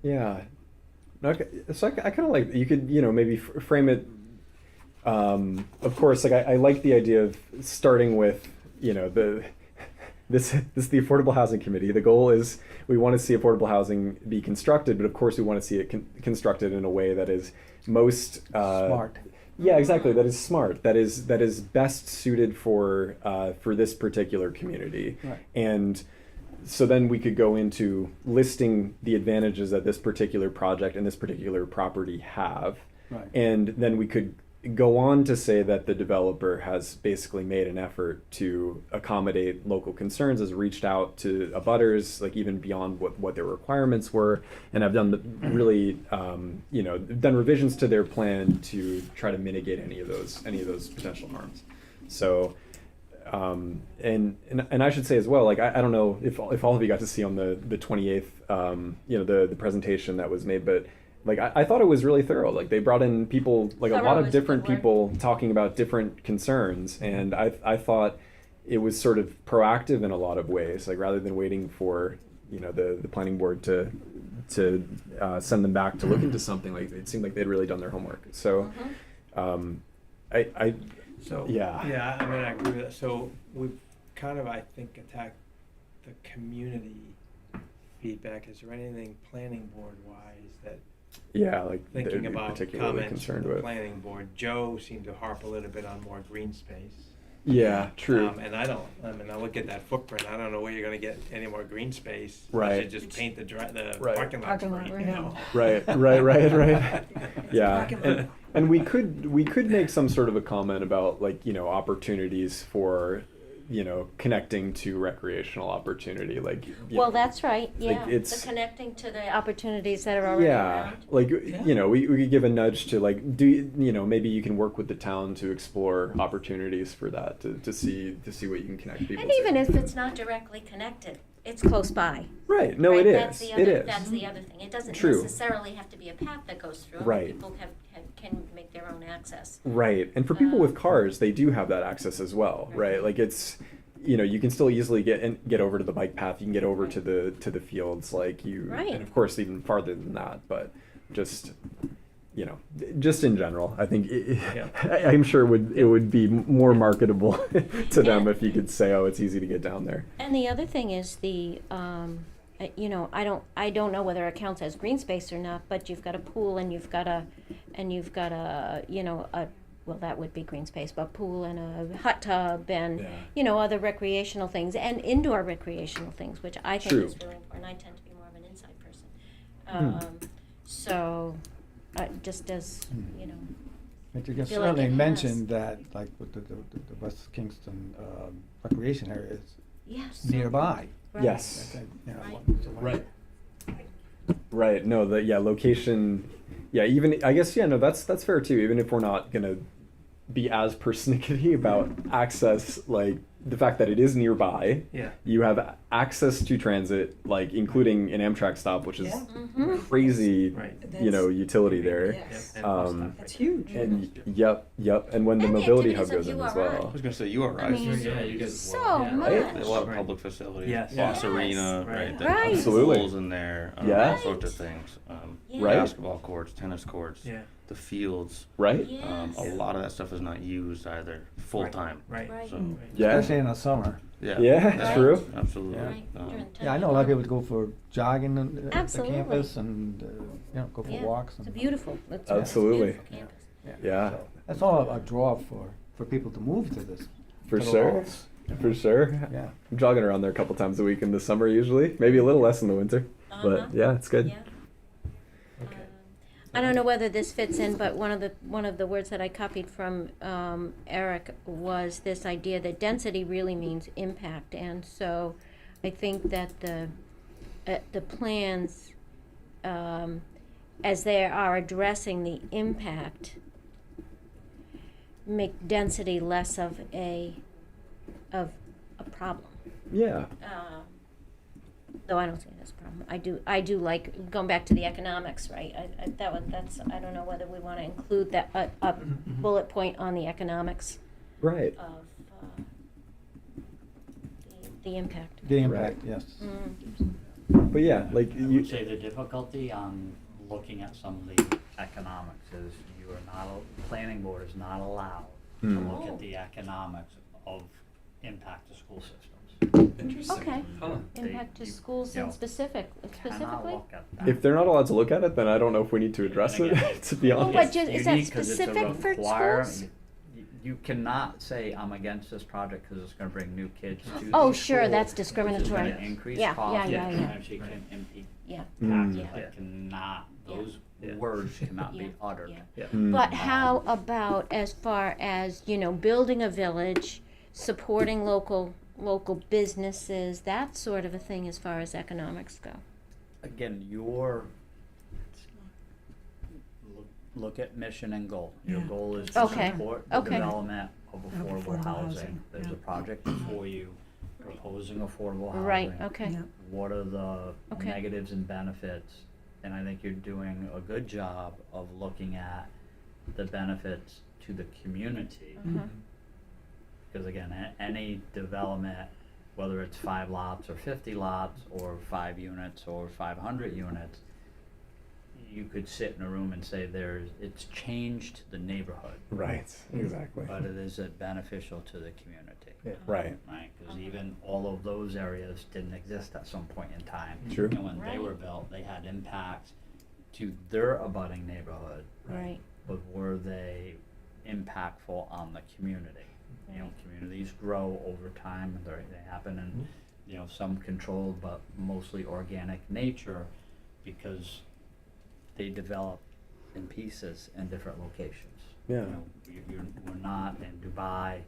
Yeah. Okay. So I kind of like, you could, you know, maybe frame it. Of course, like I like the idea of starting with, you know, this is the Affordable Housing Committee. The goal is we want to see affordable housing be constructed, but of course we want to see it constructed in a way that is most Smart. Yeah, exactly. That is smart. That is best suited for this particular community. Right. And so then we could go into listing the advantages that this particular project and this particular property have. Right. And then we could go on to say that the developer has basically made an effort to accommodate local concerns, has reached out to abutters, like even beyond what their requirements were, and have done really, you know, done revisions to their plan to try to mitigate any of those potential harms. So, and I should say as well, like I don't know if all of you got to see on the 28th, you know, the presentation that was made, but like I thought it was really thorough. Like they brought in people, like a Thorough lot of is a different good word. people talking about different concerns, and I thought it was sort of proactive in a lot of ways. Like rather than waiting for, you know, the planning board to send them back to look into something, like it seemed like they'd really done their homework. So, I So, Yeah. yeah, I mean, I agree with that. So we've kind of, I think, attacked the community feedback. Is there anything planning board wise that, yeah, like thinking they'd be about particularly comments from concerned the with. planning board, Joe seemed to harp a little bit on more green space. Yeah, true. And I look at that footprint, I don't know where you're gonna get any more green space. Right. Unless you just paint the Right. parking lot Parking lot, green, right. you know? Right. Yeah, Parking lot. and we could make some sort of a comment about, like, you know, opportunities for, you know, connecting to recreational opportunity, like. you Well, know, that's right, yeah, it's- the connecting to the opportunities that are already Yeah, around. like Yeah. you know, we could give a nudge to, like, you know, maybe you can work with the town to explore opportunities for that, to see what you can connect people And to. even if it's not directly connected, it's close by. Right, no, right? it That's is, the it other, is. That's the other thing. It doesn't True. necessarily have to be a path that goes through. Right. People can make their own access. Right, and for people with Um, cars, they do have that access as well, right? Like it's, you know, you can still easily get over to the bike path. You can get over to the fields, like you, Right. and of course even farther than that. But just, you know, just in general, I think Yeah. I'm sure it would be more marketable to them Yeah. if you could say, oh, it's easy to get down there. And the other thing is you know, I don't know whether it counts as green space or not, but you've got a pool and you've got a, you know, well, that would be green space, but pool and a hot tub and, Yeah. you know, other recreational things and indoor recreational things, which I think True. is really important. I tend to be more of an inside person. Hmm. So, just as, you know, But you can feel like certainly it has. mention that, like with the West Kingston recreation areas yes. nearby. Right. Yes. That, you know, Right. so why- Right. Right. No, location. Yeah, even I guess no, that's fair too. Even if we're not gonna be as persnickety about access, like the fact that it is nearby, Yeah. you have access to transit, like including an Amtrak stop, which is Yeah. Mhm. crazy, Right. you know, That's- utility there. Yes. And bus Um, stop That's right huge. And yep, and when the And the mobility activities hub of goes in as URI. well. I was gonna say you are I right. mean, Yeah, you get so yeah. much. They have a lot of Right. public facilities. Yes. Boss Yes. Arena, Right. right? Right. Absolutely. Schools in there. Yeah. All sorts of things. Yeah. Right. Basketball courts, tennis courts. Yeah. The fields. Right? Yes. A lot of that stuff is not used either full time. Right. Right. So Yeah. Especially in the summer. yeah. Yeah, Right. true. Absolutely. Right. During Yeah, I know a lot of people go for jogging at the Absolutely. campus and you know, go for Yeah. walks. It's And, beautiful. It's Absolutely. a beautiful campus. Yeah. So that's all a draw for people to move to this. For to the sure. Walls. For sure. Yeah. I'm jogging around there a couple times a week in the summer usually. Maybe a little less in the winter. Uh-huh. But yeah, it's good. Yeah. Okay. I don't know whether this fits in, but one of the words that I copied from Eric was this idea that density really means impact, and so I think that the plans, as they are addressing the impact, make density less of a problem. Yeah. Though I don't see it as a problem. I do like, going back to the economics, right? That's, I don't know whether we want to include that, a bullet point on the economics Right. of, the impact. The impact, yes. But yeah, like I you. would say the difficulty on looking at some of the economics is you are not, the planning board is not allowed to look at the economics of impact to school systems. Okay. They- Impact to you- schools you in know, specifically? Cannot look at that. If they're not allowed to look at it, then I don't know if we need to address And it. again, To be Well, honest. what just- is that unique 'cause it's a specific for require- schools? You cannot say, I'm against this project because it's gonna bring new kids to the Oh, school, sure, that's which is discriminatory. gonna increase Yeah, costs, yeah, and yeah. actually can impede Yeah. Mm. Yeah. That cannot, Yeah. those Yeah. words cannot Yeah, be uttered. yeah. Mm. But how about as far as, building a village, supporting local businesses, that sort of a thing as far as economics go? Again, look at mission and goal. Your Yeah. goal is to Okay, support the okay. development of affordable affordable housing. housing, There's yeah. a project before you proposing affordable housing. Right, okay. Yeah. What are the Okay. negatives and benefits? And I think you're doing a good job of looking at the benefits to the community. Uh-huh. Because again, any development, whether it's 5 lots or 50 lots or 5 units or 500 units, you could sit in a room and say it's changed the neighborhood, Right. Exactly. but it isn't beneficial to the community. Yeah. Right. Right, because even all of those areas didn't exist at some point in time. True. And when they Right. were built, they had impacts to their abutting neighborhood, Right. but were they impactful on the community? Communities grow over time, and they happen in, some controlled but mostly organic nature because they develop in pieces in different locations. Yeah. We're not in Dubai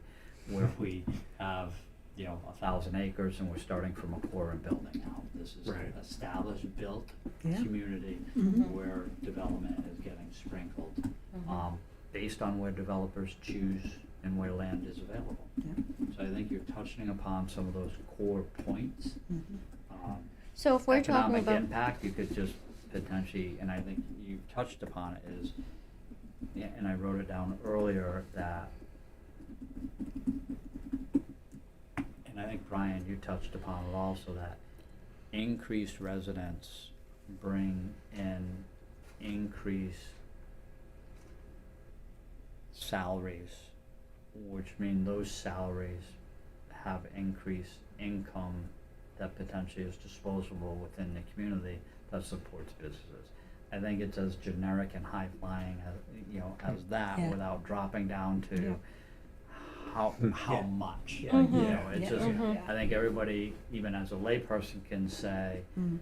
where we have, 1,000 acres and we're starting from a core and building out. This is Right. an established, built Yeah. community Mhm. where development is getting sprinkled, Mhm. based on where developers choose and where land is available. Yeah. So I think you're touching upon some of those core points. Mhm. So if we're talking Economic about, impact, you could just potentially, and I think you touched upon it, is, and I wrote it down earlier, that, and I think Brian, you touched upon it also, that increased residents bring in increased salaries, which mean those salaries have increased income that potentially is disposable within the community that supports businesses. I think it's as generic and high flying as that, Yeah. without dropping down to Yeah. how Yeah. much. Yeah. Mhm. It's Yeah. just, Mhm. I think everybody, even as a layperson, can say, Mm.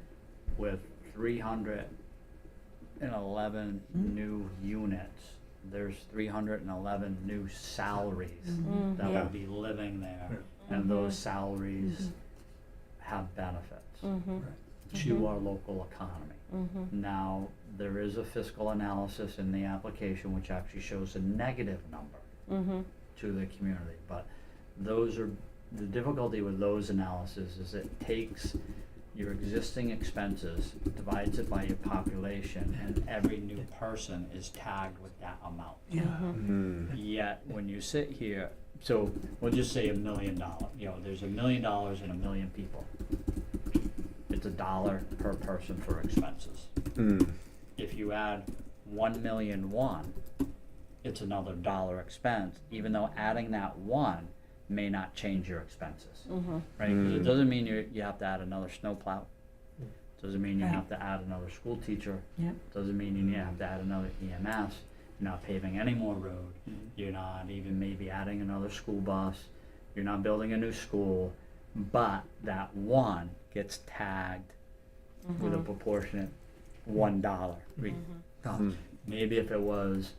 with 311 new units, there's 311 new salaries Mhm. that Yeah. will be living there, Yeah. and those salaries have benefits Mhm. to our local economy. Mhm. Now, there is a fiscal analysis in the application which actually shows a negative number Mhm. to the community, but the difficulty with those analyses is it takes your existing expenses, divides it by your population, and every new person is tagged with that amount. Yeah. Mm. Yet, when you sit here, so we'll just say $1 million, there's $1 million and 1 million people. It's $1 per person for expenses. Mm. If you add 1,000,001, it's another $1 expense, even though adding that 1 may not change your expenses, Mhm. right? 'Cause it Mm. doesn't mean you have to add another snowplow. Doesn't mean you Right. have to add another school teacher. Yep. Doesn't mean you have to add another EMS. You're not paving any more road. You're not even maybe adding another school bus. You're not building a new school, but that 1 gets tagged with a proportionate $1. Maybe if it was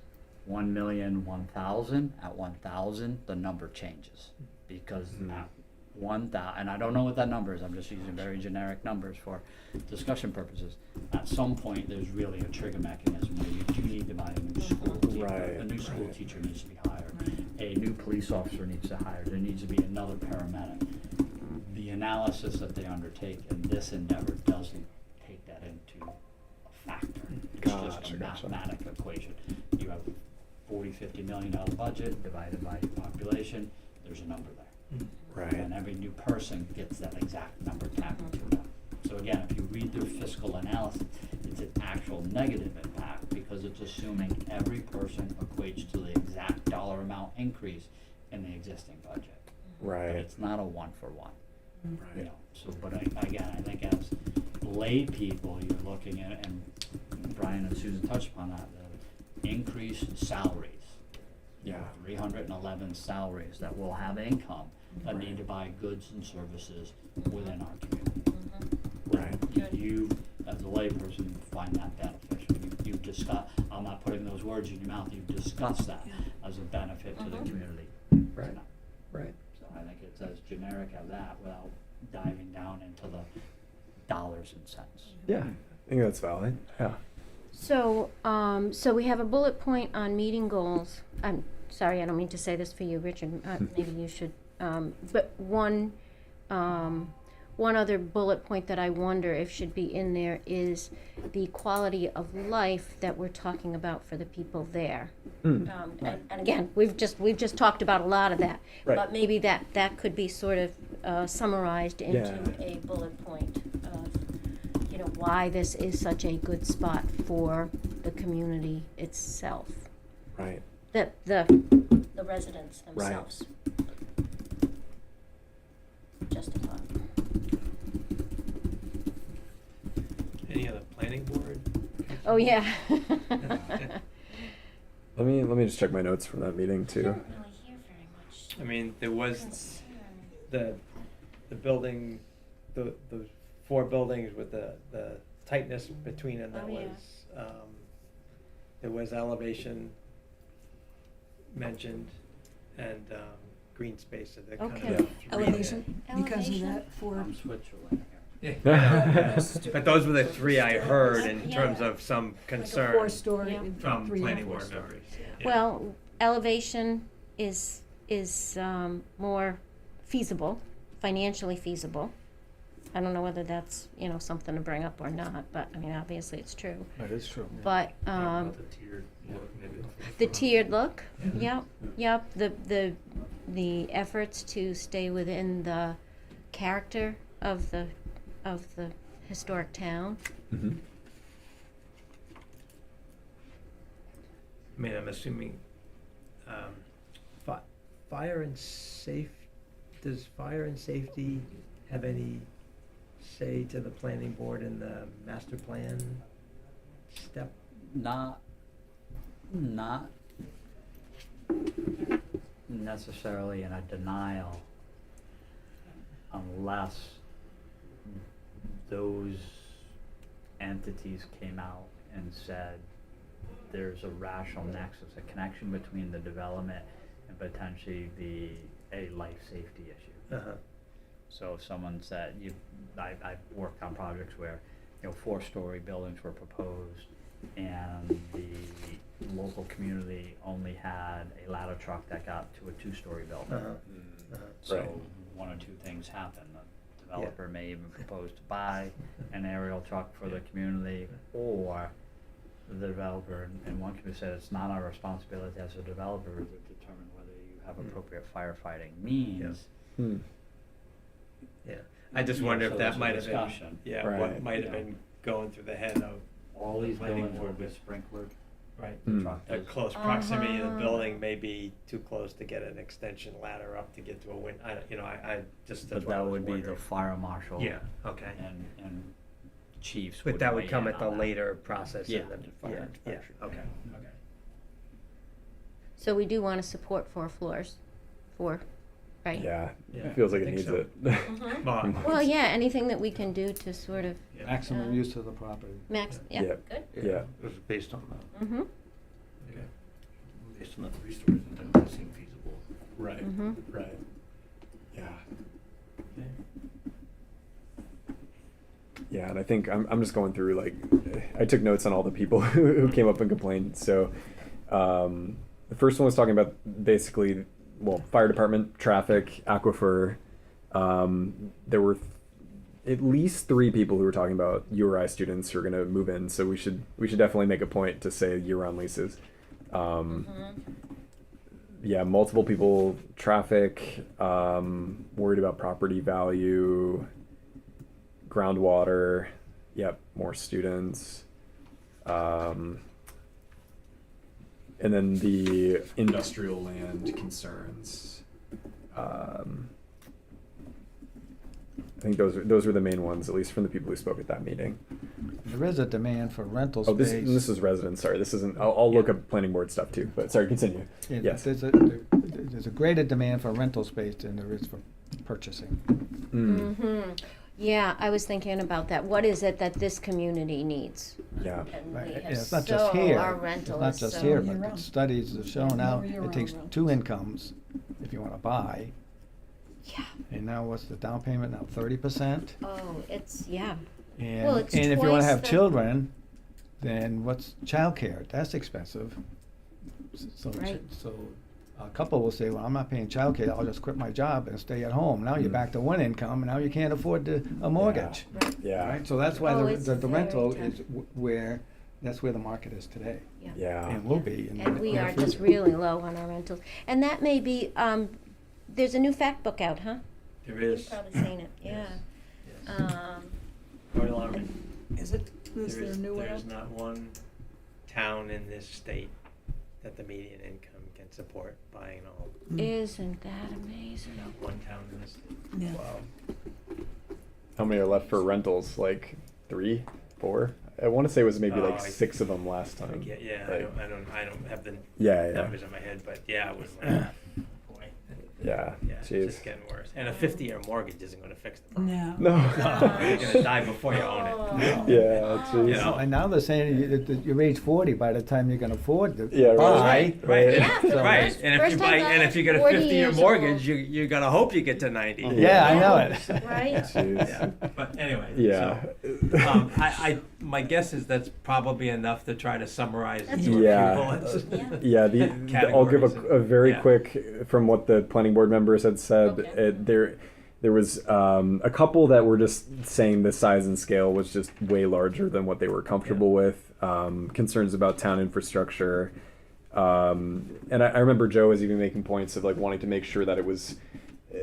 1,001,000, at 1,000, the number changes, because at 1,000, and I don't know what that number is, I'm just using very generic numbers for discussion purposes. At some point, there's really a trigger mechanism where you do need to buy a new school teacher. Right, A new school right. teacher needs to be hired. A new police officer needs to hire. There needs to be another paramedic. the analysis that they undertake in this endeavor doesn't take that into a factor. It's just Gotcha, a gotcha. mathematical equation. You have $40-50 million budget divided by your population, there's a number there. Right. And every new person gets that exact number tacked to them. So again, if you read their fiscal analysis, it's an actual negative impact because it's assuming every person equates to the exact dollar amount increase in the existing budget. But Right. it's not a one-for-one. You Right. know, so, but again, I think as lay people, you're looking at, and Brian and Susan touched upon that, the increase in salaries. You know, Yeah. 311 salaries that will have income that need to buy goods and services within our community. Right. You, as a layperson, find that beneficial. You've discussed, I'm not putting those words in your mouth, you've discussed that as a benefit to the community. Right. No. Right. So I think it's as generic as that without diving down into the dollars and cents. Yeah. I think that's valid. Yeah. So, so we have a bullet point on meeting goals. I'm sorry, I don't mean to say this for you, Richard, maybe you should, but one other bullet point that I wonder if should be in there is the quality of life that we're talking about for the people there. Hmm. And again, we've just talked about a lot of that, Right. but maybe that could be sort of summarized into Yeah. a bullet point of, you know, why this is such a good spot for the community itself, Right. the residents Right. themselves. Just a thought. Any other planning board? Oh, yeah. Let me just check my notes from that meeting too. I mean, there was the building, the 4 buildings with the tightness between them, that Oh, yeah. was, there was elevation mentioned and, green space, so they're kind of. Okay. three- Elevation, because of Elevation? that for. From Switzerland here. Yeah. But those were the 3 I heard in Yeah. terms of some Like a concern 4-story. Yeah. from 3 and planning 4 board stories. members. Yeah. Well, elevation is more feasible, financially feasible. I don't know whether that's, you know, something to bring up or not, but I mean, obviously it's true. That is true. But the tiered look, yep, the efforts to stay within the character of the historic town. Mm-hmm. I mean, I'm assuming, fire and does fire and safety have any say to the planning board in the master plan step? Not necessarily in a denial unless those entities came out and said there's a rational nexus, a connection between the development and potentially a life safety issue. Uh-huh. So if someone said, I've worked on projects where, 4-story buildings were proposed and the local community only had a ladder truck that got to a 2-story building. Uh-huh. Uh-huh. So Right. one or two things happen. The developer may even propose to buy an aerial truck for the community, or the developer, and one community said it's not our responsibility as a developer to determine whether you have appropriate firefighting means. Hmm. Yeah, I just Yeah, wonder so if there's that a might have been, discussion. yeah, Right. what might have Yeah. been going through the head of, All these Planning buildings will board be with- sprinklered. right, Hmm. Truck a is- close proximity of the Uh-huh. building may be too close to get an extension ladder up to get to a I just, that's But what I that was would be the wondering. fire marshal. Yeah, okay. And chiefs But would that weigh would come in at the on that. later process Yeah, and then fire yeah, inspection. okay. So we do want to support 4 floors, right? Yeah. Yeah, It feels like I it think needs so. it. Mhm. Well, Well, yeah, anything that we can do to sort of yeah. Maximum use of the property. max, yeah, Yeah. good. Yeah. It was based on that. Mm-hmm, Okay. Based on the 3 stories, it didn't seem feasible. Right. mm-hmm. Right. Yeah. Yeah, and I think I'm just going through, like, I took notes on all the people who came up and complained. So the first one was talking about basically, well, fire department, traffic, aquifer, There were at least 3 people who were talking about URI students who are going to move in. So we should definitely make a point to say year-round leases. Yeah, multiple people, traffic, worried about property value, groundwater. Yep, more students. And then the industrial land concerns. I think those were the main ones, at least from the people who spoke at that meeting. There is a demand for rental Oh, space. this is residents. Sorry, this isn't. I'll look up planning board stuff too. But sorry, continue. Yeah, Yes. There's a greater demand for rental space than there is for purchasing. Yeah, I was thinking about that. What is it that this community needs? Yeah. And Right, we and have it's not just so- here. Our rental It's not is just so- here, Year but round. studies have shown Yeah, out year it takes round. 2 incomes if you want to buy. Yeah. And now what's the down payment now? 30%. Oh, it's, yeah. And Well, it's and if you want twice to have the- children, then what's childcare? That's expensive. So Right. so a couple will say, well, I'm not paying childcare. I'll just quit my job and stay at home. Now you're Mm. back to 1 income, and now you can't afford a mortgage. Right. Yeah. Right, so that's why Oh, the it's the very rental tough. is where, that's where the market is today, Yeah. and will be. in And the we near are just future. really low on our rentals. And that may be, there's a new fact book out, huh? There You've is. probably seen it, yeah. Quite alarming. Is it, is there a new one There out? is not one town in this state that the median income can support buying a home. Isn't that amazing? Not one town in this state. Yeah. How many are left for rentals? Like 3, 4? I want to say it was maybe Oh, like I- 6 of them last time. Yeah, Like, I don't have the Yeah, yeah. numbers in my head, but yeah, it was like, boy. Yeah. Yeah, it's Jeez. just getting worse. And a 50-year mortgage isn't gonna fix the problem. No. No. You're gonna die before you own it. Yeah. Jeez. You know? And now they're saying that you're age 40 by the time you can afford to Yeah, right. buy. Right. Yeah, for the Right, first- and if first you time buy, buyer, and if you get a 40 50-year years mortgage, old. you gotta hope you get to 90. Yeah, I know it. Right? Jeez. Yeah, but anyway. Yeah. So, my guess is that's probably enough to try to summarize That's your Yeah. few bullets. Yeah. Yeah, I'll give Categories a very yeah. quick from what the planning board members had said. Okay. There was a couple that were just saying the size and scale was just way larger than what they were comfortable with. Concerns about town infrastructure, and I remember Joe was even making points of like wanting to make sure that it was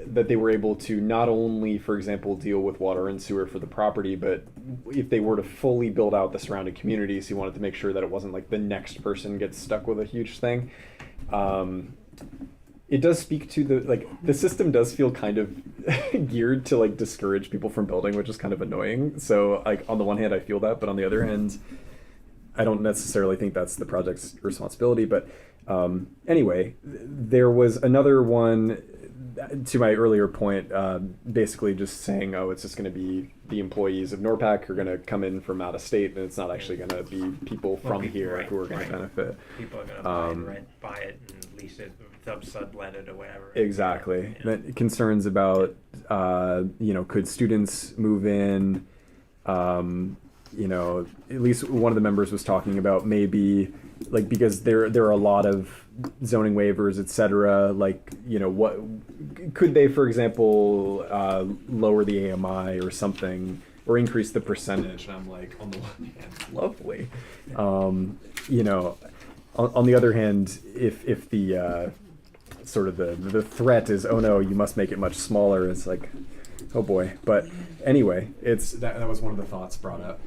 that they were able to not only, for example, deal with water and sewer for the property, but if they were to fully build out the surrounding communities, he wanted to make sure that it wasn't like the next person gets stuck with a huge thing. It does speak to the system does feel kind of geared to like discourage people from building, which is kind of annoying. So like on the one hand I feel that, but on the other hand I don't necessarily think that's the project's responsibility. But anyway, there was another one to my earlier point, basically just saying, oh, it's just going to be the employees of NORPAC who are going to come in from out of state, and it's not actually going to be people from here right, who are going right. to benefit. People are gonna Um, buy it and lease it, sublet it or whatever. Exactly. Yeah. That concerns about, could students move in? At least one of the members was talking about maybe, like, because there are a lot of zoning waivers, et cetera. Like, what could they, for example, lower the AMI or something, or increase the percentage? And I'm like, on the one hand, lovely. On the other hand, if the sort of the threat is, oh no, you must make it much smaller, it's like, oh boy. But anyway, it's that was one of the thoughts brought up.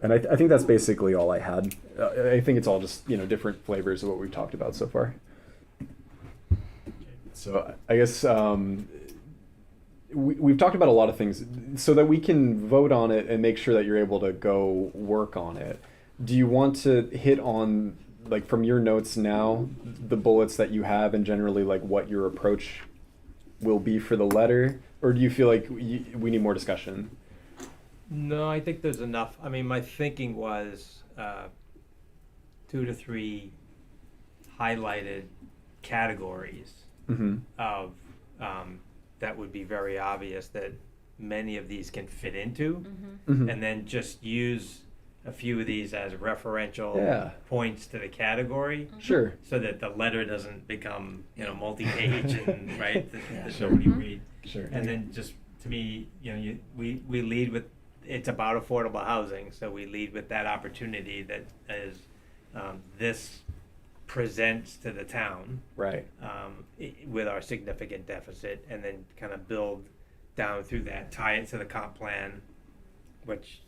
And I think that's basically all I had. I think it's all just different flavors of what we've talked about so far. So I guess we've talked about a lot of things so that we can vote on it and make sure that you're able to go work on it. Do you want to hit on, like, from your notes now, the bullets that you have and generally like what your approach will be for the letter? Or do you feel like we need more discussion? No, I think there's enough. I mean, my thinking was 2 to 3 highlighted categories Mm-hmm. of that would be very obvious that many of these can fit into, Mm-hmm. and then just use a few of these as referential Yeah. points to the category, Sure. so that the letter doesn't become, multi-page and, right, Yeah. that Sure. nobody read. Sure. And then just, to me, we lead with, it's about affordable housing, so we lead with that opportunity that is, this presents to the town, Right. with our significant deficit, and then kind of build down through that, tie it to the comp plan, which,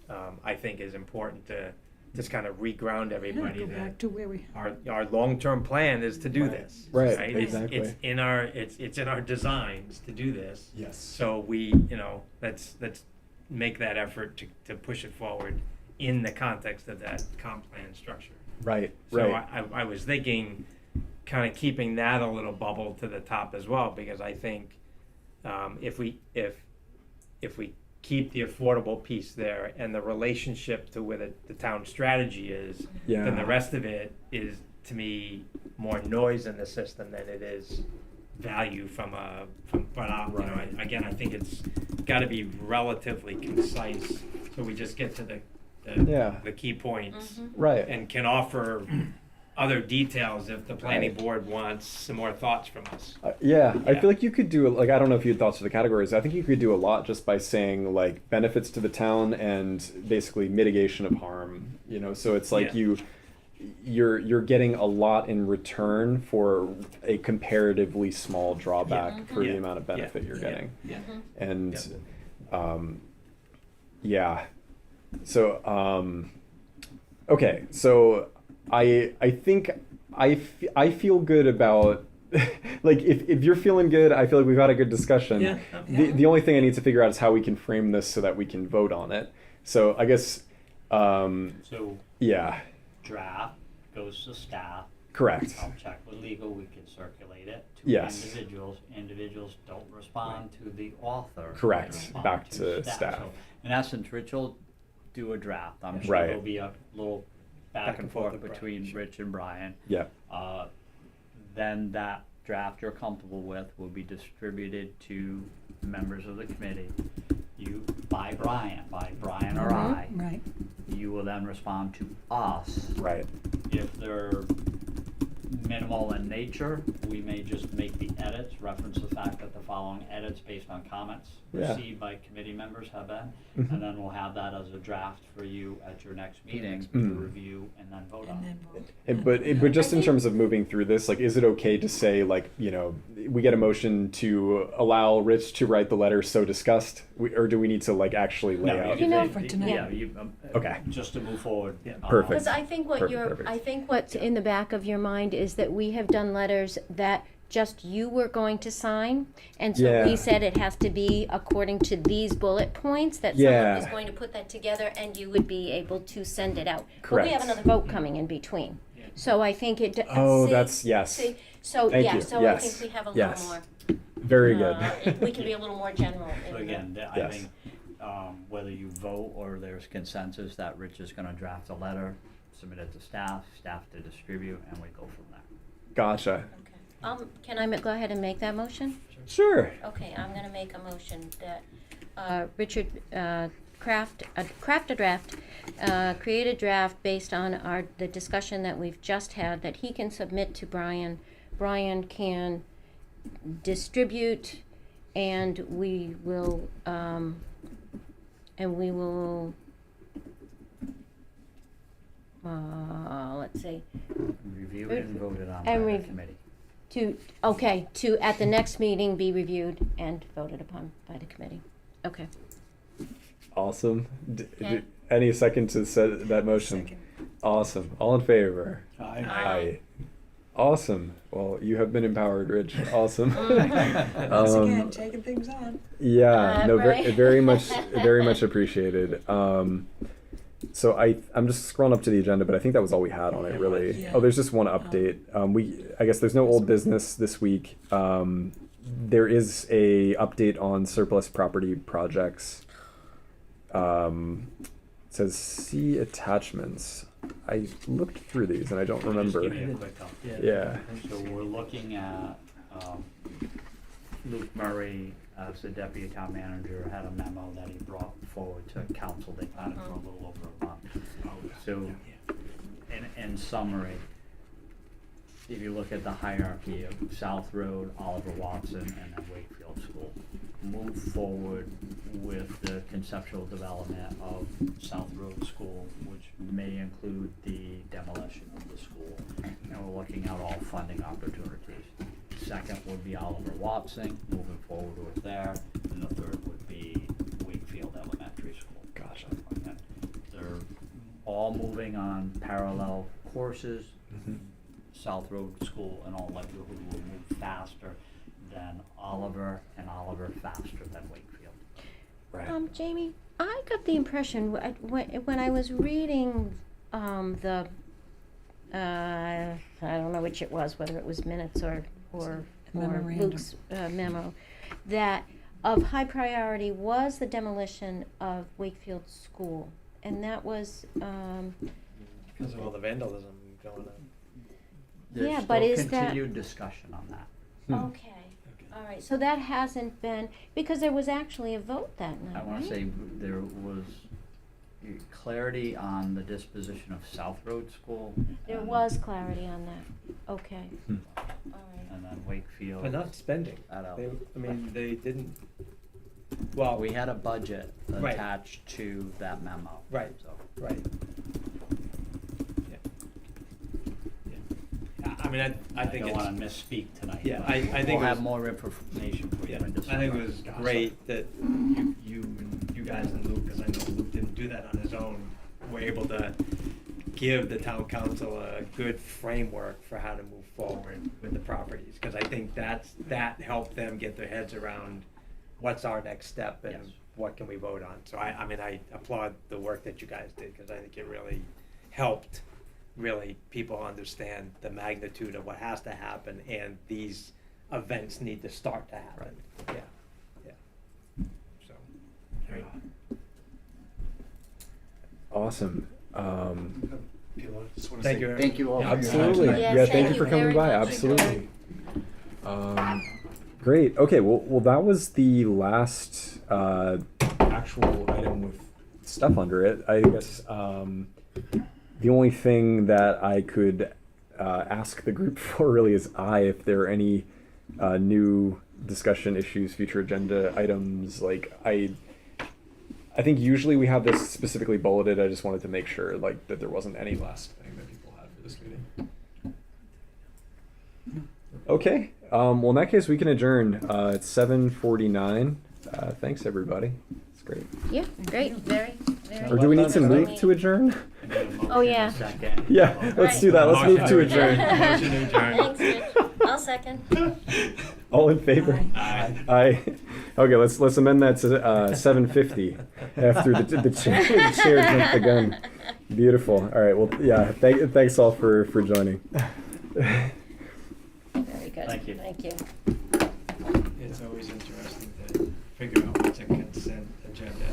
I think is important to just kind of reground Yeah, everybody go that back to where we, our long-term plan is to do this. Right, It's exactly. in our, it's in our designs to do this. Yes. So we, let's make that effort to push it forward in the context of that comp plan structure. Right. So Right. I was thinking, kind of keeping that a little bubble to the top as well, because I think, if we keep the affordable piece there and the relationship to where the town strategy is, Yeah. then the rest of it is, to me, more noise in the system than it is value again, I think it's gotta be relatively concise, so we just get to Yeah. the key points, Right. and can offer other details if the planning board wants some more thoughts from us. Yeah, I Yeah. feel like you could do like I don't know if you had thoughts for the categories. I think you could do a lot just by saying like benefits to the town and basically mitigation of harm. So it's like Yeah. you're getting a lot in return for a comparatively small drawback for the Yeah. amount of benefit you're Yeah. getting. Yeah. And Yeah. yeah. So okay, so I think I feel good about like if you're feeling good, I feel like we've had a good discussion. Yeah. The only thing I need to figure out is how we can frame this so that we can vote on it. So I guess So yeah, draft goes to staff. correct. I'll check with legal, we can circulate it to Yes. individuals. Individuals don't respond to the author. they Correct. respond Back to staff. So in essence, Rich will do a draft. I'm sure Right. there'll be a little back and forth with Brian, between sure. Rich and Brian. Yeah. Then that draft you're comfortable with will be distributed to members of the committee. By Brian or I. right, You will then respond to us. Right. If they're minimal in nature, we may just make the edits, reference the fact that the following edits based on comments Yeah. received by committee members have been, Mhm. and then we'll have that as a draft for you at your next meeting to Mm. review and then vote on and it. then vote. But just I in think- terms of moving through this, like, is it okay to say like we get a motion to allow Rich to write the letter so discussed, or do we need to like actually lay No, out? You know- For tonight. Yeah, Okay. just to move forward. Yeah. Perfect. Because I think Perfect. I think what's in the back of your mind is that we have done letters that just you were going to sign, and so Yeah. we said it has to be according to these bullet points, that Yeah. someone is going to put that together and you would be able to send it out. But we have Correct. another vote coming in between. So I think it. Oh, see- that's yes. see, so Thank yeah, you. so Yes. I think we have a Yes. little Very more. good. We can be a little more general. So in again, I Yes. think, whether you vote or there's consensus that Rich is gonna draft a letter, submit it to staff to distribute, and we go from there. Gotcha. Okay. Can I go ahead and make that motion? Sure. Okay, I'm gonna make a motion that Richard craft a draft, create a draft based on the discussion that we've just had, that he can submit to Brian. Brian can distribute, and we will let's see. Review it and vote it on by And the rev- committee. To at the next meeting be reviewed and voted upon by the committee. Okay. Awesome. Okay. Any second to set that motion? Second. Awesome. All in favor? Aye. Awesome. Well, you have been empowered, Rich. Awesome. Once again, taking things on. Yeah, no, right. very much appreciated. So I'm just scrolling up to the agenda, but I think that was all we had on it, really. Yeah. Oh, there's just one update. I guess there's no old business this week. There is a update on surplus property projects. It says see attachments. I looked through these and I don't Let me just remember. give you a quick update. Yeah. So we're looking at Luke Murray as the deputy town manager had a memo that he brought forward to council. They had it for a little over a month. So, in summary, if you look at the hierarchy of South Road, Oliver Watson, and then Wakefield School, move forward with the conceptual development of South Road School, which may include the demolition of the school. And we're looking at all funding opportunities. Second would be Oliver Watson, moving forward with there, and the third would be Wakefield Elementary School. Gotcha. And they're all moving on parallel courses. South Road School in all likelihood will move faster than Oliver, and Oliver faster than Wakefield. Right. Jamie, I got the impression when I was reading the I don't know which it was, whether it was minutes or Memorandum. Luke's memo, that of high priority was the demolition of Wakefield School, and that was Because of all the vandalism going on. There's Yeah, but still is that- continued discussion on that. okay. All right, so that hasn't been, because there was actually a vote that night, I wanna right? say there was clarity on the disposition of South Road School. There and- was clarity on that. Okay. All right. And then Wakefield. But not spending. I don't- They, I mean, they didn't, well, We had a budget Right. attached to that memo. Right. So. right. Yeah. Yeah. I mean, I think don't it's. wanna misspeak tonight. Yeah, but I think we'll it was- have more information for you Yeah, in I December. think it was great that you guys and Luke, because I know Luke didn't do that on his own, were able to give the town council a good framework for how to move forward with the properties, because I think that helped them get their heads around what's our next step and Yes. what can we vote on. So I mean, I applaud the work that you guys did, because I think it really helped people understand the magnitude of what has to happen, and these events need to start to happen. Yeah, yeah. So, great. Awesome. Thank you. Thank you all. Yeah, for your time Absolutely. tonight. Yes, Yeah, thank thank you you for coming very by. much. Absolutely. Great. Okay. Well, that was the last actual item with stuff under it. I guess the only thing that I could ask the group for really is if there are any new discussion issues, future agenda items. Like I think usually we have this specifically bulleted. I just wanted to make sure like that there wasn't any last thing that people had for this meeting. Okay. Well, in that case, we can adjourn. It's 7:49. Thanks, everybody. It's great. Yeah, great, very, very. Or do we need to good. move to adjourn? I need a motion Oh, yeah. and a second. Yeah, let's Right. do that. Let's move Motion to to adjourn. Motion to adjourn. Thanks, Rich. I'll second. All in favor? Aye. Aye. Okay, let's amend that to 7:50 after the chair jumped the gun. Beautiful. All right. Well, yeah. Thanks all for joining. Very good. Thank you. Thank you. It's always interesting to figure out what's a consent agenda